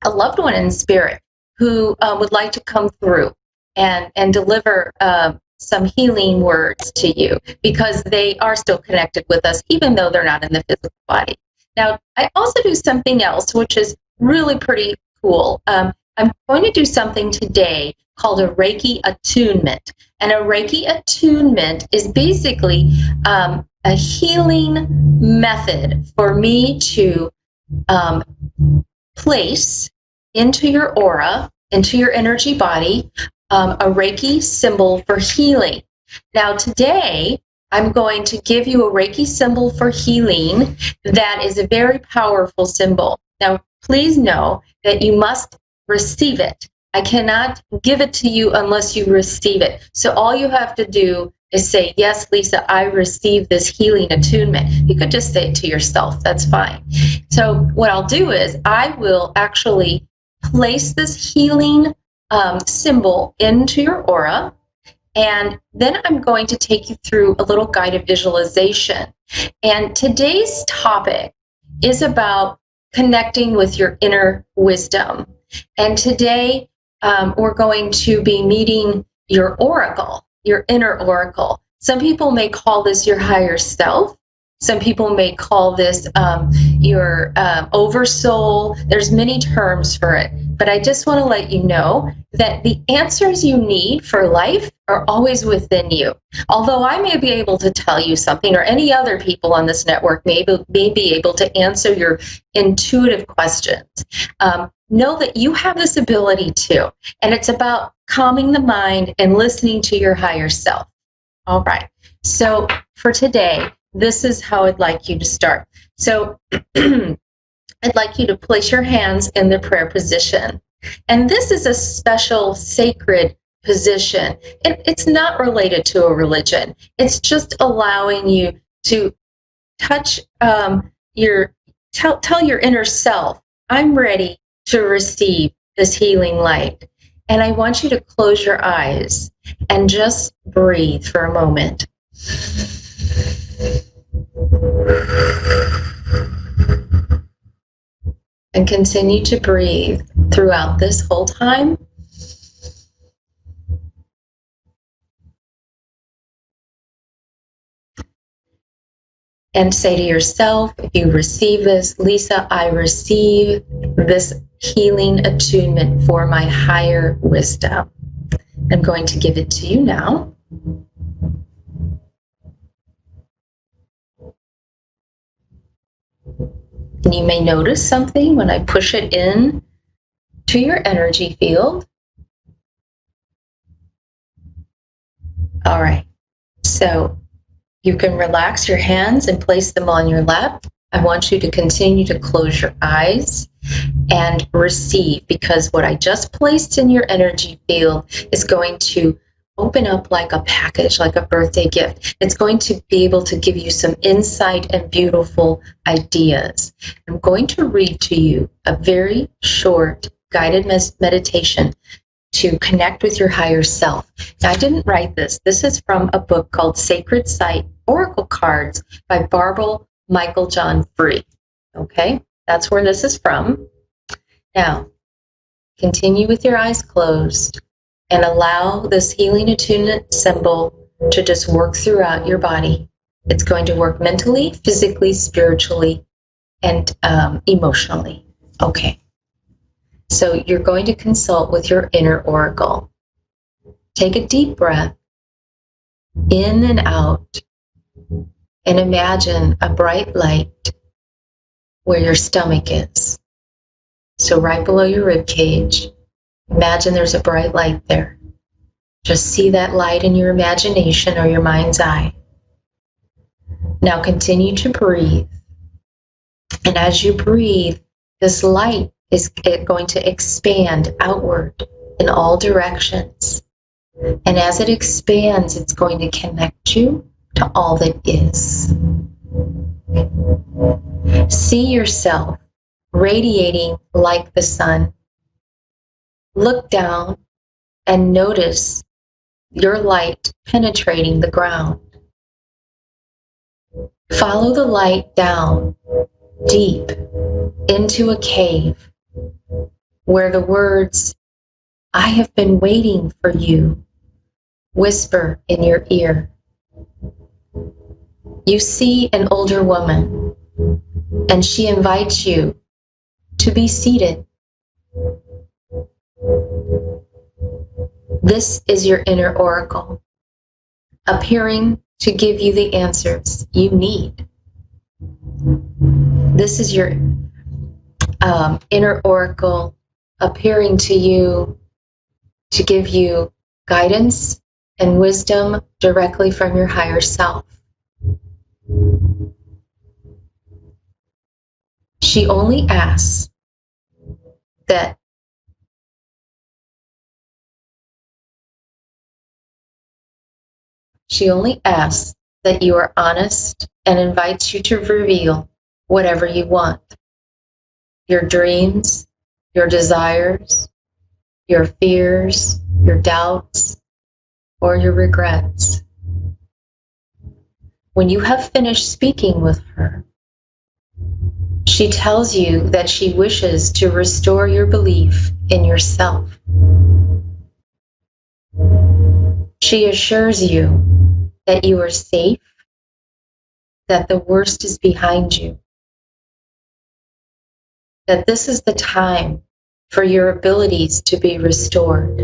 Speaker 6: a loved one in spirit who would like to come through and deliver some healing words to you, because they are still connected with us, even though they're not in the physical body. Now, I also do something else, which is really pretty cool. I'm going to do something today called a Reiki attunement. And a Reiki attunement is basically a healing method for me to place into your aura, into your energy body, a Reiki symbol for healing. Now today, I'm going to give you a Reiki symbol for healing that is a very powerful symbol. Now, please know that you must receive it. I cannot give it to you unless you receive it. So all you have to do is say, yes, Lisa, I receive this healing attunement. You could just say it to yourself. That's fine. So what I'll do is I will actually place this healing symbol into your aura, and then I'm going to take you through a little guided visualization. And today's topic is about connecting with your inner wisdom. And today we're going to be meeting your oracle, your inner oracle. Some people may call this your higher self. Some people may call this your oversoul. There's many terms for it. But I just want to let you know that the answers you need for life are always within you. Although I may be able to tell you something, or any other people on this network may be able to answer your intuitive questions, know that you have this ability too. And it's about calming the mind and listening to your higher self. All right. So for today, this is how I'd like you to start. So I'd like you to place your hands in the prayer position. And this is a special sacred position. It's not related to a religion. It's just allowing you to touch tell your inner self, I'm ready to receive this healing light. And I want you to close your eyes and just breathe for a moment. And continue to breathe throughout this whole time. And say to yourself, if you receive this, Lisa, I receive this healing attunement for my higher wisdom. I'm going to give it to you now. And you may notice something when I push it in to your energy field. All right, so you can relax your hands and place them on your lap. I want you to continue to close your eyes and receive, because what I just placed in your energy field is going to open up like a package, like a birthday gift. It's going to be able to give you some insight and beautiful ideas. I'm going to read to you a very short guided meditation to connect with your higher self. Now, I didn't write this. This is from a book called Sacred Sight Oracle Cards by Barbara Michael John Free. Okay, that's where this is from. Now, continue with your eyes closed and allow this healing attunement symbol to just work throughout your body. It's going to work mentally, physically, spiritually, and emotionally. Okay. So you're going to consult with your inner oracle. Take a deep breath in and out, and imagine a bright light where your stomach is. So right below your rib cage, imagine there's a bright light there. Just see that light in your imagination or your mind's eye. Now continue to breathe. And as you breathe, this light is going to expand outward in all directions. And as it expands, it's going to connect you to all that is. See yourself radiating like the sun. Look down and notice your light penetrating the ground. Follow the light down deep into a cave where the words, "I have been waiting for you," whisper in your ear. You see an older woman, and she invites you to be seated. This is your inner oracle, appearing to give you the answers you need. This is your inner oracle appearing to you to give you guidance and wisdom directly from your higher self. She only asks that you are honest and invites you to reveal whatever you want. Your dreams, your desires, your fears, your doubts, or your regrets. When you have finished speaking with her, she tells you that she wishes to restore your belief in yourself. She assures you that you are safe, that the worst is behind you, that this is the time for your abilities to be restored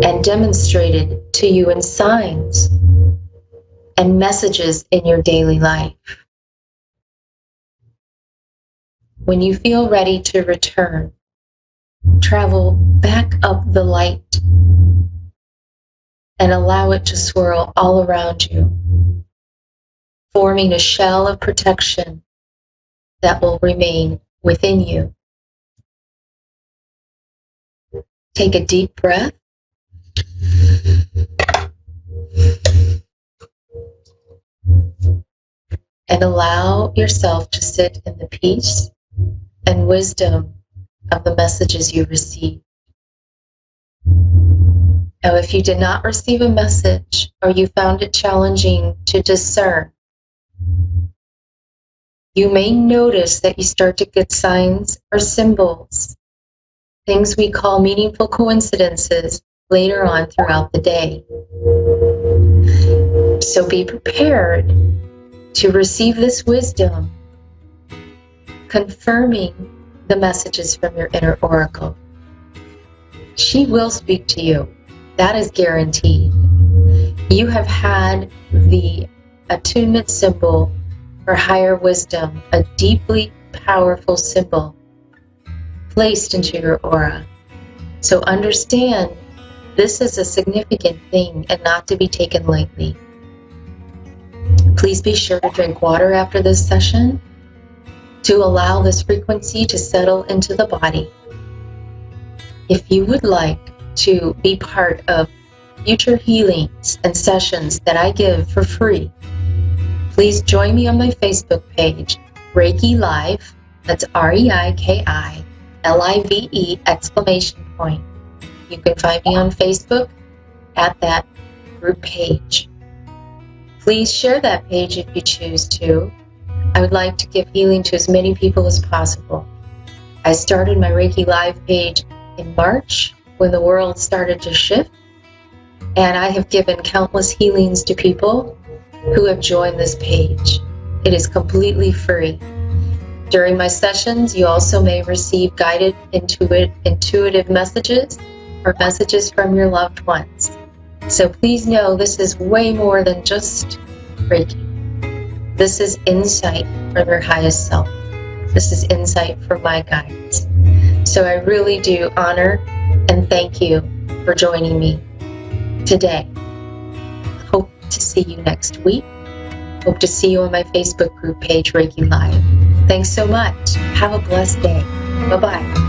Speaker 6: and demonstrated to you in signs and messages in your daily life. When you feel ready to return, travel back up the light and allow it to swirl all around you, forming a shell of protection that will remain within you. Take a deep breath. And allow yourself to sit in the peace and wisdom of the messages you receive. Now, if you did not receive a message or you found it challenging to discern, you may notice that you start to get signs or symbols, things we call meaningful coincidences later on throughout the day. So be prepared to receive this wisdom, confirming the messages from your inner oracle. She will speak to you. That is guaranteed. You have had the attunement symbol for higher wisdom, a deeply powerful symbol placed into your aura. So understand this is a significant thing and not to be taken lightly. Please be sure to drink water after this session to allow this frequency to settle into the body. If you would like to be part of future healings and sessions that I give for free, please join me on my Facebook page, Reiki Live. That's REIKILIVE ! You can find me on Facebook at that group page. Please share that page if you choose to. I would like to give healing to as many people as possible. I started my Reiki Live page in March when the world started to shift, and I have given countless healings to people who have joined this page. It is completely free. During my sessions, you also may receive guided intuitive messages or messages from your loved ones. So please know this is way more than just Reiki. This is insight from your highest self. This is insight from my guides. So I really do honor and thank you for joining me today. Hope to see you next week. Hope to see you on my Facebook group page, Reiki Live. Thanks so much. Have a blessed day. Bye-bye.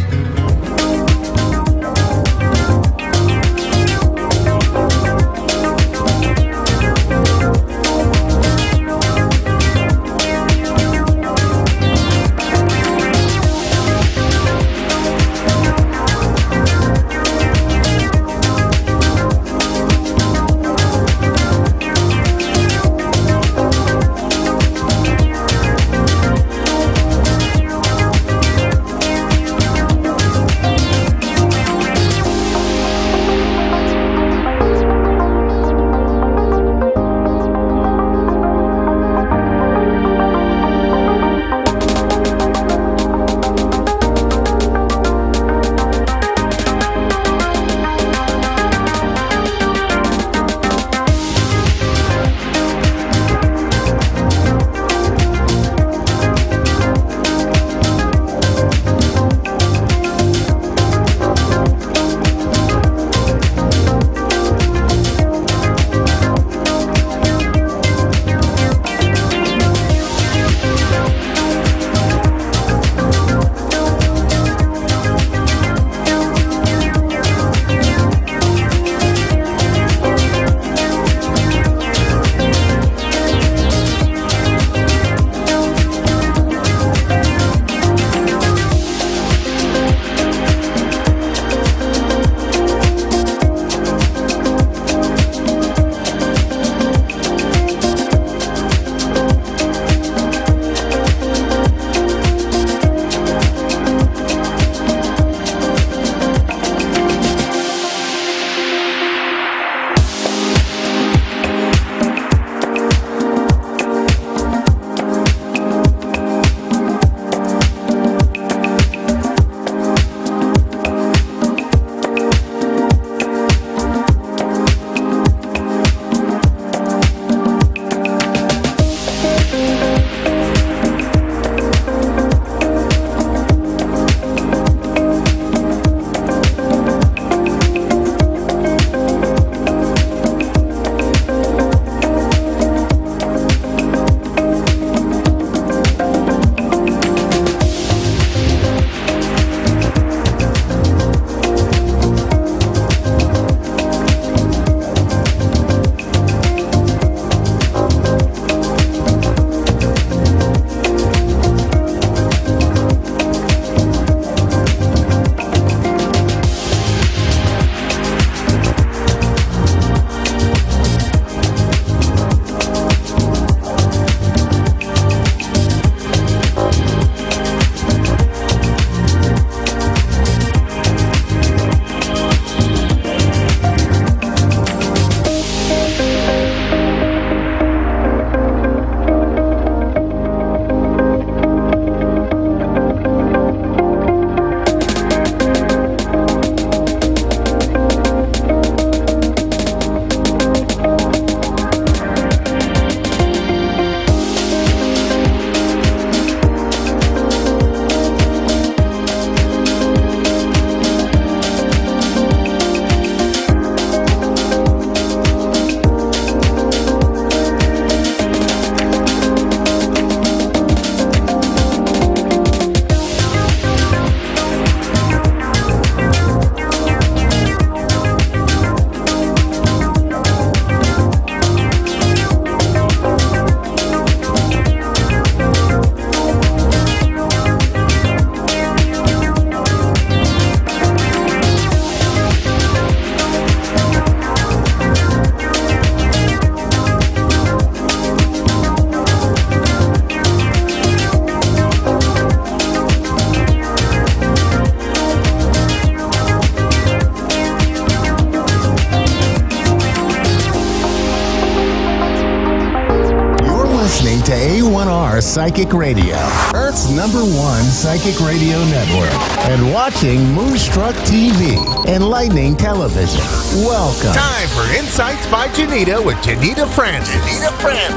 Speaker 8: listening to A1R Psychic Radio, Earth's #1 psychic radio network, and watching Moonstruck TV, enlightening television. Welcome.
Speaker 24: Time for Insights by Janita with Janita Francis.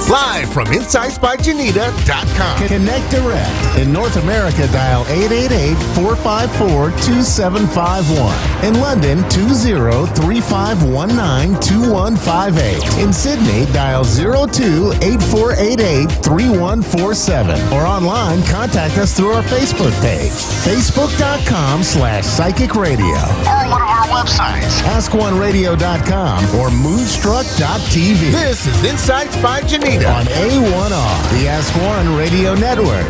Speaker 24: Live from InsightsByJanita.com.
Speaker 8: Connect direct. In North America, dial 888-454-2751. In London, 20-3519-2158. In Sydney, dial 02-8488-3147. Or online, contact us through our Facebook page, facebook.com/psychic radio.
Speaker 24: Or one of our websites,
Speaker 8: AskOneRadio.com or Moonstruck.tv.
Speaker 24: This is Insights by Janita
Speaker 8: on A1R, the Ask One Radio Network.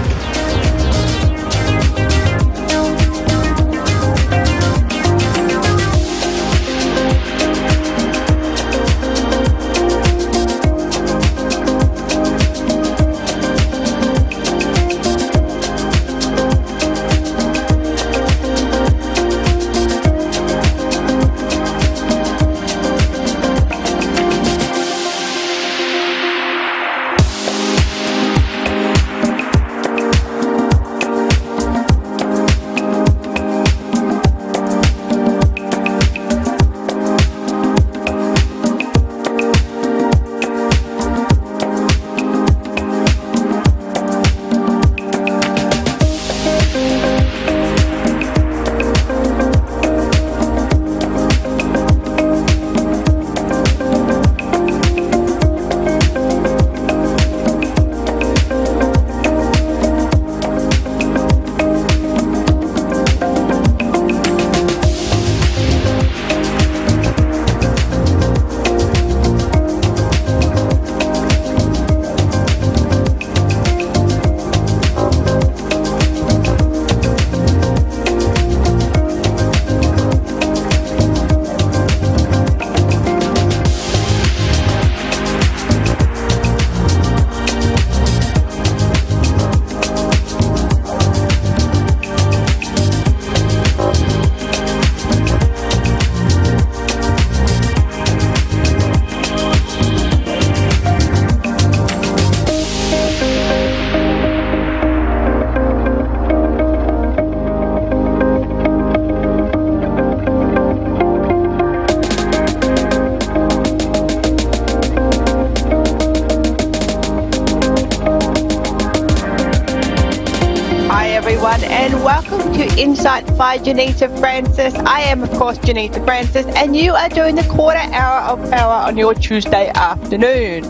Speaker 12: Insights by Janita Francis. I am, of course, Janita Francis, and you are doing the quarter hour of power on your Tuesday afternoon.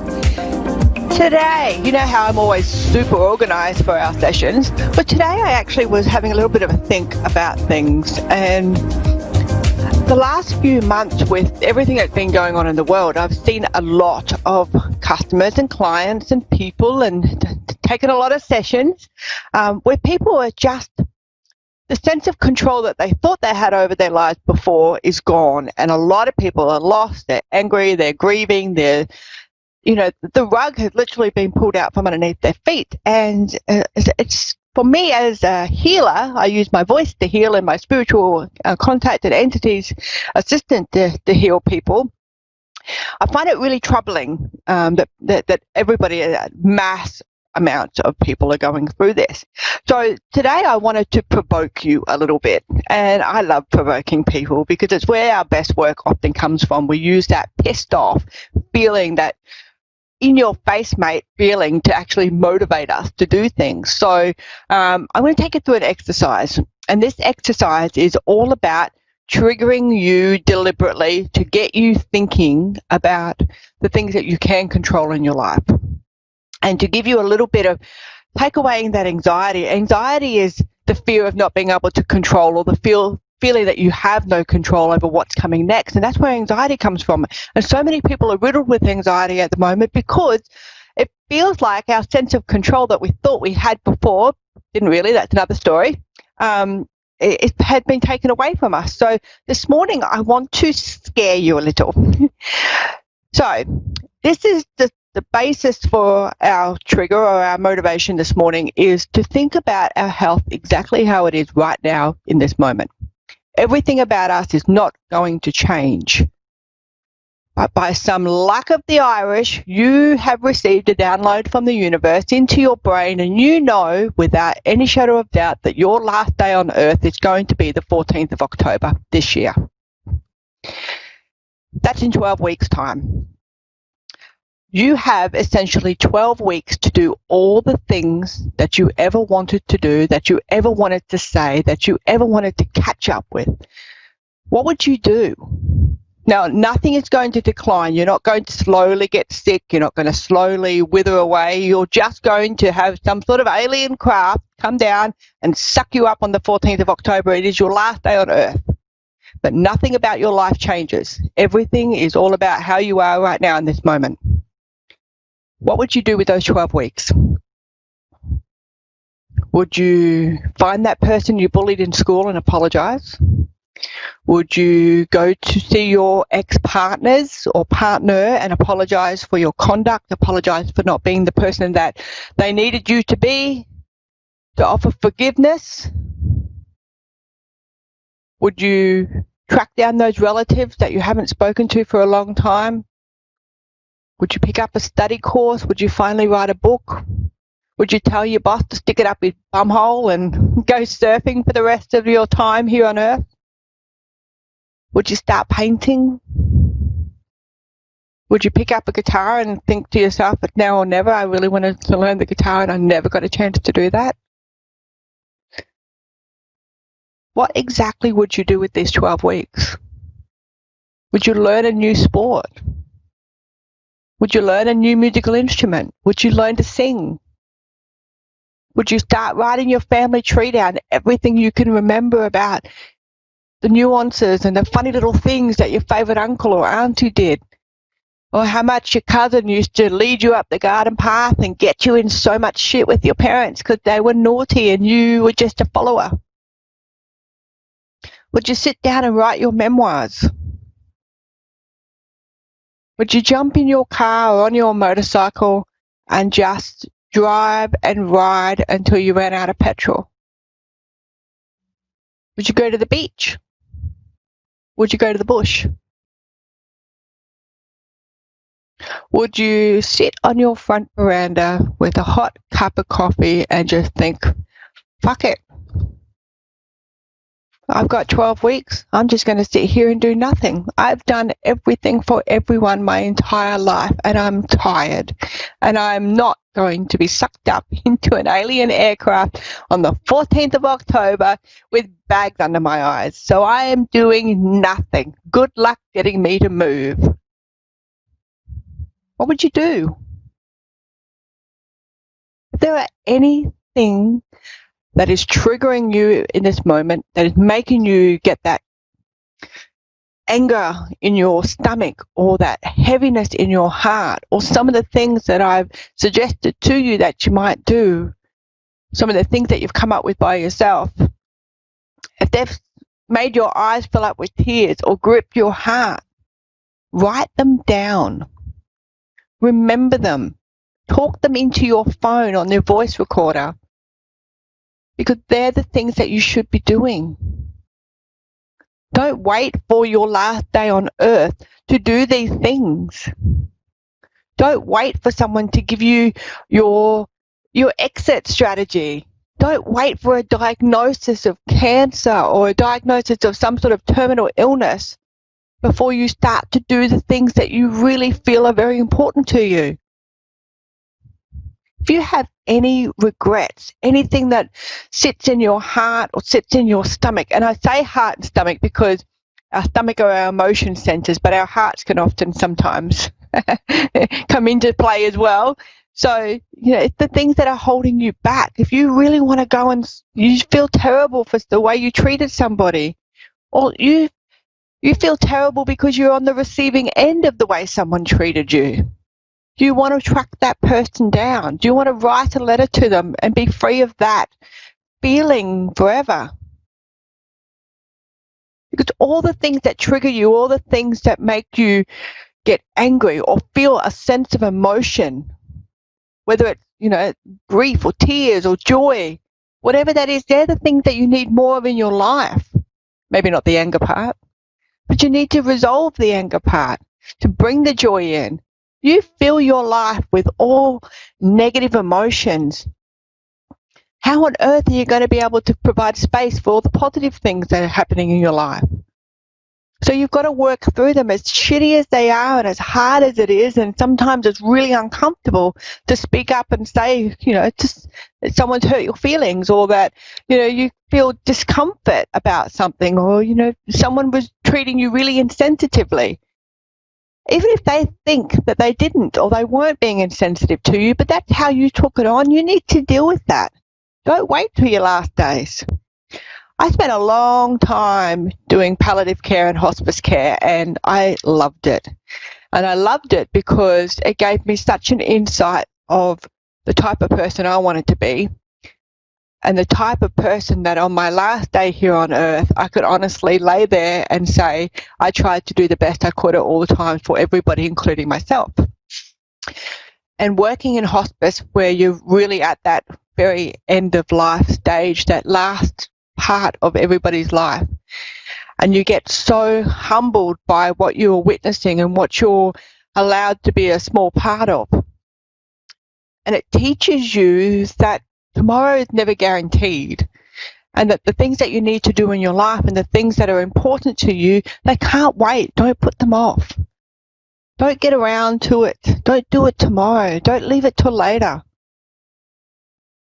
Speaker 12: Today, you know how I'm always super organized for our sessions, but today I actually was having a little bit of a think about things, and the last few months with everything that's been going on in the world, I've seen a lot of customers and clients and people and taken a lot of sessions where people are just, the sense of control that they thought they had over their lives before is gone. And a lot of people are lost, they're angry, they're grieving, they're, you know, the rug has literally been pulled out from underneath their feet. And it's, for me as a healer, I use my voice to heal and my spiritual contact and entities assistant to heal people. I find it really troubling that everybody, mass amounts of people are going through this. So today I wanted to provoke you a little bit, and I love provoking people because it's where our best work often comes from. We use that pissed off feeling, that in your face mate feeling, to actually motivate us to do things. So I'm going to take you through an exercise, and this exercise is all about triggering you deliberately to get you thinking about the things that you can control in your life. And to give you a little bit of, take away that anxiety. Anxiety is the fear of not being able to control, or the feeling that you have no control over what's coming next. And that's where anxiety comes from. And so many people are riddled with anxiety at the moment because it feels like our sense of control that we thought we had before, didn't really, that's another story, it had been taken away from us. So this morning I want to scare you a little. So this is the basis for our trigger or our motivation this morning, is to think about our health exactly how it is right now in this moment. Everything about us is not going to change. But by some luck of the Irish, you have received a download from the universe into your brain, and you know without any shadow of doubt that your last day on Earth is going to be the 14th of October this year. That's in 12 weeks' time. You have essentially 12 weeks to do all the things that you ever wanted to do, that you ever wanted to say, that you ever wanted to catch up with. What would you do? Now, nothing is going to decline. You're not going to slowly get sick. You're not going to slowly wither away. You're just going to have some sort of alien craft come down and suck you up on the 14th of October. It is your last day on Earth. But nothing about your life changes. Everything is all about how you are right now in this moment. What would you do with those 12 weeks? Would you find that person you bullied in school and apologize? Would you go to see your ex-partners or partner and apologize for your conduct, apologize for not being the person that they needed you to be, to offer forgiveness? Would you track down those relatives that you haven't spoken to for a long time? Would you pick up a study course? Would you finally write a book? Would you tell your boss to stick it up his bumhole and go surfing for the rest of your time here on Earth? Would you start painting? Would you pick up a guitar and think to yourself, but now or never, I really wanted to learn the guitar and I never got a chance to do that? What exactly would you do with these 12 weeks? Would you learn a new sport? Would you learn a new musical instrument? Would you learn to sing? Would you start writing your family tree down, everything you can remember about the nuances and the funny little things that your favourite uncle or auntie did? Or how much your cousin used to lead you up the garden path and get you in so much shit with your parents because they were naughty and you were just a follower? Would you sit down and write your memoirs? Would you jump in your car or on your motorcycle and just drive and ride until you ran out of petrol? Would you go to the beach? Would you go to the bush? Would you sit on your front veranda with a hot cup of coffee and just think, fuck it. I've got 12 weeks. I'm just going to sit here and do nothing. I've done everything for everyone my entire life and I'm tired. And I'm not going to be sucked up into an alien aircraft on the 14th of October with bags under my eyes. So I am doing nothing. Good luck getting me to move. What would you do? If there are anything that is triggering you in this moment, that is making you get that anger in your stomach or that heaviness in your heart, or some of the things that I've suggested to you that you might do, some of the things that you've come up with by yourself, if they've made your eyes fill up with tears or grip your heart, write them down. Remember them. Talk them into your phone on your voice recorder. Because they're the things that you should be doing. Don't wait for your last day on Earth to do these things. Don't wait for someone to give you your exit strategy. Don't wait for a diagnosis of cancer or a diagnosis of some sort of terminal illness before you start to do the things that you really feel are very important to you. If you have any regrets, anything that sits in your heart or sits in your stomach, and I say heart and stomach because our stomach are our emotion centers, but our hearts can often sometimes come into play as well. So, it's the things that are holding you back. If you really want to go and you feel terrible for the way you treated somebody, or you feel terrible because you're on the receiving end of the way someone treated you. Do you want to track that person down? Do you want to write a letter to them and be free of that feeling forever? Because all the things that trigger you, all the things that make you get angry or feel a sense of emotion, whether it's, grief or tears or joy, whatever that is, they're the things that you need more of in your life. Maybe not the anger part, but you need to resolve the anger part. to bring the joy in. You fill your life with all negative emotions. How on earth are you going to be able to provide space for all the positive things that are happening in your life? So you've got to work through them, as shitty as they are and as hard as it is, and sometimes it's really uncomfortable to speak up and say, just that someone's hurt your feelings, or that, you feel discomfort about something, or, someone was treating you really insensitively. Even if they think that they didn't, or they weren't being insensitive to you, but that's how you took it on, you need to deal with that. Don't wait till your last days. I spent a long time doing palliative care and hospice care, and I loved it. And I loved it because it gave me such an insight of the type of person I wanted to be, and the type of person that on my last day here on earth, I could honestly lay there and say, I tried to do the best I could at all the times for everybody, including myself. And working in hospice, where you're really at that very end of life stage, that last part of everybody's life, and you get so humbled by what you're witnessing and what you're allowed to be a small part of. And it teaches you that tomorrow is never guaranteed, and that the things that you need to do in your life and the things that are important to you, they can't wait. Don't put them off. Don't get around to it. Don't do it tomorrow. Don't leave it till later.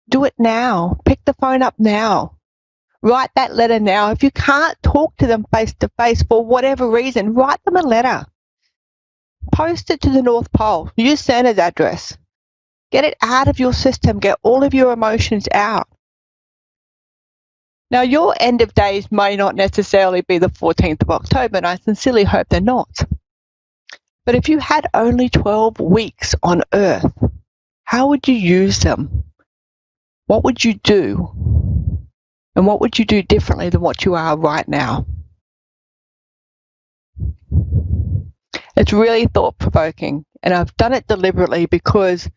Speaker 12: Do it now. Pick the phone up now. Write that letter now. If you can't talk to them face to face for whatever reason, write them a letter. Post it to the North Pole. Use Santa's address. Get it out of your system. Get all of your emotions out. Now, your end of days may not necessarily be the 14th of October, and I sincerely hope they're not. But if you had only 12 weeks on Earth, how would you use them? What would you do? And what would you do differently than what you are right now? It's really thought-provoking, and I've done it deliberately because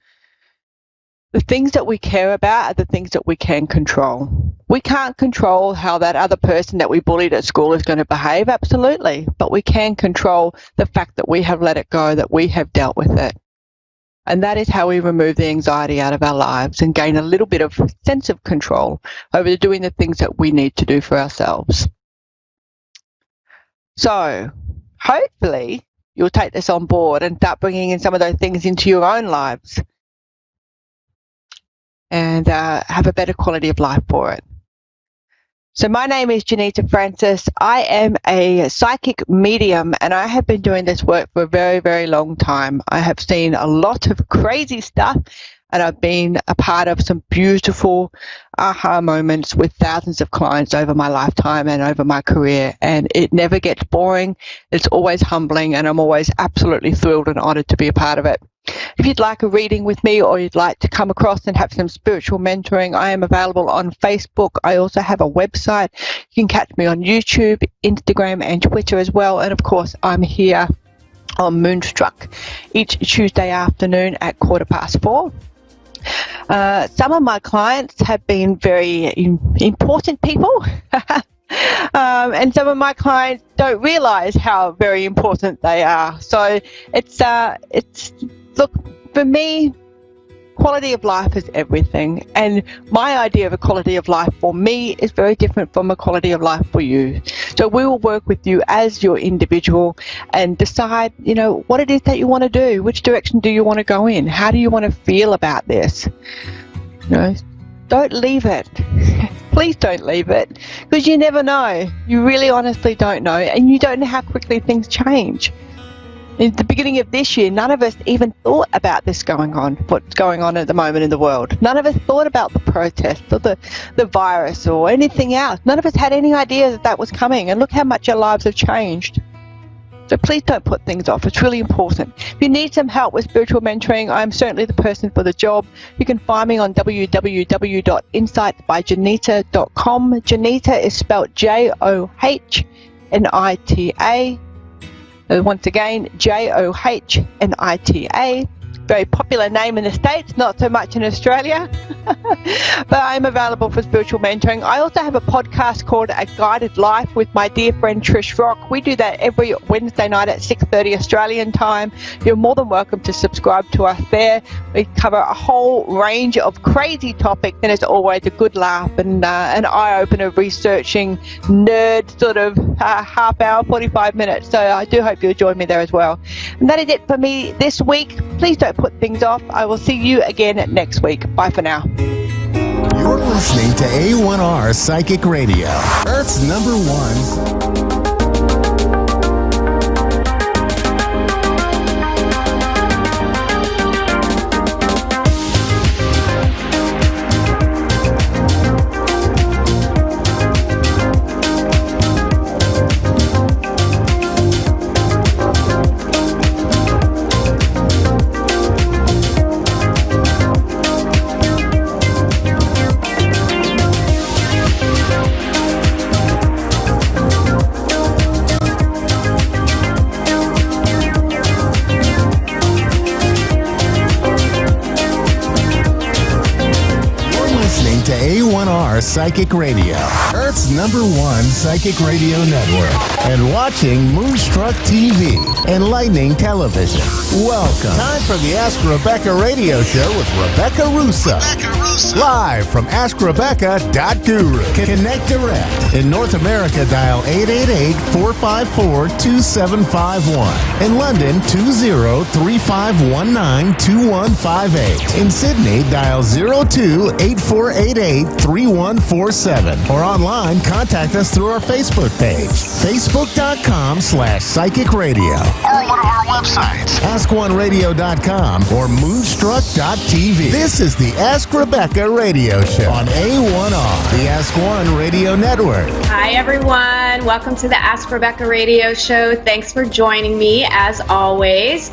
Speaker 12: the things that we care about are the things that we can control. We can't control how that other person that we bullied at school is going to behave, absolutely, but we can control the fact that we have let it go, that we have dealt with it. And that is how we remove the anxiety out of our lives and gain a little bit of sense of control over doing the things that we need to do for ourselves. So, hopefully, you'll take this on board and start bringing in some of those things into your own lives and have a better quality of life for it. So my name is Janita Francis. I am a psychic medium, and I have been doing this work for a very, very long time. I have seen a lot of crazy stuff, and I've been a part of some beautiful aha moments with thousands of clients over my lifetime and over my career, and it never gets boring. It's always humbling, and I'm always absolutely thrilled and honored to be a part of it. If you'd like a reading with me, or you'd like to come across and have some spiritual mentoring, I am available on Facebook. I also have a website. You can catch me on YouTube, Instagram, and Twitter as well. And of course, I'm here on Moonstruck each Tuesday afternoon at 4:15. Some of my clients have been very important people. And some of my clients don't realize how very important they are. So it's look, for me, quality of life is everything. And my idea of a quality of life for me is very different from a quality of life for you. So we will work with you as your individual and decide, what it is that you want to do. Which direction do you want to go in? How do you want to feel about this? Don't leave it. Please don't leave it, because you never know. You really honestly don't know, and you don't know how quickly things change. In the beginning of this year, none of us even thought about this going on, what's going on at the moment in the world. None of us thought about the protests or the virus or anything else. None of us had any idea that was coming, and look how much our lives have changed. So please don't put things off. It's really important. If you need some help with spiritual mentoring, I'm certainly the person for the job. You can find me on www.insightsbyjanita.com. Janita is spelled Johhnita. Once again, Johhnita. very popular name in the States, not so much in Australia. But I'm available for spiritual mentoring. I also have a podcast called A Guided Life with my dear friend Trish Rock. We do that every Wednesday night at 6:30 Australian time. You're more than welcome to subscribe to us there. We cover a whole range of crazy topics, and it's always a good laugh and an eye-opener researching nerd sort of half hour, 45 minutes. So I do hope you'll join me there as well. And that is it for me this week. Please don't put things off. I will see you again next week. Bye for now.
Speaker 8: You're listening to A1R Psychic Radio, Earth's #1. A1R Psychic Radio, Earth's #1 psychic radio network, and watching Moonstruck TV and Lightning Television. Welcome. Time for the Ask Rebecca radio show with Rebecca Russo. Live from AskRebecca.guru. Connect direct. In North America, dial 888-454-2751. In London, 20-3519-2158. In Sydney, dial 02-8488-3147. Or online, contact us through our Facebook page, facebook.com/psychic radio. Or one of our websites, askoneradio.com or moonstruck.tv. This is the Ask Rebecca radio show on A1R, the Ask One Radio Network.
Speaker 13: Hi, everyone. Welcome to the Ask Rebecca radio show. Thanks for joining me, as always.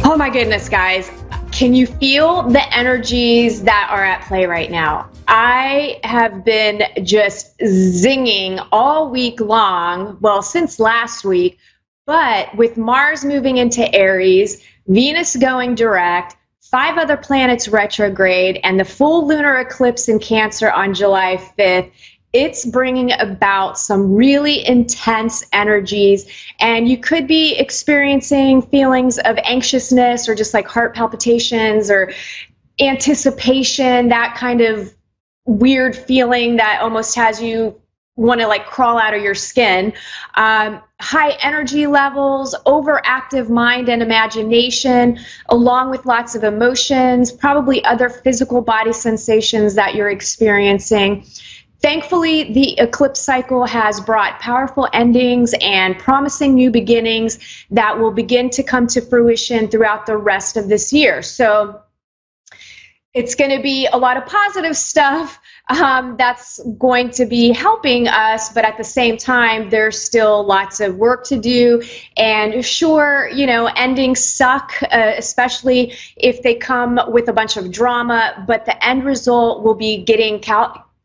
Speaker 13: Oh, my goodness, guys. Can you feel the energies that are at play right now? I have been just zinging all week long, well, since last week, but with Mars moving into Aries, Venus going direct, 5 other planets retrograde, and the full lunar eclipse in Cancer on July 5th, it's bringing about some really intense energies, and you could be experiencing feelings of anxiousness or just like heart palpitations or anticipation, that kind of weird feeling that almost has you want to like crawl out of your skin. High energy levels, overactive mind and imagination, along with lots of emotions, probably other physical body sensations that you're experiencing. Thankfully, the eclipse cycle has brought powerful endings and promising new beginnings that will begin to come to fruition throughout the rest of this year. So it's going to be a lot of positive stuff that's going to be helping us, but at the same time, there's still lots of work to do. And sure, you know, endings suck, especially if they come with a bunch of drama, but the end result will be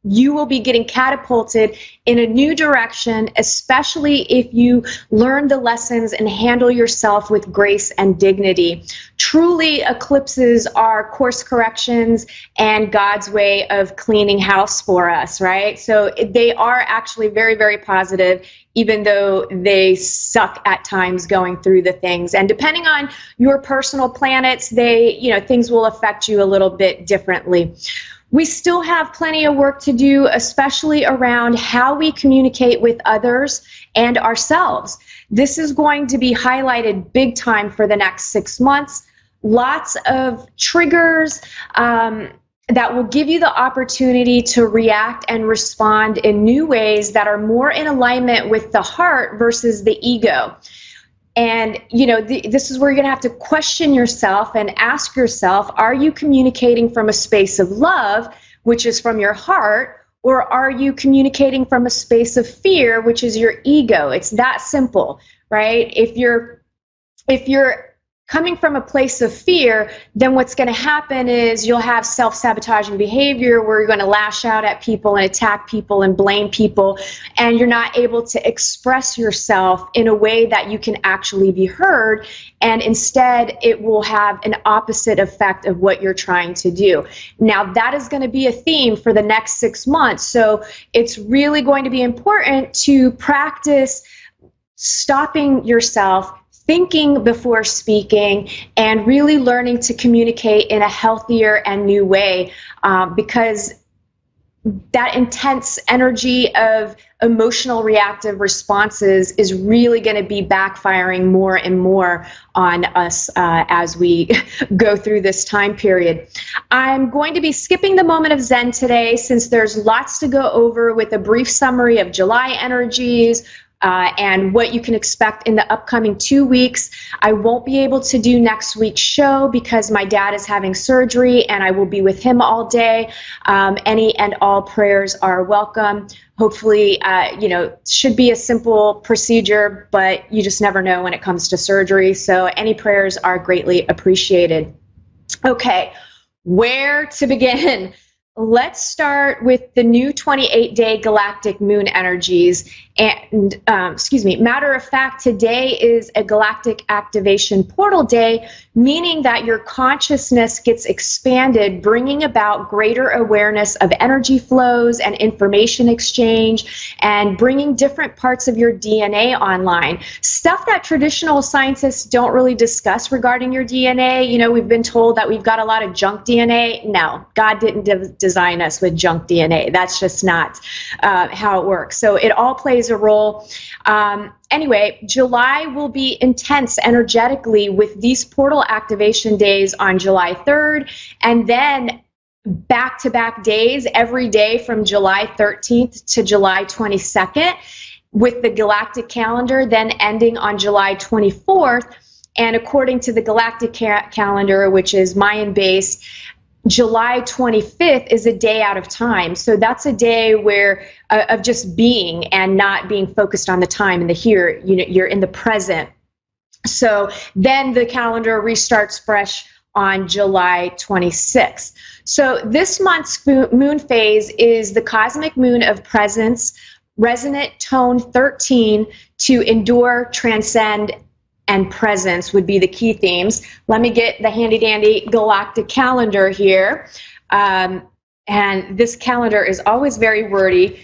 Speaker 13: you will be getting catapulted in a new direction, especially if you learn the lessons and handle yourself with grace and dignity. Truly, eclipses are course corrections and God's way of cleaning house for us, right? So they are actually very, very positive, even though they suck at times going through the things. And depending on your personal planets, things will affect you a little bit differently. We still have plenty of work to do, especially around how we communicate with others and ourselves. This is going to be highlighted big time for the next 6 months. Lots of triggers that will give you the opportunity to react and respond in new ways that are more in alignment with the heart versus the ego. And, this is where you're going to have to question yourself and ask yourself, are you communicating from a space of love, which is from your heart, or are you communicating from a space of fear, which is your ego? It's that simple, right? If you're coming from a place of fear, then what's going to happen is you'll have self-sabotaging behavior where you're going to lash out at people and attack people and blame people, and you're not able to express yourself in a way that you can actually be heard, and instead it will have an opposite effect of what you're trying to do. Now, that is going to be a theme for the next 6 months, so it's really going to be important to practice stopping yourself, thinking before speaking, and really learning to communicate in a healthier and new way, because that intense energy of emotional reactive responses is really going to be backfiring more and more on us as we go through this time period. I'm going to be skipping the moment of Zen today since there's lots to go over with a brief summary of July energies, and what you can expect in the upcoming 2 weeks. I won't be able to do next week's show because my dad is having surgery and I will be with him all day. Any and all prayers are welcome. Hopefully, should be a simple procedure, but you just never know when it comes to surgery. So any prayers are greatly appreciated. Okay, where to begin? Let's start with the new 28-day galactic moon energies. And, matter of fact, today is a galactic activation portal day, meaning that your consciousness gets expanded, bringing about greater awareness of energy flows and information exchange, and bringing different parts of your DNA online. Stuff that traditional scientists don't really discuss regarding your DNA. You know, we've been told that we've got a lot of junk DNA. No, God didn't design us with junk DNA. That's just not how it works. So it all plays a role. Anyway, July will be intense energetically with these portal activation days on July 3rd, and then back-to-back days every day from July 13th to July 22nd, with the galactic calendar then ending on July 24th. And according to the galactic calendar, which is Mayan-based, July 25th is a day out of time. So that's a day where of just being and not being focused on the time and the here. You know, you're in the present. So then the calendar restarts fresh on July 26th. So this month's moon phase is the cosmic moon of presence, resonant tone 13, to endure, transcend, and presence would be the key themes. Let me get the handy dandy galactic calendar here. And this calendar is always very wordy,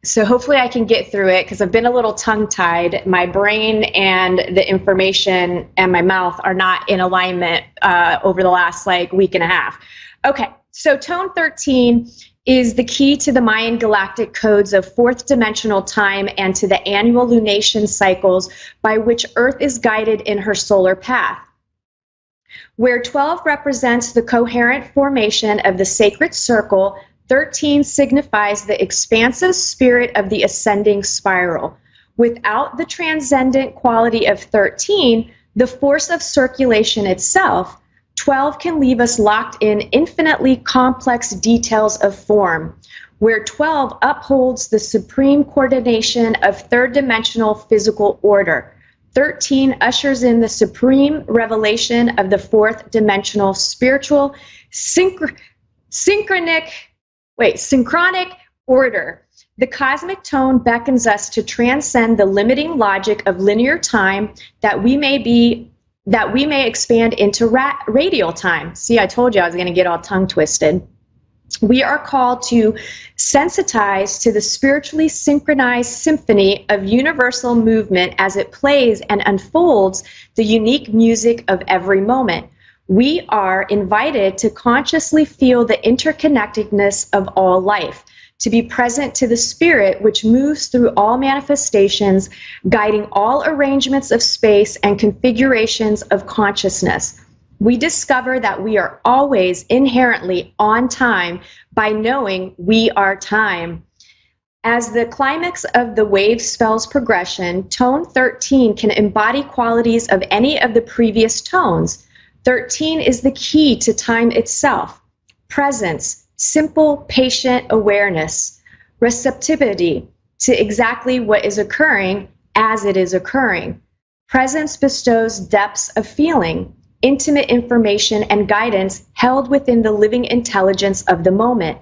Speaker 13: so hopefully I can get through it because I've been a little tongue-tied. My brain and the information and my mouth are not in alignment over the last week and a half. Okay, so tone 13 is the key to the Mayan galactic codes of fourth dimensional time and to the annual lunation cycles by which Earth is guided in her solar path. Where 12 represents the coherent formation of the sacred circle, 13 signifies the expansive spirit of the ascending spiral. Without the transcendent quality of 13, the force of circulation itself, 12 can leave us locked in infinitely complex details of form, where 12 upholds the supreme coordination of third-dimensional physical order. 13 ushers in the supreme revelation of the fourth-dimensional spiritual synchronic order. The cosmic tone beckons us to transcend the limiting logic of linear time that we may expand into radial time. See, I told you I was going to get all tongue twisted. We are called to sensitize to the spiritually synchronized symphony of universal movement as it plays and unfolds the unique music of every moment. We are invited to consciously feel the interconnectedness of all life, to be present to the spirit which moves through all manifestations, guiding all arrangements of space and configurations of consciousness. We discover that we are always inherently on time by knowing we are time. As the climax of the wave spell's progression, tone 13 can embody qualities of any of the previous tones. 13 is the key to time itself: presence, simple, patient awareness, receptivity to exactly what is occurring as it is occurring. Presence bestows depths of feeling. intimate information and guidance held within the living intelligence of the moment.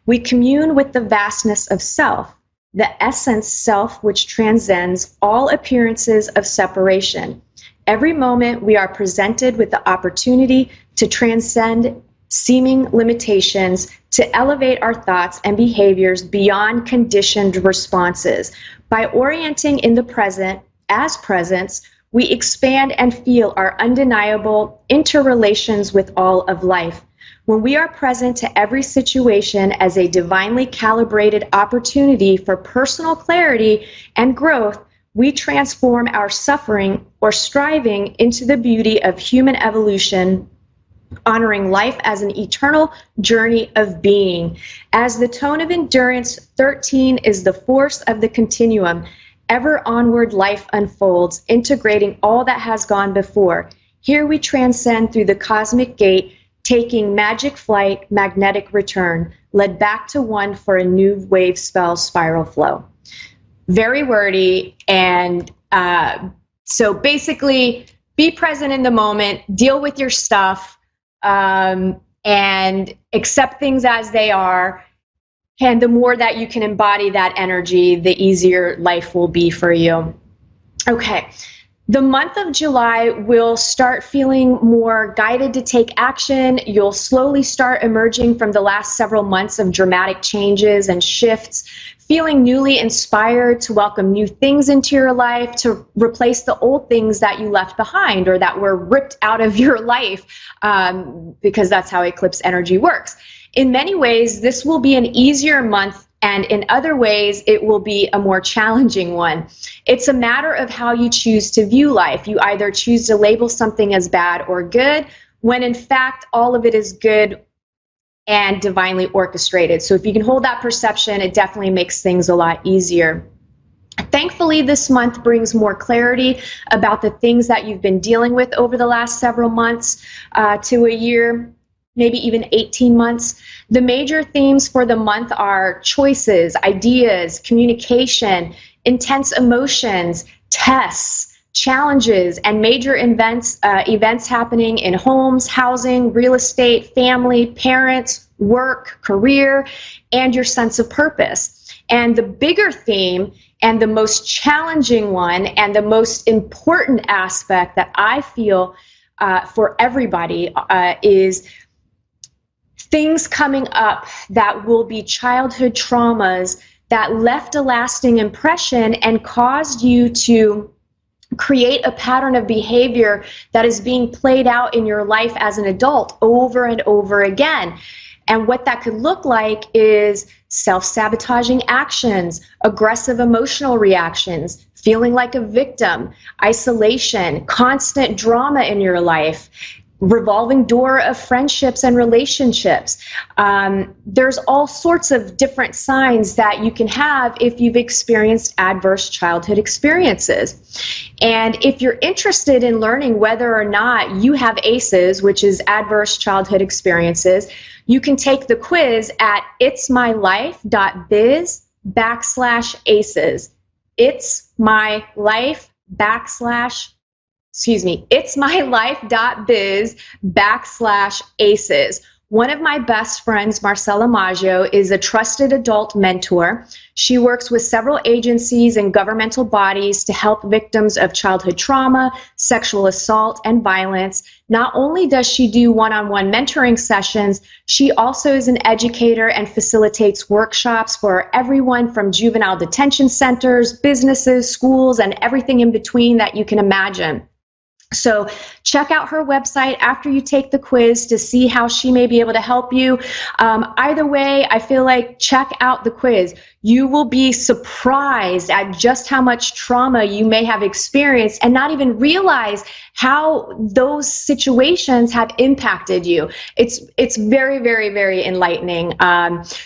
Speaker 13: We commune with the vastness of self, the essence self which transcends all appearances of separation. Every moment we are presented with the opportunity to transcend seeming limitations, to elevate our thoughts and behaviors beyond conditioned responses. By orienting in the present as presence, we expand and feel our undeniable interrelations with all of life. When we are present to every situation as a divinely calibrated opportunity for personal clarity and growth, we transform our suffering or striving into the beauty of human evolution, honoring life as an eternal journey of being. As the tone of endurance, 13 is the force of the continuum. Ever onward life unfolds, integrating all that has gone before. Here we transcend through the cosmic gate, taking magic flight, magnetic return, led back to one for a new wave spell spiral flow. Very wordy, and so basically be present in the moment, deal with your stuff, and accept things as they are. And the more that you can embody that energy, the easier life will be for you. Okay, the month of July will start feeling more guided to take action. You'll slowly start emerging from the last several months of dramatic changes and shifts, feeling newly inspired to welcome new things into your life, to replace the old things that you left behind or that were ripped out of your life, because that's how eclipse energy works. In many ways, this will be an easier month, and in other ways, it will be a more challenging one. It's a matter of how you choose to view life. You either choose to label something as bad or good, when in fact, all of it is good and divinely orchestrated. So if you can hold that perception, it definitely makes things a lot easier. Thankfully, this month brings more clarity about the things that you've been dealing with over the last several months to a year, maybe even 18 months. The major themes for the month are choices, ideas, communication, intense emotions, tests, challenges, and major events happening in homes, housing, real estate, family, parents, work, career, and your sense of purpose. And the bigger theme and the most challenging one and the most important aspect that I feel for everybody is things coming up that will be childhood traumas that left a lasting impression and caused you to create a pattern of behavior that is being played out in your life as an adult over and over again. And what that could look like is self-sabotaging actions, aggressive emotional reactions, feeling like a victim, isolation, constant drama in your life, revolving door of friendships and relationships. There's all sorts of different signs that you can have if you've experienced adverse childhood experiences. And if you're interested in learning whether or not you have ACEs, which is adverse childhood experiences, you can take the quiz at itsmylife.biz/ACEs. itsmylife.biz/ACEs. One of my best friends, Marcela Maggio, is a trusted adult mentor. She works with several agencies and governmental bodies to help victims of childhood trauma, sexual assault, and violence. Not only does she do one-on-one mentoring sessions, she also is an educator and facilitates workshops for everyone from juvenile detention centers, businesses, schools, and everything in between that you can imagine. So check out her website after you take the quiz to see how she may be able to help you. Either way, I feel like check out the quiz. You will be surprised at just how much trauma you may have experienced and not even realize how those situations have impacted you. It's very, very, very enlightening.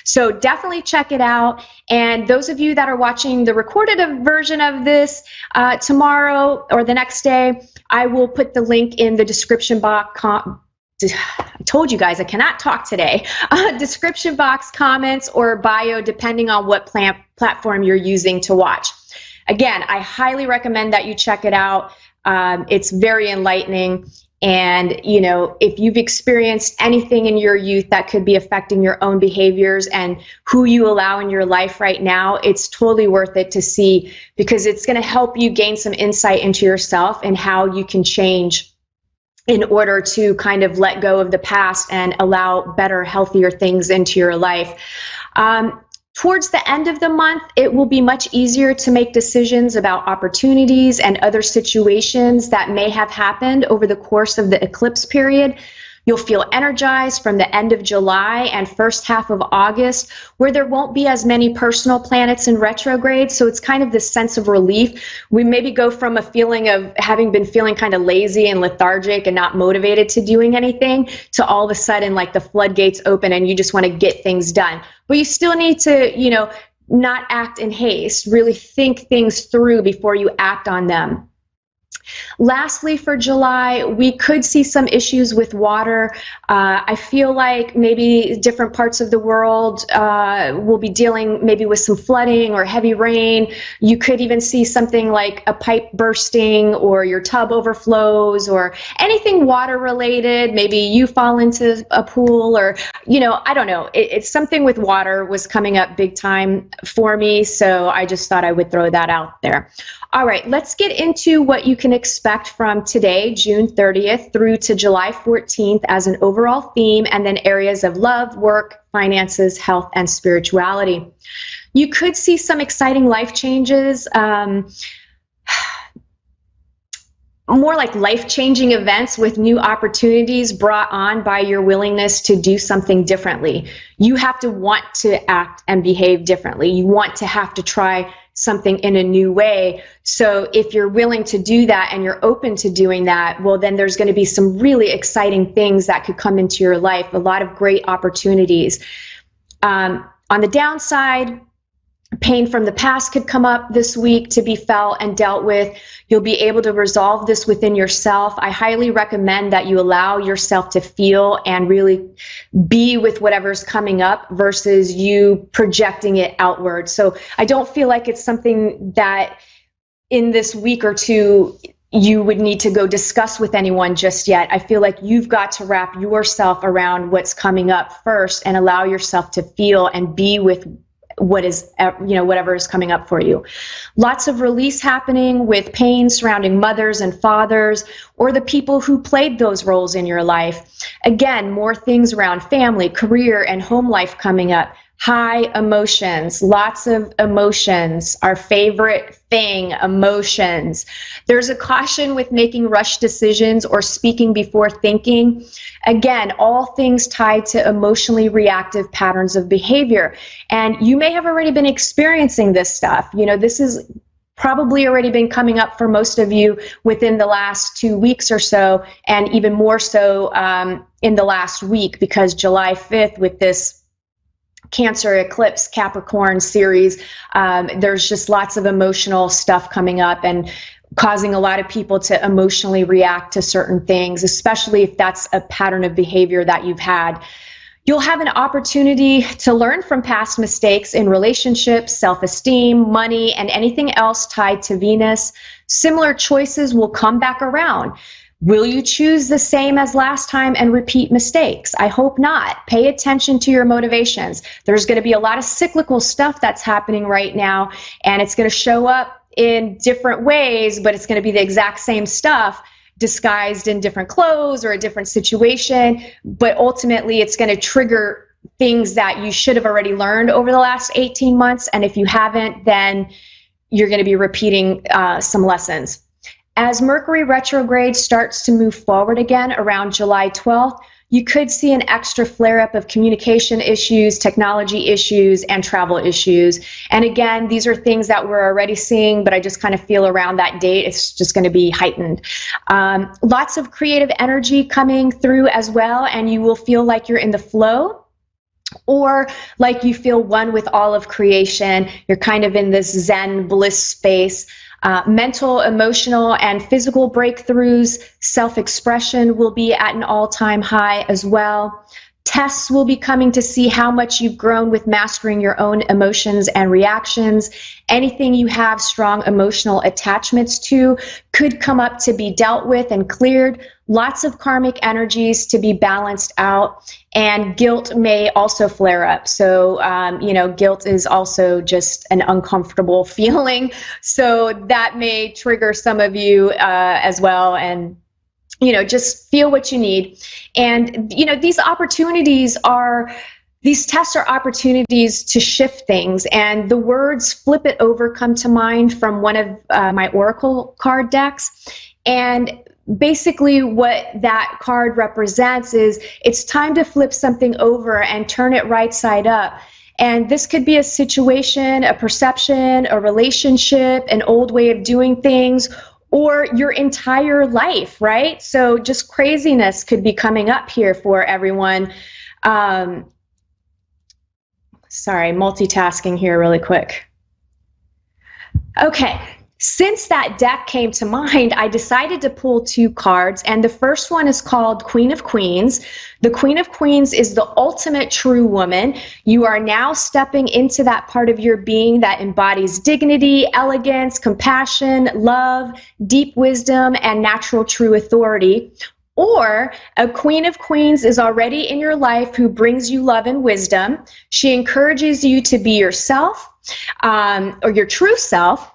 Speaker 13: So definitely check it out. And those of you that are watching the recorded version of this tomorrow or the next day, I will put the link in the description box. I told you guys I cannot talk today. Description box, comments, or bio, depending on what platform you're using to watch. Again, I highly recommend that you check it out. It's very enlightening. And, you know, if you've experienced anything in your youth that could be affecting your own behaviors and who you allow in your life right now, it's totally worth it to see, because it's going to help you gain some insight into yourself and how you can change in order to kind of let go of the past and allow better, healthier things into your life. Towards the end of the month, it will be much easier to make decisions about opportunities and other situations that may have happened over the course of the eclipse period. You'll feel energized from the end of July and first half of August, where there won't be as many personal planets in retrograde. So it's kind of this sense of relief. We maybe go from a feeling of having been feeling kind of lazy and lethargic and not motivated to doing anything, to all of a sudden like the floodgates open and you just want to get things done. But you still need to, you know, not act in haste, really think things through before you act on them. Lastly, for July, we could see some issues with water. I feel like maybe different parts of the world will be dealing maybe with some flooding or heavy rain. You could even see something like a pipe bursting or your tub overflows or anything water related. Maybe you fall into a pool or, you know, I don't know. It's something with water was coming up big time for me. So I just thought I would throw that out there. All right, let's get into what you can expect from today, June 30th, through to July 14th as an overall theme, and then areas of love, work, finances, health, and spirituality. You could see some exciting life changes, more like life-changing events with new opportunities brought on by your willingness to do something differently. You have to want to act and behave differently. You want to have to try something in a new way. So if you're willing to do that and you're open to doing that, well, then there's going to be some really exciting things that could come into your life, a lot of great opportunities. On the downside, pain from the past could come up this week to be felt and dealt with. You'll be able to resolve this within yourself. I highly recommend that you allow yourself to feel and really be with whatever's coming up versus you projecting it outward. So I don't feel like it's something that in this week or two you would need to go discuss with anyone just yet. I feel like you've got to wrap yourself around what's coming up first and allow yourself to feel and be with what is, you know, whatever is coming up for you. Lots of release happening with pain surrounding mothers and fathers or the people who played those roles in your life. Again, more things around family, career, and home life coming up. High emotions, lots of emotions, our favorite thing, emotions. There's a caution with making rush decisions or speaking before thinking. Again, all things tied to emotionally reactive patterns of behavior. And you may have already been experiencing this stuff. You know, this is probably already been coming up for most of you within the last 2 weeks or so, and even more so in the last week, because July 5th with this Cancer eclipse Capricorn series, there's just lots of emotional stuff coming up and causing a lot of people to emotionally react to certain things, especially if that's a pattern of behavior that you've had. You'll have an opportunity to learn from past mistakes in relationships, self-esteem, money, and anything else tied to Venus. Similar choices will come back around. Will you choose the same as last time and repeat mistakes? I hope not. Pay attention to your motivations. There's going to be a lot of cyclical stuff that's happening right now, and it's going to show up in different ways, but it's going to be the exact same stuff disguised in different clothes or a different situation. But ultimately, it's going to trigger things that you should have already learned over the last 18 months. And if you haven't, then you're going to be repeating some lessons. As Mercury retrograde starts to move forward again around July 12th, you could see an extra flare-up of communication issues, technology issues, and travel issues. And again, these are things that we're already seeing, but I just kind of feel around that date, it's just going to be heightened. Lots of creative energy coming through as well, and you will feel like you're in the flow, or like you feel one with all of creation. You're kind of in this Zen bliss space. Mental, emotional, and physical breakthroughs, self-expression will be at an all-time high as well. Tests will be coming to see how much you've grown with mastering your own emotions and reactions. Anything you have strong emotional attachments to could come up to be dealt with and cleared. lots of karmic energies to be balanced out, and guilt may also flare up. So, guilt is also just an uncomfortable feeling. So that may trigger some of you as well. And, just feel what you need. And, these tests are opportunities to shift things, and the words "flip it over" come to mind from one of my oracle card decks. And basically what that card represents is it's time to flip something over and turn it right side up. And this could be a situation, a perception, a relationship, an old way of doing things, or your entire life, right? So just craziness could be coming up here for everyone. Sorry, multitasking here really quick. Okay, since that deck came to mind, I decided to pull 2 cards, and the first one is called Queen of Queens. The Queen of Queens is the ultimate true woman. You are now stepping into that part of your being that embodies dignity, elegance, compassion, love, deep wisdom, and natural true authority. Or a Queen of Queens is already in your life who brings you love and wisdom. She encourages you to be yourself, or your true self.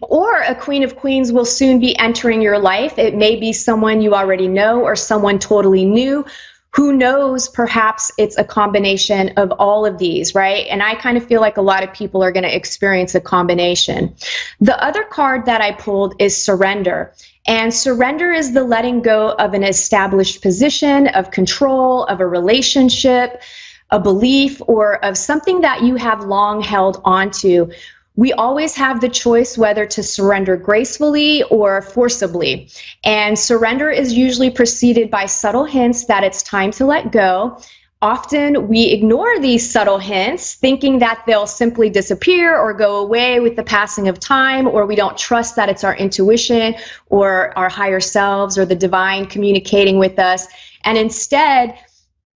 Speaker 13: Or a Queen of Queens will soon be entering your life. It may be someone you already know or someone totally new. Who knows, perhaps it's a combination of all of these, right? And I kind of feel like a lot of people are going to experience a combination. The other card that I pulled is Surrender. And surrender is the letting go of an established position, of control, of a relationship, a belief, or of something that you have long held onto. We always have the choice whether to surrender gracefully or forcibly. And surrender is usually preceded by subtle hints that it's time to let go. Often we ignore these subtle hints, thinking that they'll simply disappear or go away with the passing of time, or we don't trust that it's our intuition or our higher selves or the divine communicating with us. And instead,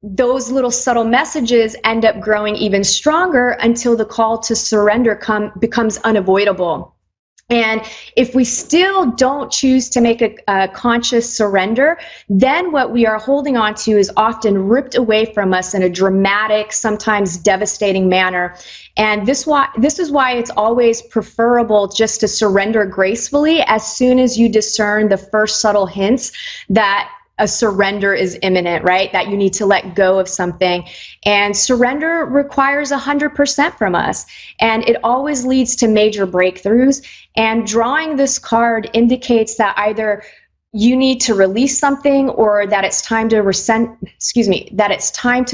Speaker 13: those little subtle messages end up growing even stronger until the call to surrender becomes unavoidable. And if we still don't choose to make a conscious surrender, then what we are holding on to is often ripped away from us in a dramatic, sometimes devastating manner. And this is why it's always preferable just to surrender gracefully as soon as you discern the first subtle hints that a surrender is imminent, right? That you need to let go of something. And surrender requires 100% from us. And it always leads to major breakthroughs. And drawing this card indicates that either you need to release something or that it's time to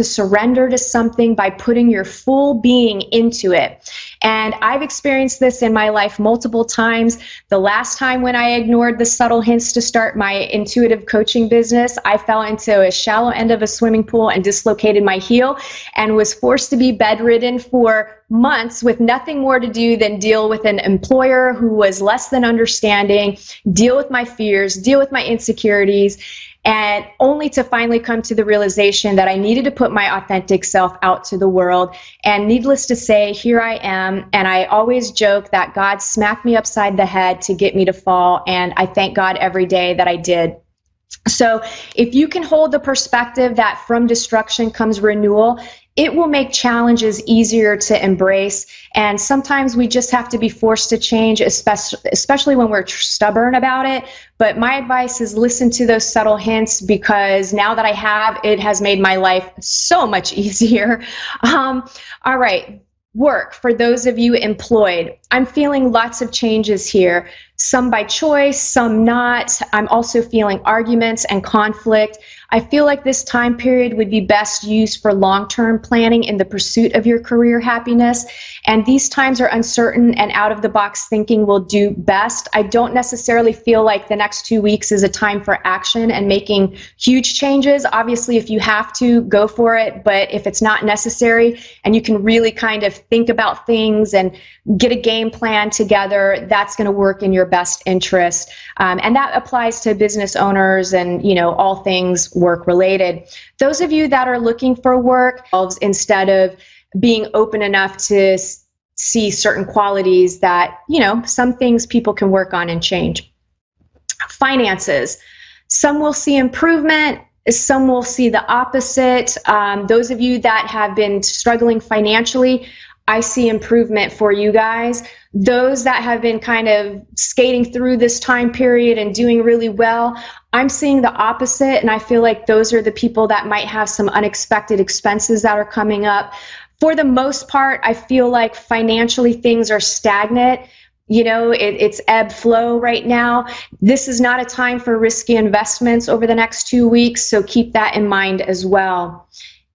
Speaker 13: surrender to something by putting your full being into it. And I've experienced this in my life multiple times. The last time when I ignored the subtle hints to start my intuitive coaching business, I fell into a shallow end of a swimming pool and dislocated my heel and was forced to be bedridden for months with nothing more to do than deal with an employer who was less than understanding, deal with my fears, deal with my insecurities, and only to finally come to the realization that I needed to put my authentic self out to the world. And needless to say, here I am. And I always joke that God smacked me upside the head to get me to fall. And I thank God every day that I did. So if you can hold the perspective that from destruction comes renewal, it will make challenges easier to embrace. And sometimes we just have to be forced to change, especially when we're stubborn about it. But my advice is listen to those subtle hints, because now that I have, it has made my life so much easier. All right. Work, for those of you employed, I'm feeling lots of changes here, some by choice, some not. I'm also feeling arguments and conflict. I feel like this time period would be best used for long-term planning in the pursuit of your career happiness. And these times are uncertain, and out-of-the-box thinking will do best. I don't necessarily feel like the next 2 weeks is a time for action and making huge changes. Obviously, if you have to, go for it. But if it's not necessary and you can really kind of think about things and get a game plan together, that's going to work in your best interest. And that applies to business owners and, all things work related. Those of you that are looking for work, instead of being open enough to see certain qualities that, some things people can work on and change. Finances. Some will see improvement, some will see the opposite. Those of you that have been struggling financially, I see improvement for you guys. Those that have been kind of skating through this time period and doing really well, I'm seeing the opposite, and I feel like those are the people that might have some unexpected expenses that are coming up. For the most part, I feel like financially things are stagnant. You know, it's ebb flow right now. This is not a time for risky investments over the next 2 weeks, so keep that in mind as well.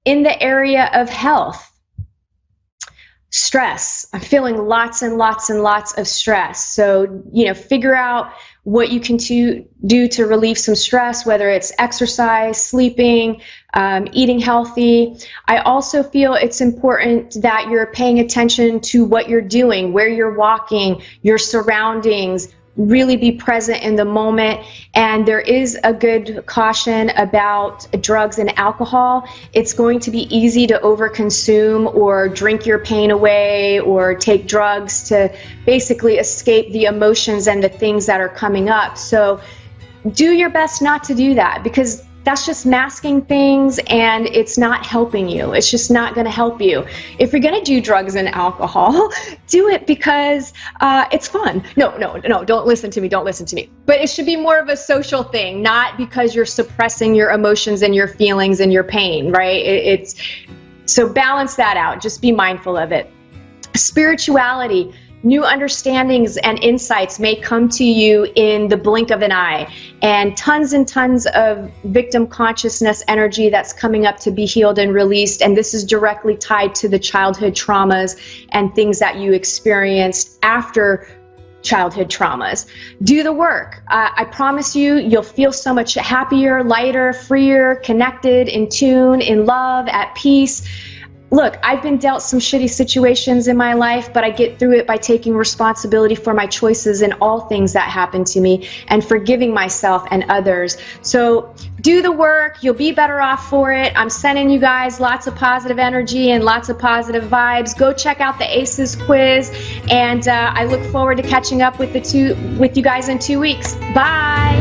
Speaker 13: In the area of health, stress. I'm feeling lots and lots and lots of stress. So, you know, figure out what you can do to relieve some stress, whether it's exercise, sleeping, eating healthy. I also feel it's important that you're paying attention to what you're doing, where you're walking, your surroundings. Really be present in the moment. And there is a good caution about drugs and alcohol. It's going to be easy to overconsume or drink your pain away or take drugs to basically escape the emotions and the things that are coming up. So do your best not to do that, because that's just masking things and it's not helping you. It's just not going to help you. If you're going to do drugs and alcohol, do it because it's fun. No, don't listen to me. Don't listen to me. But it should be more of a social thing, not because you're suppressing your emotions and your feelings and your pain, right? So balance that out. Just be mindful of it. Spirituality. New understandings and insights may come to you in the blink of an eye, and tons of victim consciousness energy that's coming up to be healed and released, and this is directly tied to the childhood traumas and things that you experienced after childhood traumas. Do the work. I promise you, you'll feel so much happier, lighter, freer, connected, in tune, in love, at peace. Look, I've been dealt some shitty situations in my life, but I get through it by taking responsibility for my choices in all things that happen to me and forgiving myself and others. So do the work. You'll be better off for it. I'm sending you guys lots of positive energy and lots of positive vibes. Go check out the ACEs quiz, and I look forward to catching up with you guys in 2 weeks. Bye.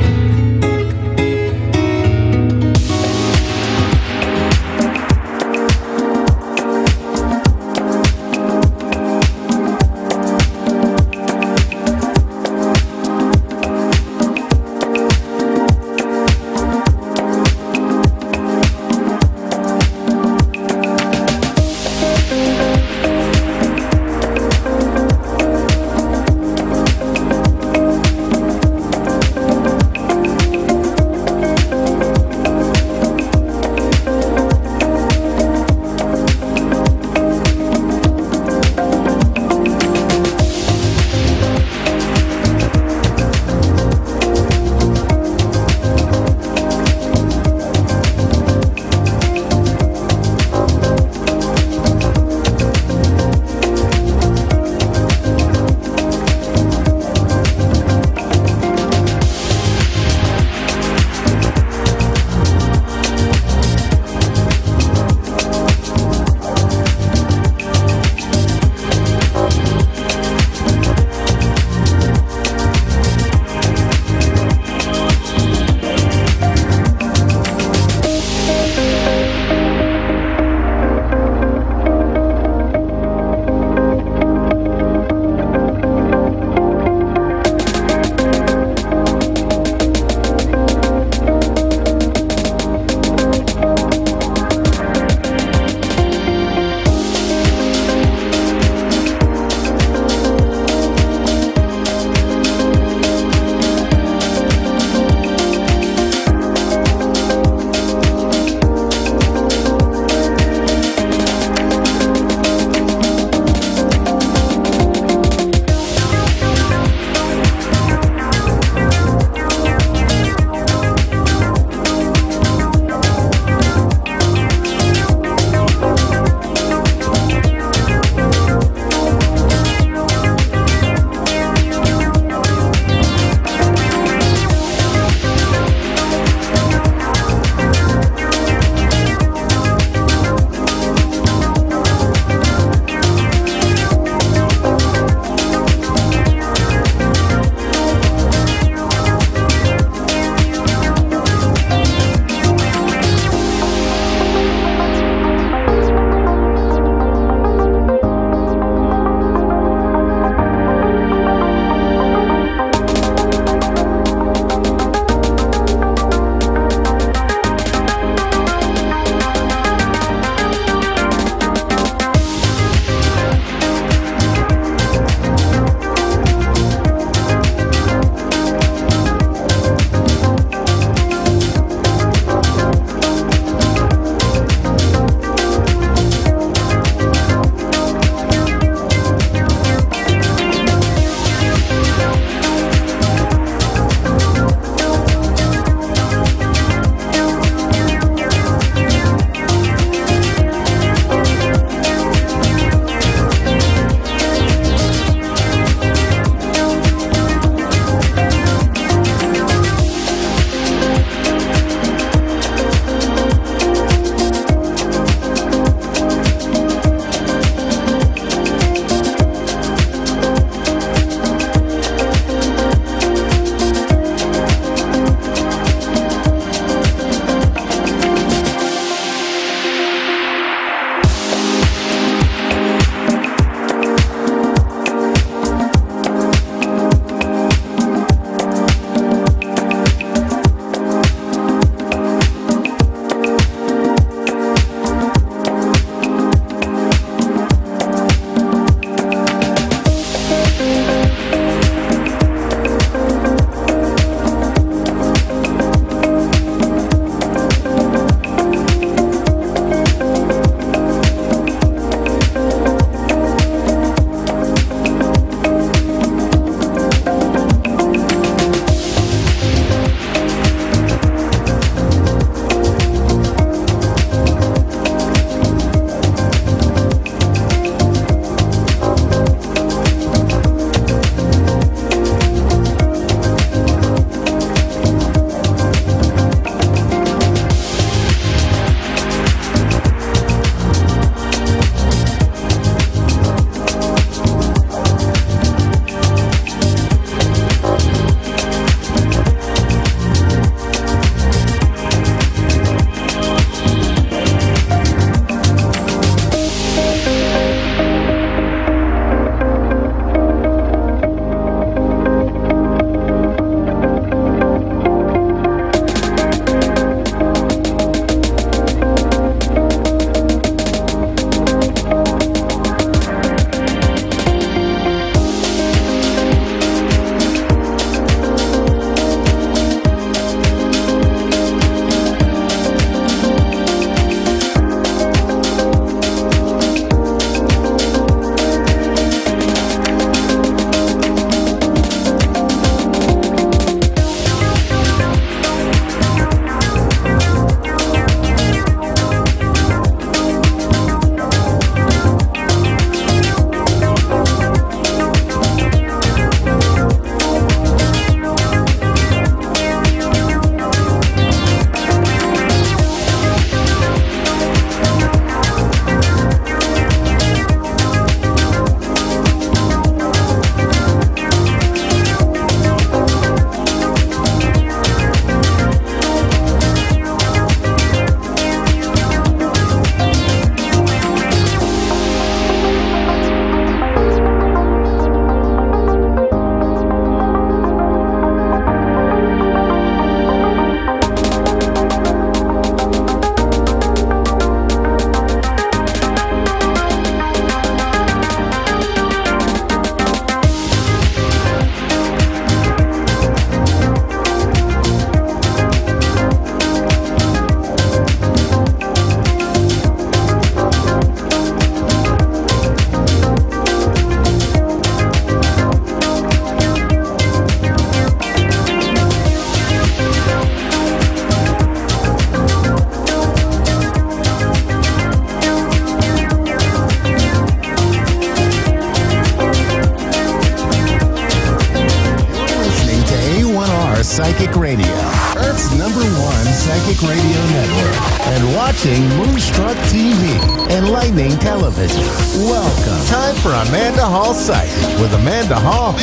Speaker 8: watching Moonstruck TV and Lightning Television. Welcome. Time for Amanda Hall Psychic with Amanda Hall.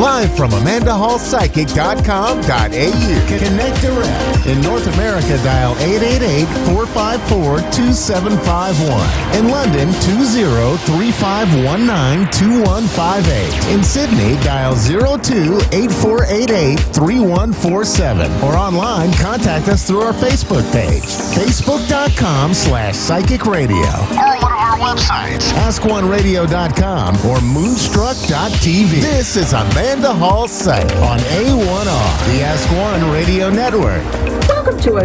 Speaker 8: Live from AmandaHallPsychic.com.au. Connect direct. In North America, dial 888-454-2751. In London, 20-3519-2158. In Sydney, dial 02-8488-3147. Or online, contact us through our Facebook page, facebook.com/Psychic Radio. Or one of our websites, AskOneRadio.com or Moonstruck.tv. This is Amanda Hall Psych on A1R, the Ask One Radio Network.
Speaker 15: Welcome to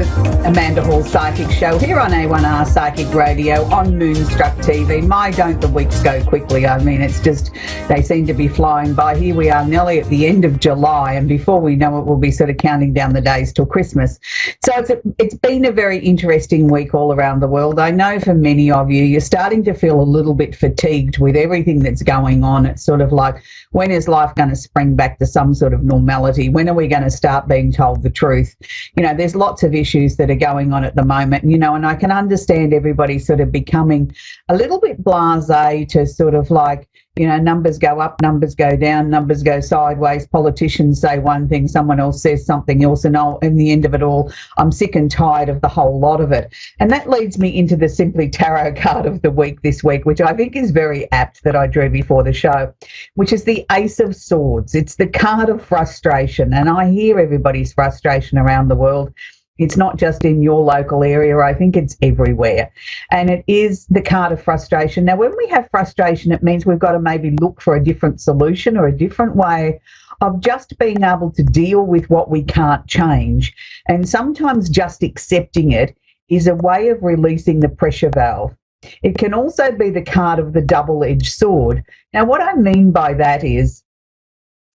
Speaker 15: Amanda Hall Psychic Show here on A1R Psychic Radio on Moonstruck TV. My, don't the weeks go quickly. I mean, it's just, they seem to be flying by. Here we are nearly at the end of July, and before we know it, we'll be sort of counting down the days till Christmas. So it's been a very interesting week all around the world. I know for many of you, you're starting to feel a little bit fatigued with everything that's going on. It's sort of like, when is life going to spring back to some sort of normality? When are we going to start being told the truth? You know, there's lots of issues that are going on at the moment, you know, and I can understand everybody sort of becoming a little bit blasé to sort of like, you know, numbers go up, numbers go down, numbers go sideways. Politicians say one thing, someone else says something else, and in the end of it all, I'm sick and tired of the whole lot of it. And that leads me into the Simply Tarot card of the week this week, which I think is very apt, that I drew before the show, which is the Ace of Swords. It's the card of frustration, and I hear everybody's frustration around the world. It's not just in your local area. I think it's everywhere. And it is the card of frustration. Now, when we have frustration, it means we've got to maybe look for a different solution or a different way of just being able to deal with what we can't change. And sometimes just accepting it is a way of releasing the pressure valve. It can also be the card of the double-edged sword. Now, what I mean by that is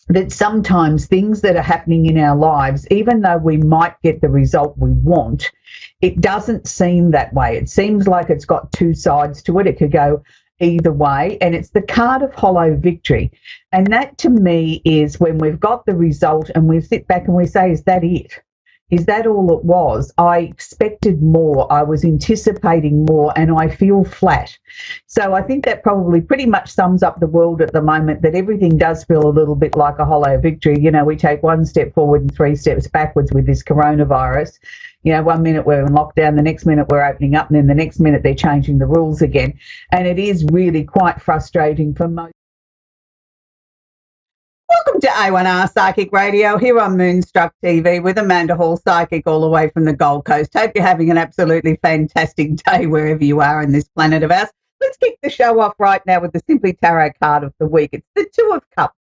Speaker 15: that sometimes things that are happening in our lives, even though we might get the result we want, it doesn't seem that way. It seems like it's got two sides to it. It could go either way, and it's the card of hollow victory. And that, to me, is when we've got the result and we sit back and we say, is that it? Is that all it was? I expected more, I was anticipating more, and I feel flat. So I think that probably pretty much sums up the world at the moment, that everything does feel a little bit like a hollow victory. You know, we take one step forward and three steps backwards with this coronavirus. You know, 1 minute we're in lockdown, the next minute we're opening up, and then the next minute they're changing the rules again. And it is really quite frustrating for most. Welcome to A1R Psychic Radio here on Moonstruck TV with Amanda Hall Psychic, all the way from the Gold Coast. Hope you're having an absolutely fantastic day wherever you are in this planet of ours. Let's kick the show off right now with the Simply Tarot card of the week. It's the Two of Cups,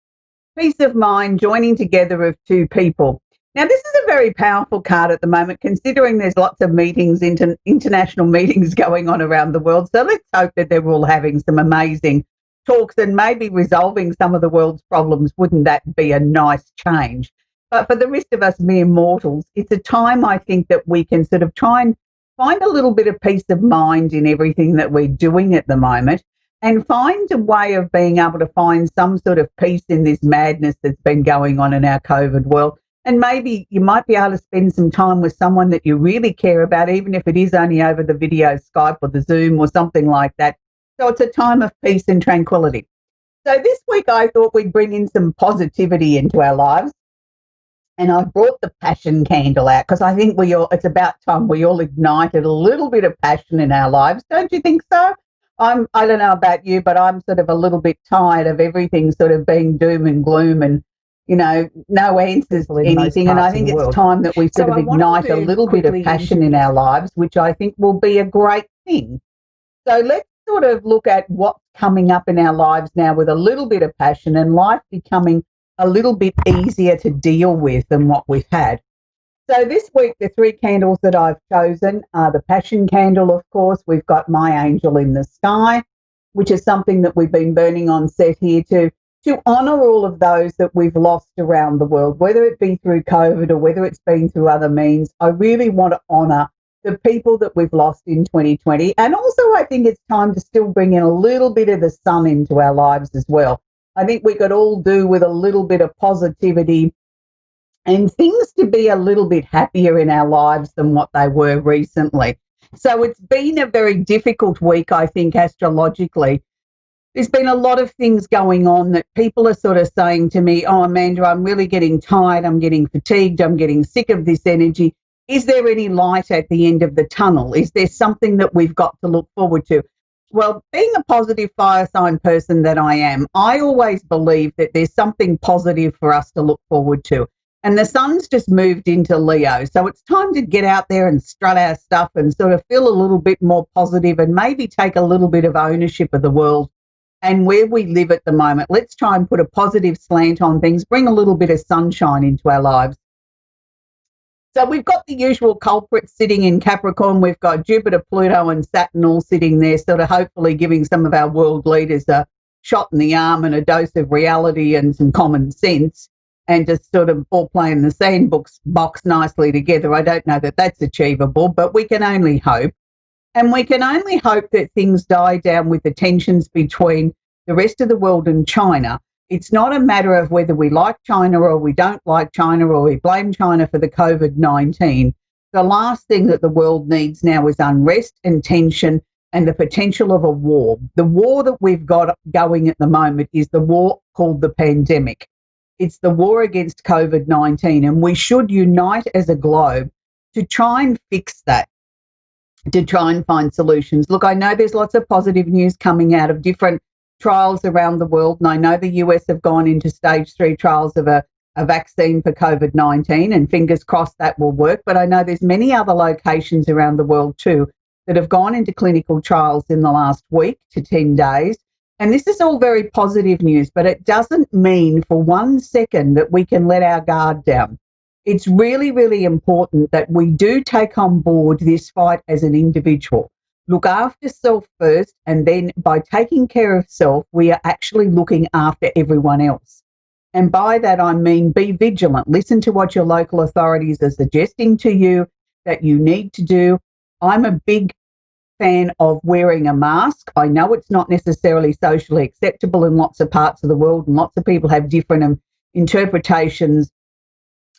Speaker 15: peace of mind, joining together of two people. Now, this is a very powerful card at the moment, considering there's lots of meetings, international meetings going on around the world. So let's hope that they're all having some amazing talks and maybe resolving some of the world's problems. Wouldn't that be a nice change? But for the rest of us mere mortals, it's a time, I think, that we can sort of try and find a little bit of peace of mind in everything that we're doing at the moment, and find a way of being able to find some sort of peace in this madness that's been going on in our COVID world. And maybe you might be able to spend some time with someone that you really care about, even if it is only over the video Skype or the Zoom or something like that. So it's a time of peace and tranquility. So this week I thought we'd bring in some positivity into our lives. And I brought the passion candle out because I think it's about time we all ignited a little bit of passion in our lives. Don't you think so? I don't know about you, but I'm sort of a little bit tired of everything sort of being doom and gloom and, you know, no answers to anything. And I think it's time that we sort of ignite a little bit of passion in our lives, which I think will be a great thing. So let's sort of look at what's coming up in our lives now with a little bit of passion, and life becoming a little bit easier to deal with than what we've had. So this week, the three candles that I've chosen are the passion candle, of course. We've got My Angel in the Sky, which is something that we've been burning on set here to honour all of those that we've lost around the world, whether it be through COVID or whether it's been through other means. I really want to honour the people that we've lost in 2020. And also I think it's time to still bring in a little bit of the sun into our lives as well. I think we could all do with a little bit of positivity and things to be a little bit happier in our lives than what they were recently. So it's been a very difficult week, I think, astrologically. There's been a lot of things going on that people are sort of saying to me, oh, Amanda, I'm really getting tired, I'm getting fatigued, I'm getting sick of this energy. Is there any light at the end of the tunnel? Is there something that we've got to look forward to? Well, being a positive fire sign person that I am, I always believe that there's something positive for us to look forward to. And the sun's just moved into Leo. So it's time to get out there and strut our stuff and sort of feel a little bit more positive and maybe take a little bit of ownership of the world and where we live at the moment. Let's try and put a positive slant on things, bring a little bit of sunshine into our lives. So we've got the usual culprits sitting in Capricorn. We've got Jupiter, Pluto and Saturn all sitting there, sort of hopefully giving some of our world leaders a shot in the arm and a dose of reality and some common sense, and just sort of all playing the sandbox box nicely together. I don't know that that's achievable, but we can only hope. And we can only hope that things die down with the tensions between the rest of the world and China. It's not a matter of whether we like China or we don't like China or we blame China for the COVID-19. The last thing that the world needs now is unrest and tension and the potential of a war. The war that we've got going at the moment is the war called the pandemic. It's the war against COVID-19, and we should unite as a globe to try and fix that, to try and find solutions. Look, I know there's lots of positive news coming out of different trials around the world, and I know the US have gone into stage 3 trials of a vaccine for COVID-19, and fingers crossed that will work. But I know there's many other locations around the world too that have gone into clinical trials in the last week to 10 days. And this is all very positive news, but it doesn't mean for 1 second that we can let our guard down. It's really, really important that we do take on board this fight as an individual. Look after self first, and then by taking care of self, we are actually looking after everyone else. And by that, I mean be vigilant. Listen to what your local authorities are suggesting to you that you need to do. I'm a big fan of wearing a mask. I know it's not necessarily socially acceptable in lots of parts of the world, and lots of people have different interpretations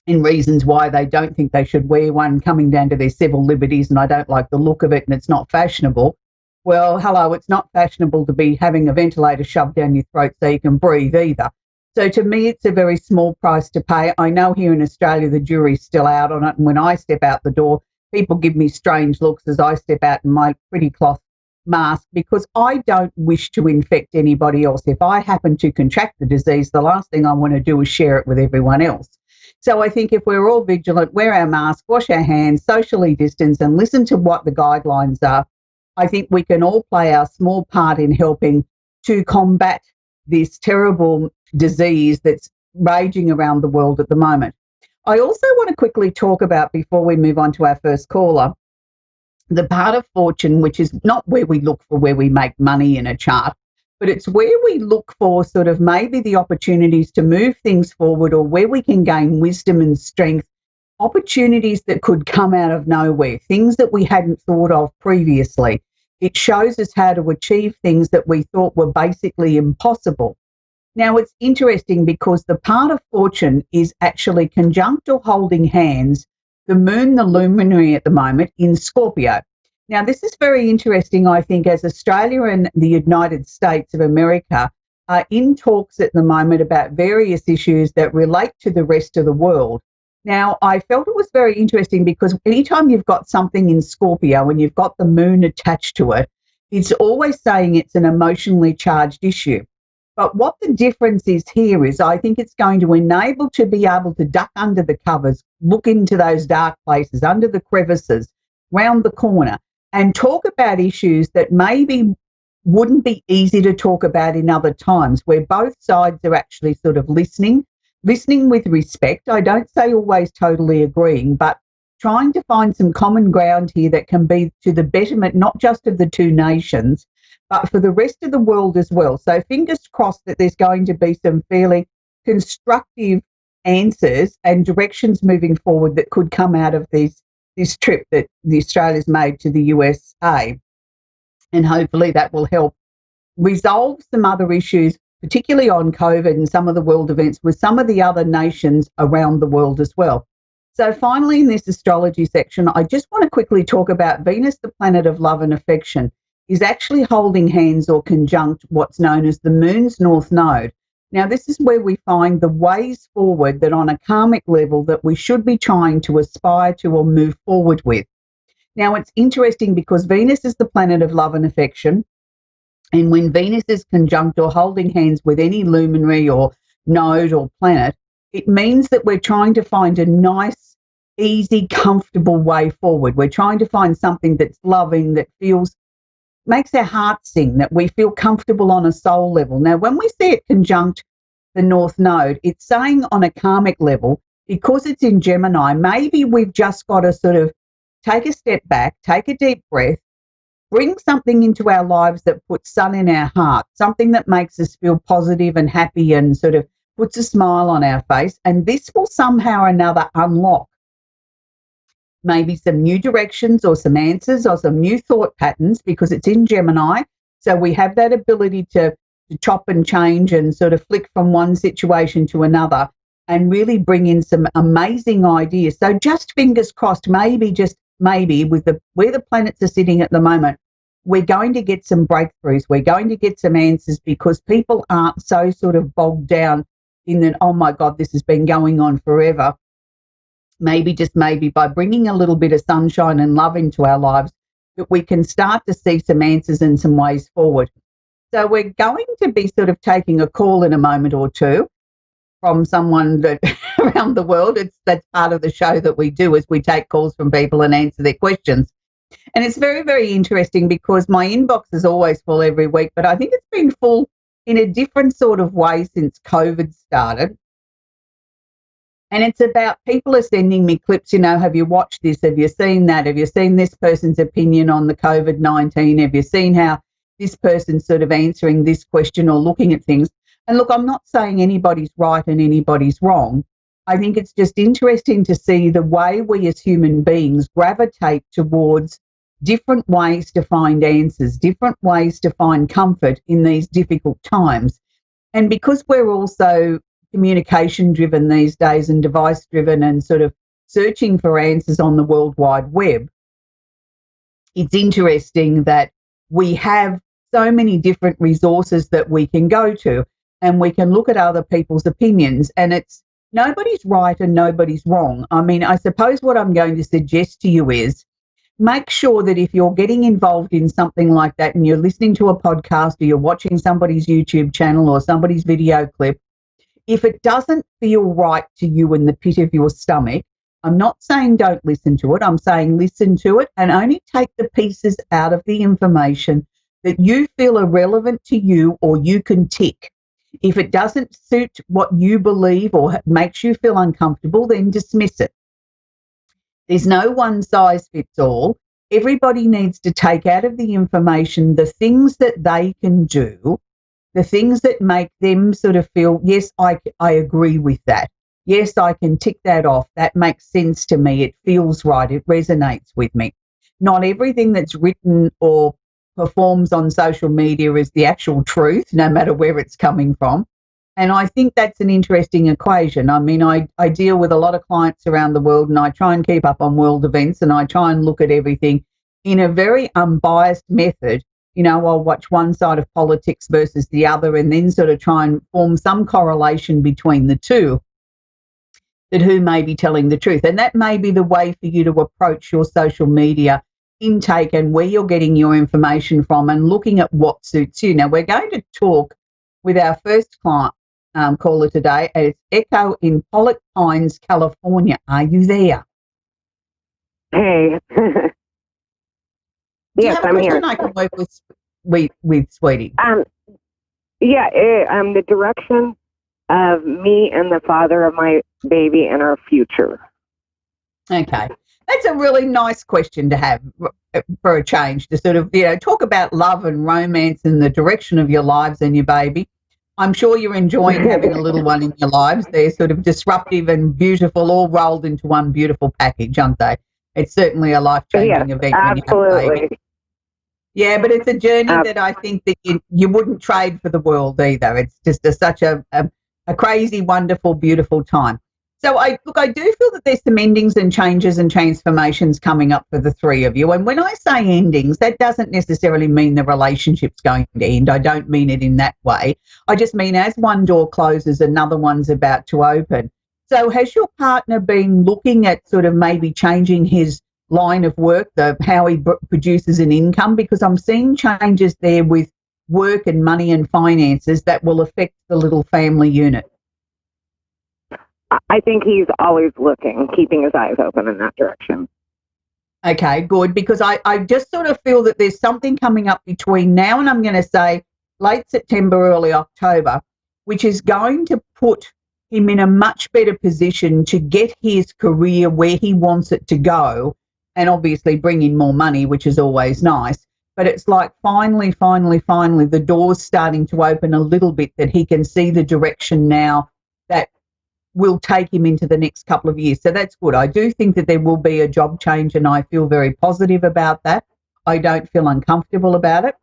Speaker 15: and reasons why they don't think they should wear one, coming down to their civil liberties, and I don't like the look of it and it's not fashionable. Well, hello, it's not fashionable to be having a ventilator shoved down your throat so you can breathe either. So to me, it's a very small price to pay. I know here in Australia the jury's still out on it, and when I step out the door, people give me strange looks as I step out in my pretty cloth mask, because I don't wish to infect anybody else. If I happen to contract the disease, the last thing I want to do is share it with everyone else. So I think if we're all vigilant, wear our mask, wash our hands, socially distance, and listen to what the guidelines are, I think we can all play our small part in helping to combat this terrible disease that's raging around the world at the moment. I also want to quickly talk about, before we move on to our first caller, the part of fortune, which is not where we look for where we make money in a chart, but it's where we look for sort of maybe the opportunities to move things forward, or where we can gain wisdom and strength, opportunities that could come out of nowhere, things that we hadn't thought of previously. It shows us how to achieve things that we thought were basically impossible. Now, it's interesting because the part of fortune is actually conjunct or holding hands the moon, the luminary at the moment, in Scorpio. Now, this is very interesting, I think, as Australia and the United States of America are in talks at the moment about various issues that relate to the rest of the world. Now, I felt it was very interesting because anytime you've got something in Scorpio and you've got the moon attached to it, it's always saying it's an emotionally charged issue. But what the difference is here is I think it's going to enable to be able to duck under the covers, look into those dark places, under the crevices, round the corner, and talk about issues that maybe wouldn't be easy to talk about in other times, where both sides are actually sort of listening with respect. I don't say always totally agreeing, but trying to find some common ground here that can be to the betterment not just of the two nations, but for the rest of the world as well. So fingers crossed that there's going to be some fairly constructive answers and directions moving forward that could come out of this trip that the Australia's made to the USA. And hopefully that will help resolve some other issues, particularly on COVID and some of the world events with some of the other nations around the world as well. So finally, in this astrology section, I just want to quickly talk about Venus, the planet of love and affection, is actually holding hands or conjunct what's known as the moon's north node. Now, this is where we find the ways forward that on a karmic level that we should be trying to aspire to or move forward with. Now, it's interesting because Venus is the planet of love and affection. And when Venus is conjunct or holding hands with any luminary or node or planet, it means that we're trying to find a nice, easy, comfortable way forward. We're trying to find something that's loving, that makes our heart sing, that we feel comfortable on a soul level. Now, when we see it conjunct the North Node, it's saying on a karmic level, because it's in Gemini, maybe we've just got to sort of take a step back, take a deep breath, bring something into our lives that puts sun in our heart, something that makes us feel positive and happy and sort of puts a smile on our face. And this will somehow or another unlock maybe some new directions or some answers or some new thought patterns, because it's in Gemini. So we have that ability to chop and change and sort of flick from one situation to another and really bring in some amazing ideas. So just fingers crossed, maybe, just maybe, with where the planets are sitting at the moment, we're going to get some breakthroughs. We're going to get some answers, because people aren't so sort of bogged down in that, oh my God, this has been going on forever. Maybe, just maybe, by bringing a little bit of sunshine and love into our lives, that we can start to see some answers and some ways forward. So we're going to be sort of taking a call in a moment or two from someone that around the world. That's part of the show that we do, is we take calls from people and answer their questions. And it's very, very interesting, because my inbox is always full every week, but I think it's been full in a different sort of way since COVID started. And it's about people are sending me clips, have you watched this? Have you seen that? Have you seen this person's opinion on the COVID-19? Have you seen how this person's sort of answering this question or looking at things? And look, I'm not saying anybody's right and anybody's wrong. I think it's just interesting to see the way we as human beings gravitate towards different ways to find answers, different ways to find comfort in these difficult times. And because we're also communication driven these days and device driven and sort of searching for answers on the World Wide Web, it's interesting that we have so many different resources that we can go to, and we can look at other people's opinions, and it's nobody's right and nobody's wrong. I mean, I suppose what I'm going to suggest to you is make sure that if you're getting involved in something like that and you're listening to a podcast or you're watching somebody's YouTube channel or somebody's video clip, if it doesn't feel right to you in the pit of your stomach, I'm not saying don't listen to it. I'm saying listen to it and only take the pieces out of the information that you feel are relevant to you or you can tick. If it doesn't suit what you believe or makes you feel uncomfortable, then dismiss it. There's no one size fits all. Everybody needs to take out of the information the things that they can do, the things that make them sort of feel, yes, I agree with that. Yes, I can tick that off. That makes sense to me. It feels right. It resonates with me. Not everything that's written or performs on social media is the actual truth, no matter where it's coming from. And I think that's an interesting equation. I mean, I deal with a lot of clients around the world, and I try and keep up on world events, and I try and look at everything in a very unbiased method. I'll watch one side of politics versus the other, and then sort of try and form some correlation between the two, that who may be telling the truth. And that may be the way for you to approach your social media intake and where you're getting your information from and looking at what suits you. Now, we're going to talk with our first client caller today, and it's Echo in Pollock Pines, California. Are you there?
Speaker 16: Hey. Yes, I'm here.
Speaker 15: I can work with sweetie.
Speaker 16: The direction of me and the father of my baby and our future.
Speaker 15: Okay. That's a really nice question to have for a change, to sort of, talk about love and romance and the direction of your lives and your baby. I'm sure you're enjoying having a little one in your lives. They're sort of disruptive and beautiful, all rolled into one beautiful package, aren't they? It's certainly a life-changing event when you have a baby. Yeah, but it's a journey that I think that you wouldn't trade for the world either. It's just such a crazy, wonderful, beautiful time. So I do feel that there's some endings and changes and transformations coming up for the three of you. And when I say endings, that doesn't necessarily mean the relationship's going to end. I don't mean it in that way. I just mean as one door closes, another one's about to open. So has your partner been looking at sort of maybe changing his line of work, how he produces an income? Because I'm seeing changes there with work and money and finances that will affect the little family unit.
Speaker 16: I think he's always looking, keeping his eyes open in that direction.
Speaker 15: Okay, good, because I just sort of feel that there's something coming up between now and I'm going to say late September, early October, which is going to put him in a much better position to get his career where he wants it to go and obviously bring in more money, which is always nice. But it's like finally, the door's starting to open a little bit that he can see the direction now that will take him into the next couple of years. So that's good. I do think that there will be a job change and I feel very positive about that. I don't feel uncomfortable about it.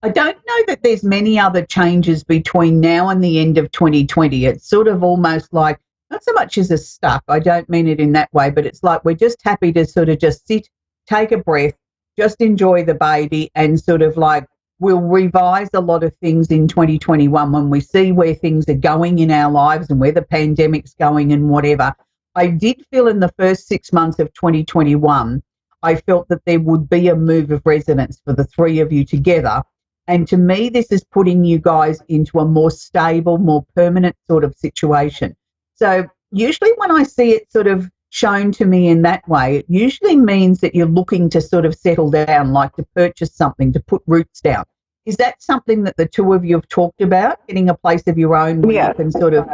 Speaker 15: I don't know that there's many other changes between now and the end of 2020. It's sort of almost like, not so much as a stuck, I don't mean it in that way, but it's like we're just happy to sort of just sit, take a breath, just enjoy the baby and sort of like we'll revise a lot of things in 2021 when we see where things are going in our lives and where the pandemic's going and whatever. I did feel in the first 6 months of 2021, I felt that there would be a move of resonance for the three of you together. And to me, this is putting you guys into a more stable, more permanent sort of situation. So usually when I see it sort of shown to me in that way, it usually means that you're looking to sort of settle down, like to purchase something, to put roots down. Is that something that the two of you have talked about, getting a place of your own where you can sort of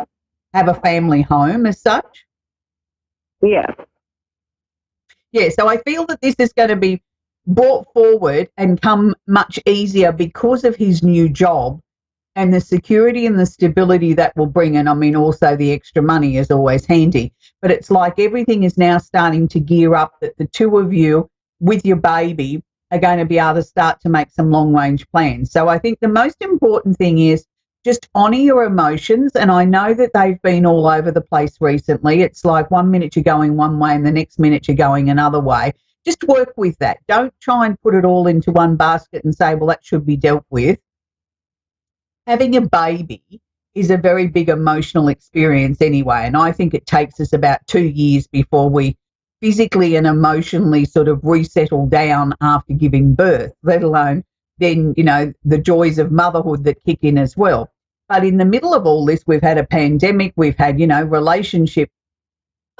Speaker 15: have a family home as such?
Speaker 16: Yes.
Speaker 15: Yeah, so I feel that this is going to be brought forward and come much easier because of his new job and the security and the stability that will bring. And I mean, also the extra money is always handy, but it's like everything is now starting to gear up that the two of you with your baby are going to be able to start to make some long range plans. So I think the most important thing is just honour your emotions. And I know that they've been all over the place recently. It's like 1 minute you're going one way and the next minute you're going another way. Just work with that. Don't try and put it all into one basket and say, well, that should be dealt with. Having a baby is a very big emotional experience anyway, and I think it takes us about 2 years before we physically and emotionally sort of resettle down after giving birth, let alone then, you know, the joys of motherhood that kick in as well. But in the middle of all this, we've had a pandemic, we've had, you know, relationship,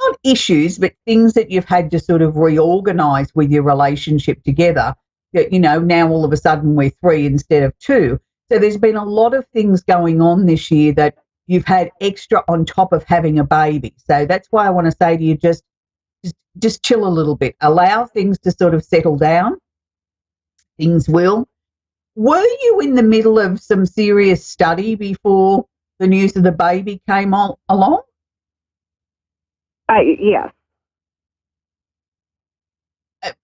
Speaker 15: not issues, but things that you've had to sort of reorganise with your relationship together. That, you know, now all of a sudden we're 3 instead of 2. So there's been a lot of things going on this year that you've had extra on top of having a baby. So that's why I want to say to you, just chill a little bit. Allow things to sort of settle down. Things will. Were you in the middle of some serious study before the news of the baby came along?
Speaker 16: Yes.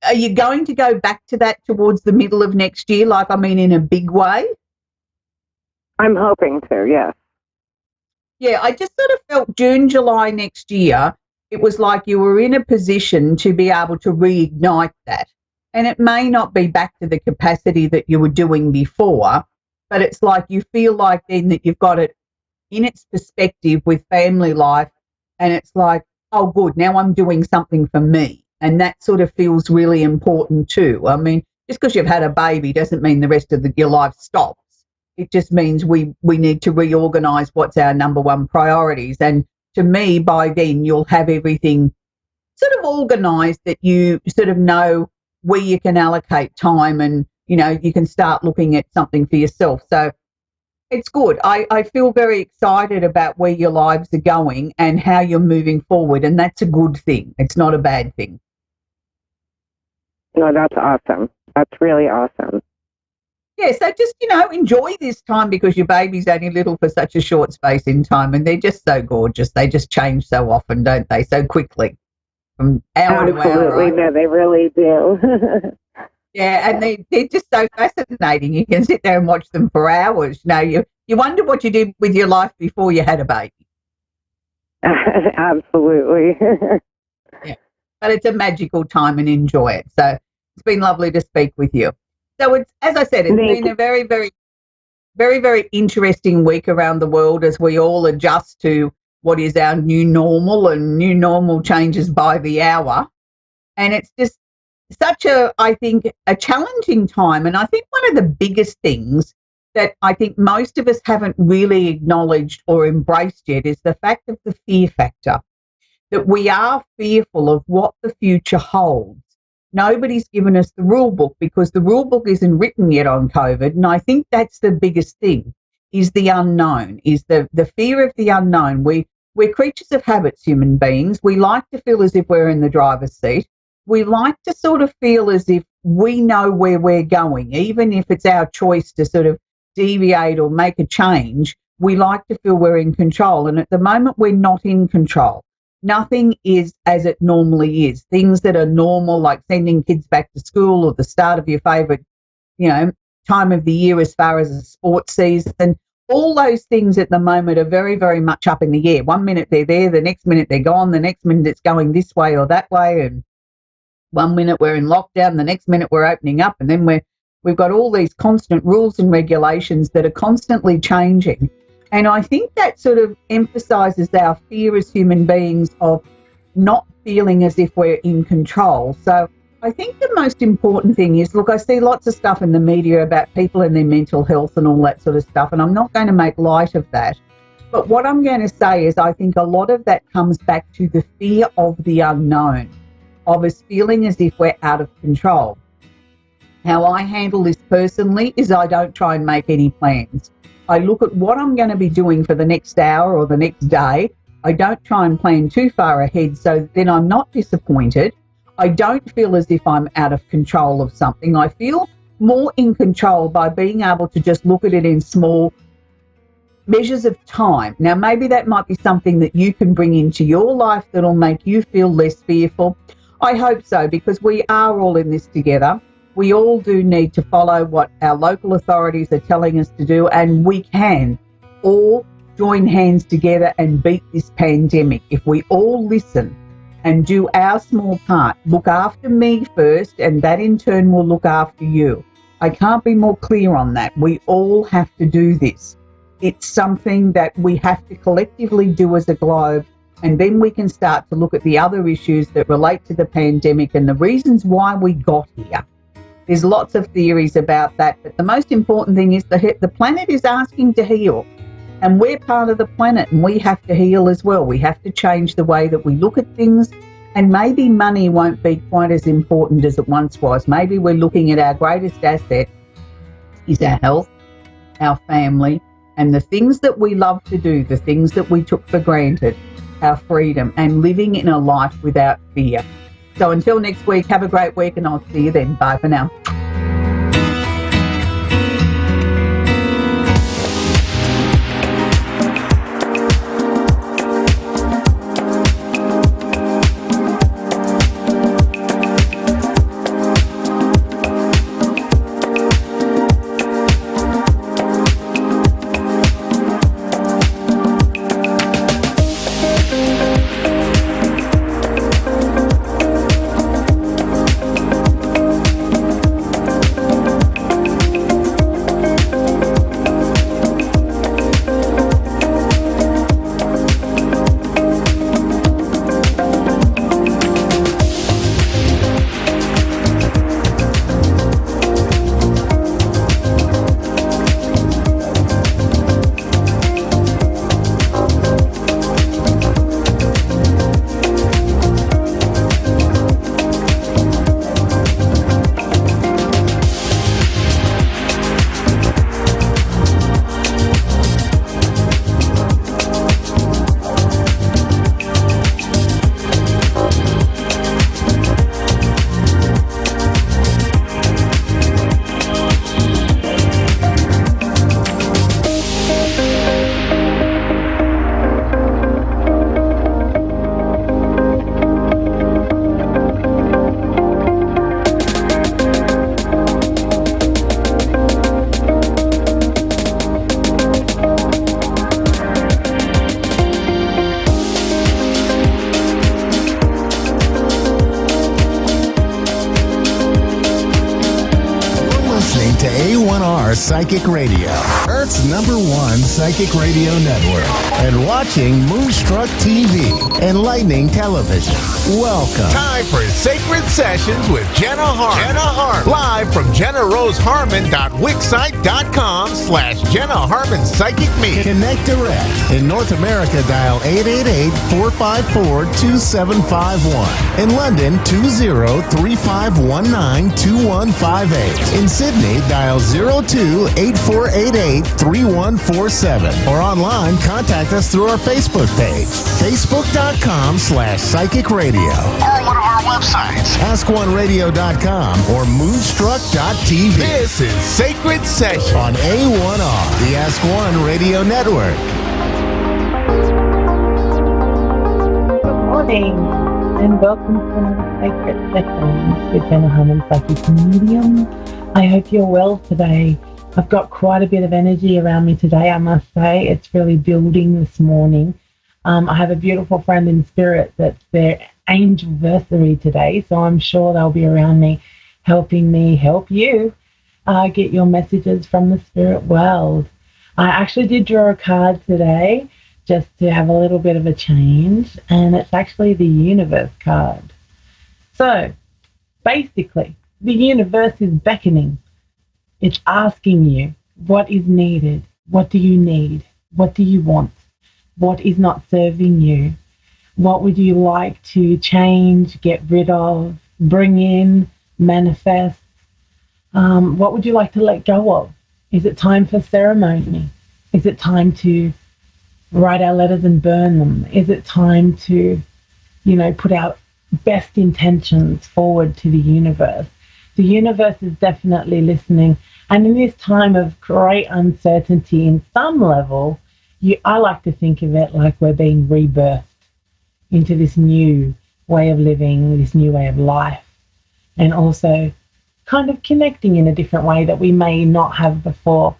Speaker 15: Are you going to go back to that towards the middle of next year, like, I mean, in a big way?
Speaker 16: I'm hoping to, yes.
Speaker 15: Yeah, I just sort of felt June, July next year, it was like you were in a position to be able to reignite that. And it may not be back to the capacity that you were doing before, but it's like you feel like then that you've got it in its perspective with family life, and it's like, oh, good, now I'm doing something for me. And that sort of feels really important too. I mean, just because you've had a baby doesn't mean the rest of your life stops. It just means we need to reorganise what's our number one priorities. And to me, by then, you'll have everything sort of organised that you sort of know where you can allocate time and, you know, you can start looking at something for yourself. So it's good. I feel very excited about where your lives are going and how you're moving forward, and that's a good thing. It's not a bad thing.
Speaker 16: No, that's awesome. That's really awesome.
Speaker 15: Yeah, so just, you know, enjoy this time because your baby's only little for such a short space in time, and they're just so gorgeous. They just change so often, don't they? So quickly from hour to hour.
Speaker 16: Absolutely, no, they really do.
Speaker 15: Yeah, and they're just so fascinating. You can sit there and watch them for hours. You know, you wonder what you did with your life before you had a baby.
Speaker 16: Absolutely.
Speaker 15: Yeah. But it's a magical time and enjoy it. So it's been lovely to speak with you. So it's, as I said, it's been a very, very, very, very interesting week around the world as we all adjust to what is our new normal, and new normal changes by the hour. And it's just such a, I think, a challenging time. And I think one of the biggest things that I think most of us haven't really acknowledged or embraced yet is the fact of the fear factor, that we are fearful of what the future holds. Nobody's given us the rule book because the rule book isn't written yet on COVID. And I think that's the biggest thing, is the unknown, is the fear of the unknown. We're creatures of habits, human beings. We like to feel as if we're in the driver's seat. We like to sort of feel as if we know where we're going, even if it's our choice to sort of deviate or make a change. We like to feel we're in control. And at the moment, we're not in control. Nothing is as it normally is. Things that are normal, like sending kids back to school or the start of your favourite, time of the year as far as a sports season, all those things at the moment are very, very much up in the air. 1 minute they're there, the next minute they're gone, the next minute it's going this way or that way, and 1 minute we're in lockdown, the next minute we're opening up, and then we've got all these constant rules and regulations that are constantly changing. And I think that sort of emphasises our fear as human beings of not feeling as if we're in control. So I think the most important thing is, look, I see lots of stuff in the media about people and their mental health and all that sort of stuff, and I'm not going to make light of that. But what I'm going to say is I think a lot of that comes back to the fear of the unknown, of us feeling as if we're out of control. How I handle this personally is I don't try and make any plans. I look at what I'm going to be doing for the next hour or the next day. I don't try and plan too far ahead, so then I'm not disappointed. I don't feel as if I'm out of control of something. I feel more in control by being able to just look at it in small measures of time. Now, maybe that might be something that you can bring into your life that'll make you feel less fearful. I hope so, because we are all in this together. We all do need to follow what our local authorities are telling us to do, and we can all join hands together and beat this pandemic if we all listen and do our small part. Look after me first, and that in turn will look after you. I can't be more clear on that. We all have to do this. It's something that we have to collectively do as a globe, and then we can start to look at the other issues that relate to the pandemic and the reasons why we got here. There's lots of theories about that, but the most important thing is the planet is asking to heal, and we're part of the planet, and we have to heal as well. We have to change the way that we look at things, and maybe money won't be quite as important as it once was. Maybe we're looking at our greatest asset is our health, our family, and the things that we love to do, the things that we took for granted, our freedom, and living in a life without fear. So until next week, have a great week, and I'll see you then. Bye for now.
Speaker 8: A1R Psychic Radio, Earth's #1 psychic radio network, and watching Moonstruck TV, enlightening television. Welcome.
Speaker 24: Time for Sacred Sessions with Jenna Harmon. Jenna Harmon. Live from JennaRoseHarmon.Wixsite.com/Jenna Harmon Psychic Meeting.
Speaker 8: Connect direct. In North America, dial 888-454-2751. In London, 20-3519-2158. In Sydney, dial 02-8488-3147. Or online, contact us through our Facebook page, facebook.com/psychic radio. Or one of our websites, askoneradio.com or moonstruck.tv.
Speaker 24: This is Sacred Session
Speaker 8: on A1R, the Ask One Radio Network.
Speaker 14: Good morning, and welcome to Sacred Sessions with Jenna Harmon, Psychic Medium. I hope you're well today. I've got quite a bit of energy around me today, I must say. It's really building this morning. I have a beautiful friend in spirit that's their angelversary today, so I'm sure they'll be around me helping me help you get your messages from the spirit world. I actually did draw a card today just to have a little bit of a change, and it's actually the universe card. So basically, the universe is beckoning. It's asking you what is needed. What do you need? What do you want? What is not serving you? What would you like to change, get rid of, bring in, manifest? What would you like to let go of? Is it time for ceremony? Is it time to write our letters and burn them? Is it time to, put our best intentions forward to the universe? The universe is definitely listening. And in this time of great uncertainty in some level, I like to think of it like we're being rebirthed into this new way of living, this new way of life, and also kind of connecting in a different way that we may not have before.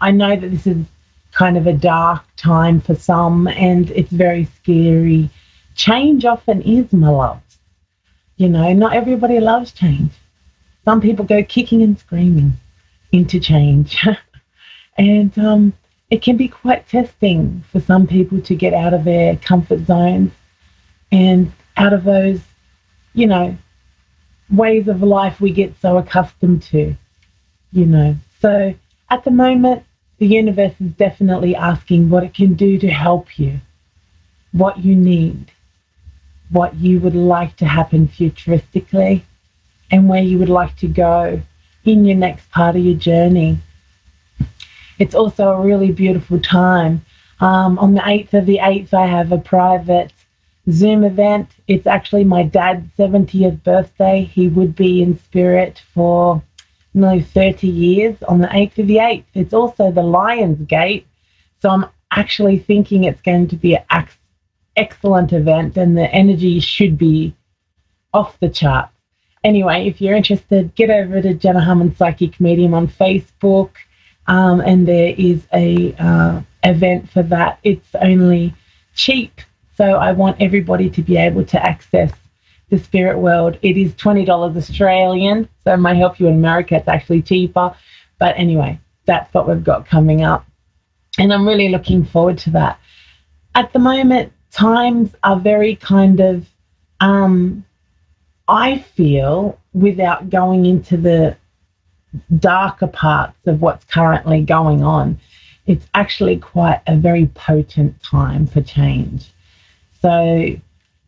Speaker 14: I know that this is kind of a dark time for some, and it's very scary. Change often is, my love. Not everybody loves change. Some people go kicking and screaming into change. And it can be quite testing for some people to get out of their comfort zones and out of those, ways of life we get so accustomed to, So at the moment, the universe is definitely asking what it can do to help you, what you need, what you would like to happen futuristically, and where you would like to go in your next part of your journey. It's also a really beautiful time. On the 8th of the 8th, I have a private Zoom event. It's actually my dad's 70th birthday. He would be in spirit for nearly 30 years on the 8th of the 8th. It's also the Lion's Gate. So I'm actually thinking it's going to be an excellent event, and the energy should be off the charts. Anyway, if you're interested, get over to Jenna Harmon Psychic Medium on Facebook. And there is a event for that. It's only cheap, so I want everybody to be able to access the spirit world. It is $20 Australian, so it might help you in America. It's actually cheaper. But anyway, that's what we've got coming up. And I'm really looking forward to that. At the moment, times are very kind of, I feel, without going into the darker parts of what's currently going on, it's actually quite a very potent time for change. So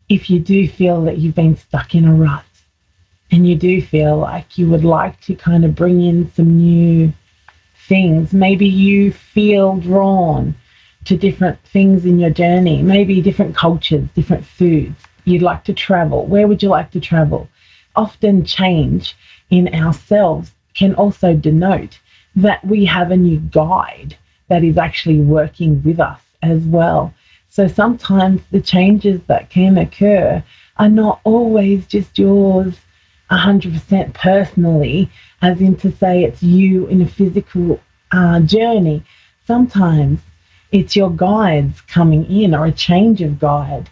Speaker 14: if you do feel that you've been stuck in a rut and you do feel like you would like to kind of bring in some new things, maybe you feel drawn to different things in your journey, maybe different cultures, different foods, you'd like to travel. Where would you like to travel? Often change in ourselves can also denote that we have a new guide that is actually working with us as well. So sometimes the changes that can occur are not always just yours 100% personally, as in to say it's you in a physical journey. Sometimes it's your guides coming in, or a change of guide.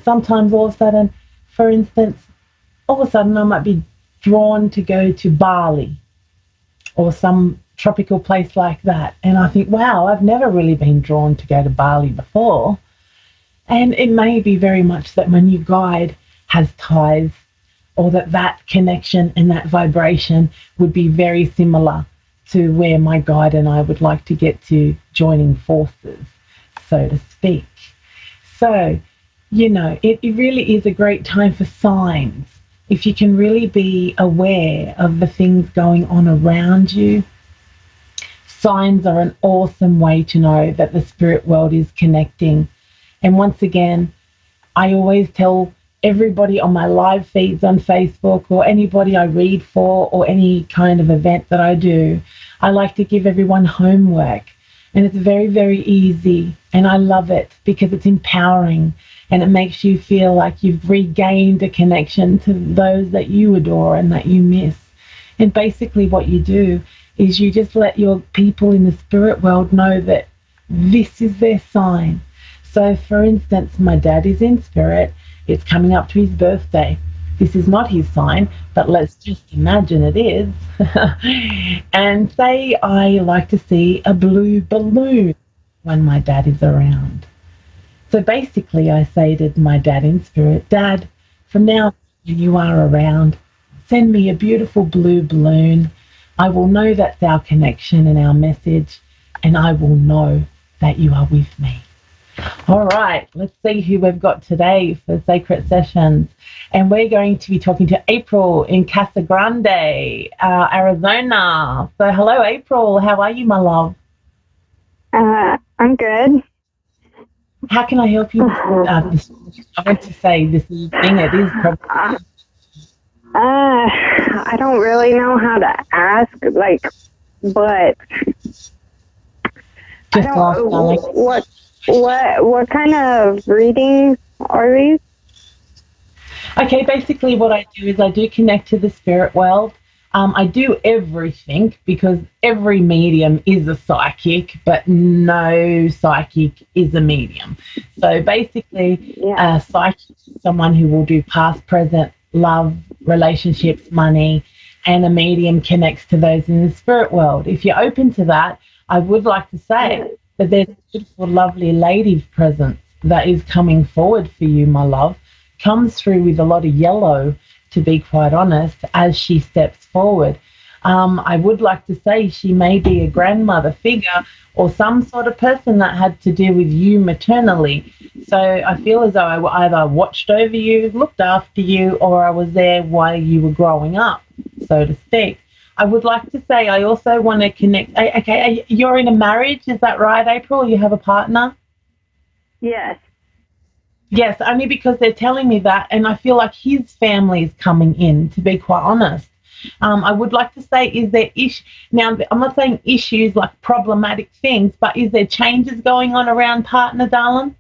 Speaker 14: Sometimes all of a sudden, for instance, all of a sudden I might be drawn to go to Bali or some tropical place like that. And I think, wow, I've never really been drawn to go to Bali before. And it may be very much that my new guide has ties, or that connection and that vibration would be very similar to where my guide and I would like to get to, joining forces, so to speak. So, you know, it really is a great time for signs. If you can really be aware of the things going on around you, signs are an awesome way to know that the spirit world is connecting. And once again, I always tell everybody on my live feeds on Facebook, or anybody I read for, or any kind of event that I do, I like to give everyone homework. And it's very, very easy. And I love it because it's empowering, and it makes you feel like you've regained a connection to those that you adore and that you miss. And basically what you do is you just let your people in the spirit world know that this is their sign. So, for instance, my dad is in spirit. It's coming up to his birthday. This is not his sign, but let's just imagine it is. And say I like to see a blue balloon when my dad is around. So basically I say to my dad in spirit, Dad, from now on, when you are around, send me a beautiful blue balloon. I will know that's our connection and our message, and I will know that you are with me. All right, let's see who we've got today for Sacred Sessions. And we're going to be talking to April in Casa Grande, Arizona. So hello, April. How are you, my love?
Speaker 10: I'm good.
Speaker 14: How can I help you? I meant to say this is thing. It is probably...
Speaker 10: I don't really know how to ask, like, but
Speaker 14: just ask, darling.
Speaker 10: What kind of readings are these?
Speaker 14: Okay, basically what I do is I do connect to the spirit world. I do everything, because every medium is a psychic, but no psychic is a medium. So basically, a psychic is someone who will do past, present, love, relationships, money, and a medium connects to those in the spirit world. If you're open to that, I would like to say that there's a beautiful, lovely lady presence that is coming forward for you, my love. Comes through with a lot of yellow, to be quite honest, as she steps forward. I would like to say she may be a grandmother figure or some sort of person that had to do with you maternally. So I feel as though I either watched over you, looked after you, or I was there while you were growing up, so to speak. I would like to say I also want to connect. Okay, you're in a marriage, is that right, April? You have a partner?
Speaker 10: Yes.
Speaker 14: Yes, only because they're telling me that, and I feel like his family is coming in, to be quite honest. I would like to say, is there now, I'm not saying issues like problematic things, but is there changes going on around partner, darling?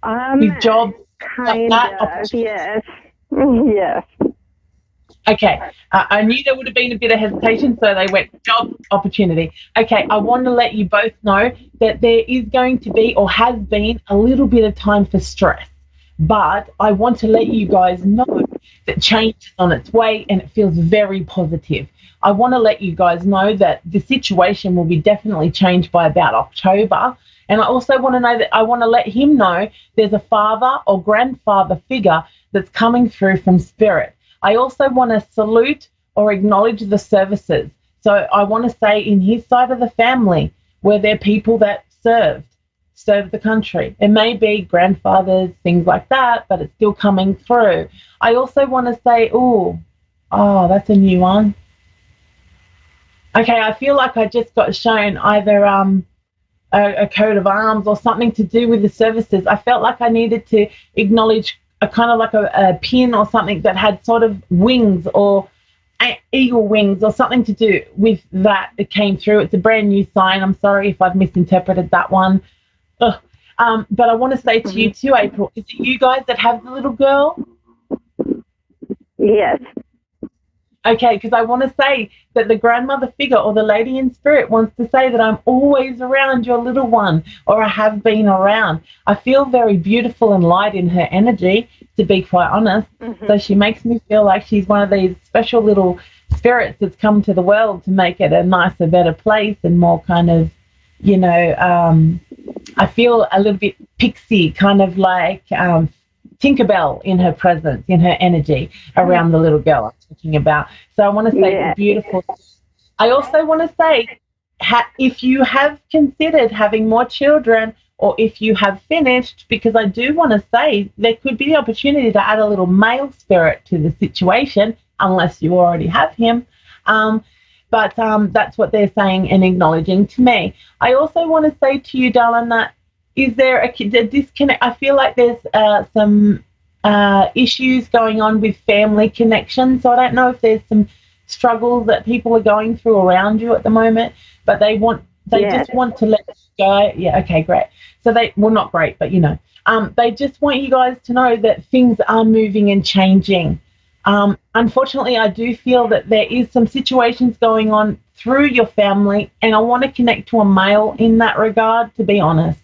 Speaker 14: With jobs,
Speaker 10: kind
Speaker 14: like that?
Speaker 10: of, yes. Yes.
Speaker 14: Okay, I knew there would have been a bit of hesitation, so they went job opportunity. Okay, I want to let you both know that there is going to be, or has been, a little bit of time for stress. But I want to let you guys know that change is on its way, and it feels very positive. I want to let you guys know that the situation will be definitely changed by about October. And I also want to know that I want to let him know there's a father or grandfather figure that's coming through from spirit. I also want to salute or acknowledge the services. So I want to say, in his side of the family, where there are people that served the country. It may be grandfathers, things like that, but it's still coming through. I also want to say, oh, that's a new one. Okay, I feel like I just got shown either a coat of arms or something to do with the services. I felt like I needed to acknowledge a kind of like a pin or something that had sort of wings, or eagle wings, or something to do with that. It came through. It's a brand new sign. I'm sorry if I've misinterpreted that one. But I want to say to you too, April, is it you guys that have the little girl?
Speaker 10: Yes.
Speaker 14: Okay, because I want to say that the grandmother figure or the lady in spirit wants to say that I'm always around your little one, or I have been around. I feel very beautiful and light in her energy, to be quite honest. So she makes me feel like she's one of these special little spirits that's come to the world to make it a nicer, better place and more kind of, you know, I feel a little bit pixie, kind of like Tinkerbell in her presence, in her energy around the little girl I'm talking about. So I want to say it's beautiful. I also want to say, if you have considered having more children, or if you have finished, because I do want to say there could be the opportunity to add a little male spirit to the situation, unless you already have him. But that's what they're saying and acknowledging to me. I also want to say to you, darling, that is there a disconnect? I feel like there's some issues going on with family connections. So I don't know if there's some struggles that people are going through around you at the moment, but they just want to let you go. Yeah, okay, great. So not great, but you know, they just want you guys to know that things are moving and changing. Unfortunately, I do feel that there is some situations going on through your family, and I want to connect to a male in that regard, to be honest.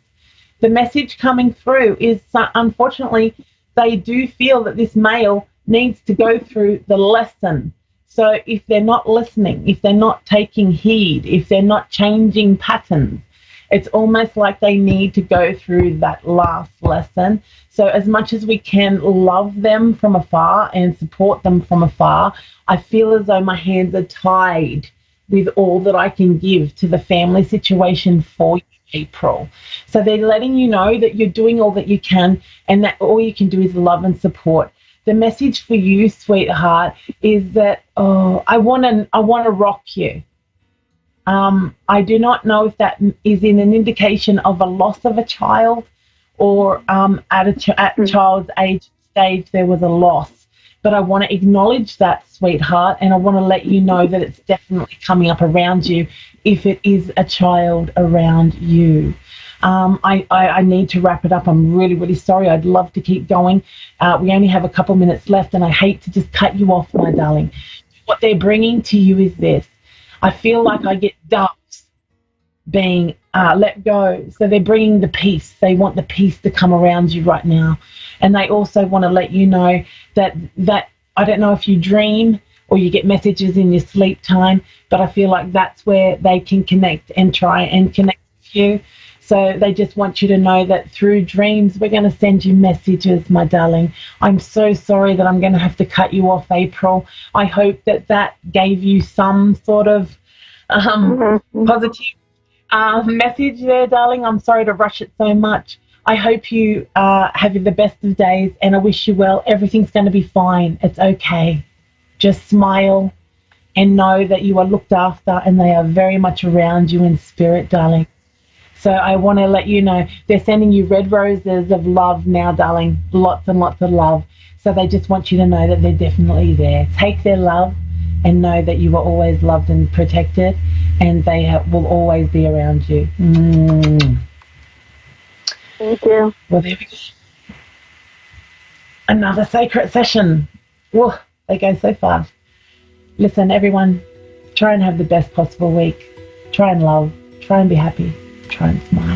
Speaker 14: The message coming through is, unfortunately, they do feel that this male needs to go through the lesson. So if they're not listening, if they're not taking heed, if they're not changing patterns, it's almost like they need to go through that last lesson. So as much as we can love them from afar and support them from afar, I feel as though my hands are tied with all that I can give to the family situation for you, April. So they're letting you know that you're doing all that you can, and that all you can do is love and support. The message for you, sweetheart, is that I want to rock you. I do not know if that is in an indication of a loss of a child, or at child's age stage there was a loss. But I want to acknowledge that, sweetheart, and I want to let you know that it's definitely coming up around you if it is a child around you. I need to wrap it up. I'm really, really sorry. I'd love to keep going. We only have a couple minutes left, and I hate to just cut you off, my darling. What they're bringing to you is this. I feel like I get doves being let go. So they're bringing the peace. They want the peace to come around you right now. And they also want to let you know that I don't know if you dream or you get messages in your sleep time, but I feel like that's where they can connect and try and connect with you. So they just want you to know that through dreams, we're going to send you messages, my darling. I'm so sorry that I'm going to have to cut you off, April. I hope that gave you some sort of positive message there, darling. I'm sorry to rush it so much. I hope you have the best of days, and I wish you well. Everything's going to be fine. It's okay. Just smile and know that you are looked after, and they are very much around you in spirit, darling. So I want to let you know they're sending you red roses of love now, darling. Lots and lots of love. So they just want you to know that they're definitely there. Take their love and know that you are always loved and protected, and they will always be around you.
Speaker 9: Thank you.
Speaker 14: Well, there we go. Another sacred session. Whoa, they go so fast. Listen, everyone, try and have the best possible week. Try and love. Try and be happy. Try and smile.